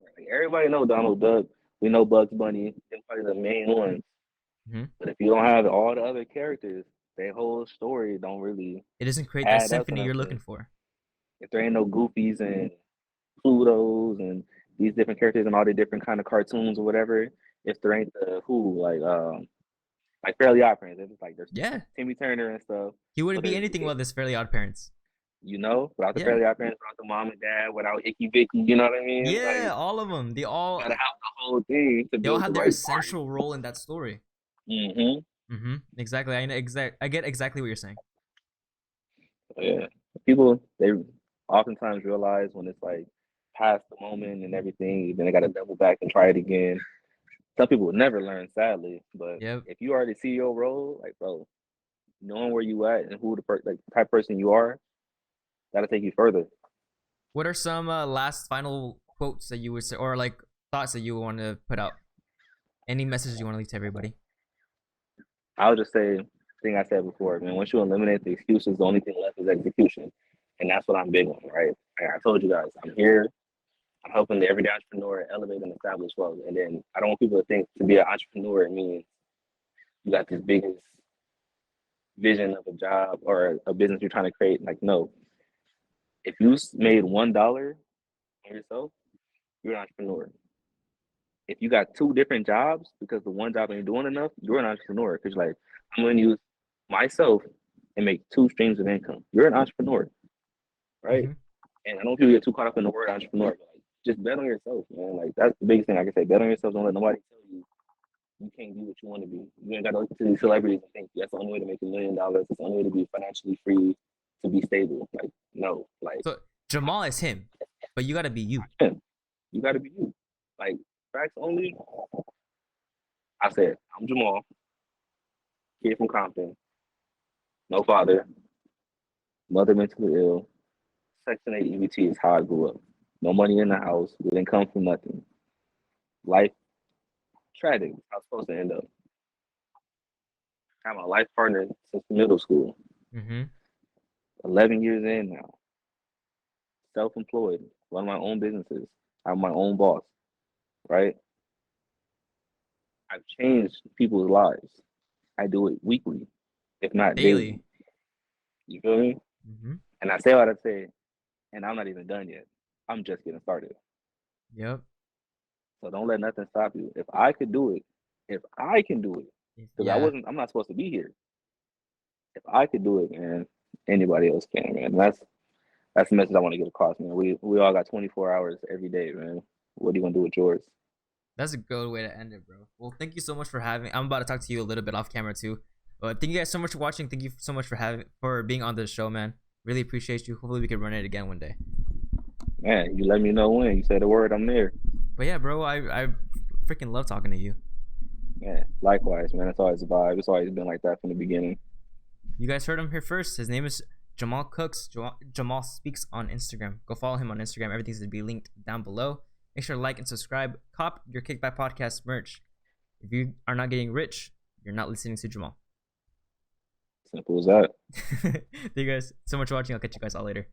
Like, everybody know Donald Duck. We know Bugs Bunny. They're probably the main ones. Mm-hmm. But if you don't have all the other characters, their whole story don't really It doesn't create that add up to symphony you're nothing. looking for. If there ain't no Goofies and Plutos and these different characters and all the different kind of cartoons or whatever, if there ain't the who like Fairly Odd Parents, it's like there's Yeah, Timmy Turner and stuff. he wouldn't But be anything without this Fairly Odd Parents. without the Yeah, Fairly Odd Parents, without the mom and dad, without Icky Vicky, you know what I mean? Like yeah, you all of them. gotta have the whole thing to They all build the have their right party. essential role in that story. Mm-hmm. Mm-hmm. Exactly. I get exactly what you're saying. Yeah. People they oftentimes realize when it's like past the moment and everything, then they gotta double back and try it again. Some people would never learn, sadly. But Yep. if you already see your role, like bro, knowing where you at and who like type person you are, that'll take you further. What are some last final quotes that you would say, or like thoughts that you want to put out? Any messages you want to leave to everybody? I'll just say the thing I said before, man, once you eliminate the excuses, the only thing left is execution. And that's what I'm big on, right? Like I told you guys, I'm here. I'm helping the everyday entrepreneur elevate and establish wealth. And then I don't want people to think to be an entrepreneur it means you got this biggest vision of a job or a business you're trying to create. Like, no. If you made $1 on yourself, you're an entrepreneur. If you got 2 different jobs because the one job ain't doing enough, you're an entrepreneur. Because like, I'm going to use myself and make 2 streams of income. You're an entrepreneur, right? And I don't want people to get too caught up in the word entrepreneur, but like, just bet on yourself, man. Like, that's the biggest thing I can say. Bet on yourself. Don't let nobody tell you you can't be what you want to be. You ain't got to look to these celebrities and think that's the only way to make $1 million. It's the only way to be financially free, to be stable. Like, no. Like, So Jamal is him, but you gotta be you. You got to be you. Like, facts only. I said, I'm Jamal, kid from Compton, no father, mother mentally ill, Section 8 EBT is how I grew up. No money in the house, we didn't come from nothing. Life, tragic, how it's supposed to end up. I'm a life partner since middle school. 11 years in now. Self-employed, run my own businesses. I'm my own boss, right? I've changed people's lives. I do it weekly, if not daily. You feel me? And I say what I say, and I'm not even done yet. I'm just getting started. Yep. So don't let nothing stop you. If I could do it, because I'm not supposed to be here. If I could do it, man, anybody else can, man. That's the message I want to get across, man. We all got 24 hours every day, man. What are you gonna do with yours? That's a good way to end it, bro. Well, thank you so much for having. I'm about to talk to you a little bit off camera too. But thank you guys so much for watching. Thank you so much for being on this show, man. Really appreciate you. Hopefully we can run it again one day. Man, you let me know when. You said the word, I'm there. But yeah, bro, I freaking love talking to you. Yeah, likewise, man. It's always a vibe. It's always been like that from the beginning. You guys heard him here first. His name is Jamal Cooks. Jamal Speaks on Instagram. Go follow him on Instagram. Everything's going to be linked down below. Make sure to like and subscribe. Cop your Kickback Podcast merch. If you are not getting rich, you're not listening to Jamal. Simple as that. Thank you guys so much for watching. I'll catch you guys all later.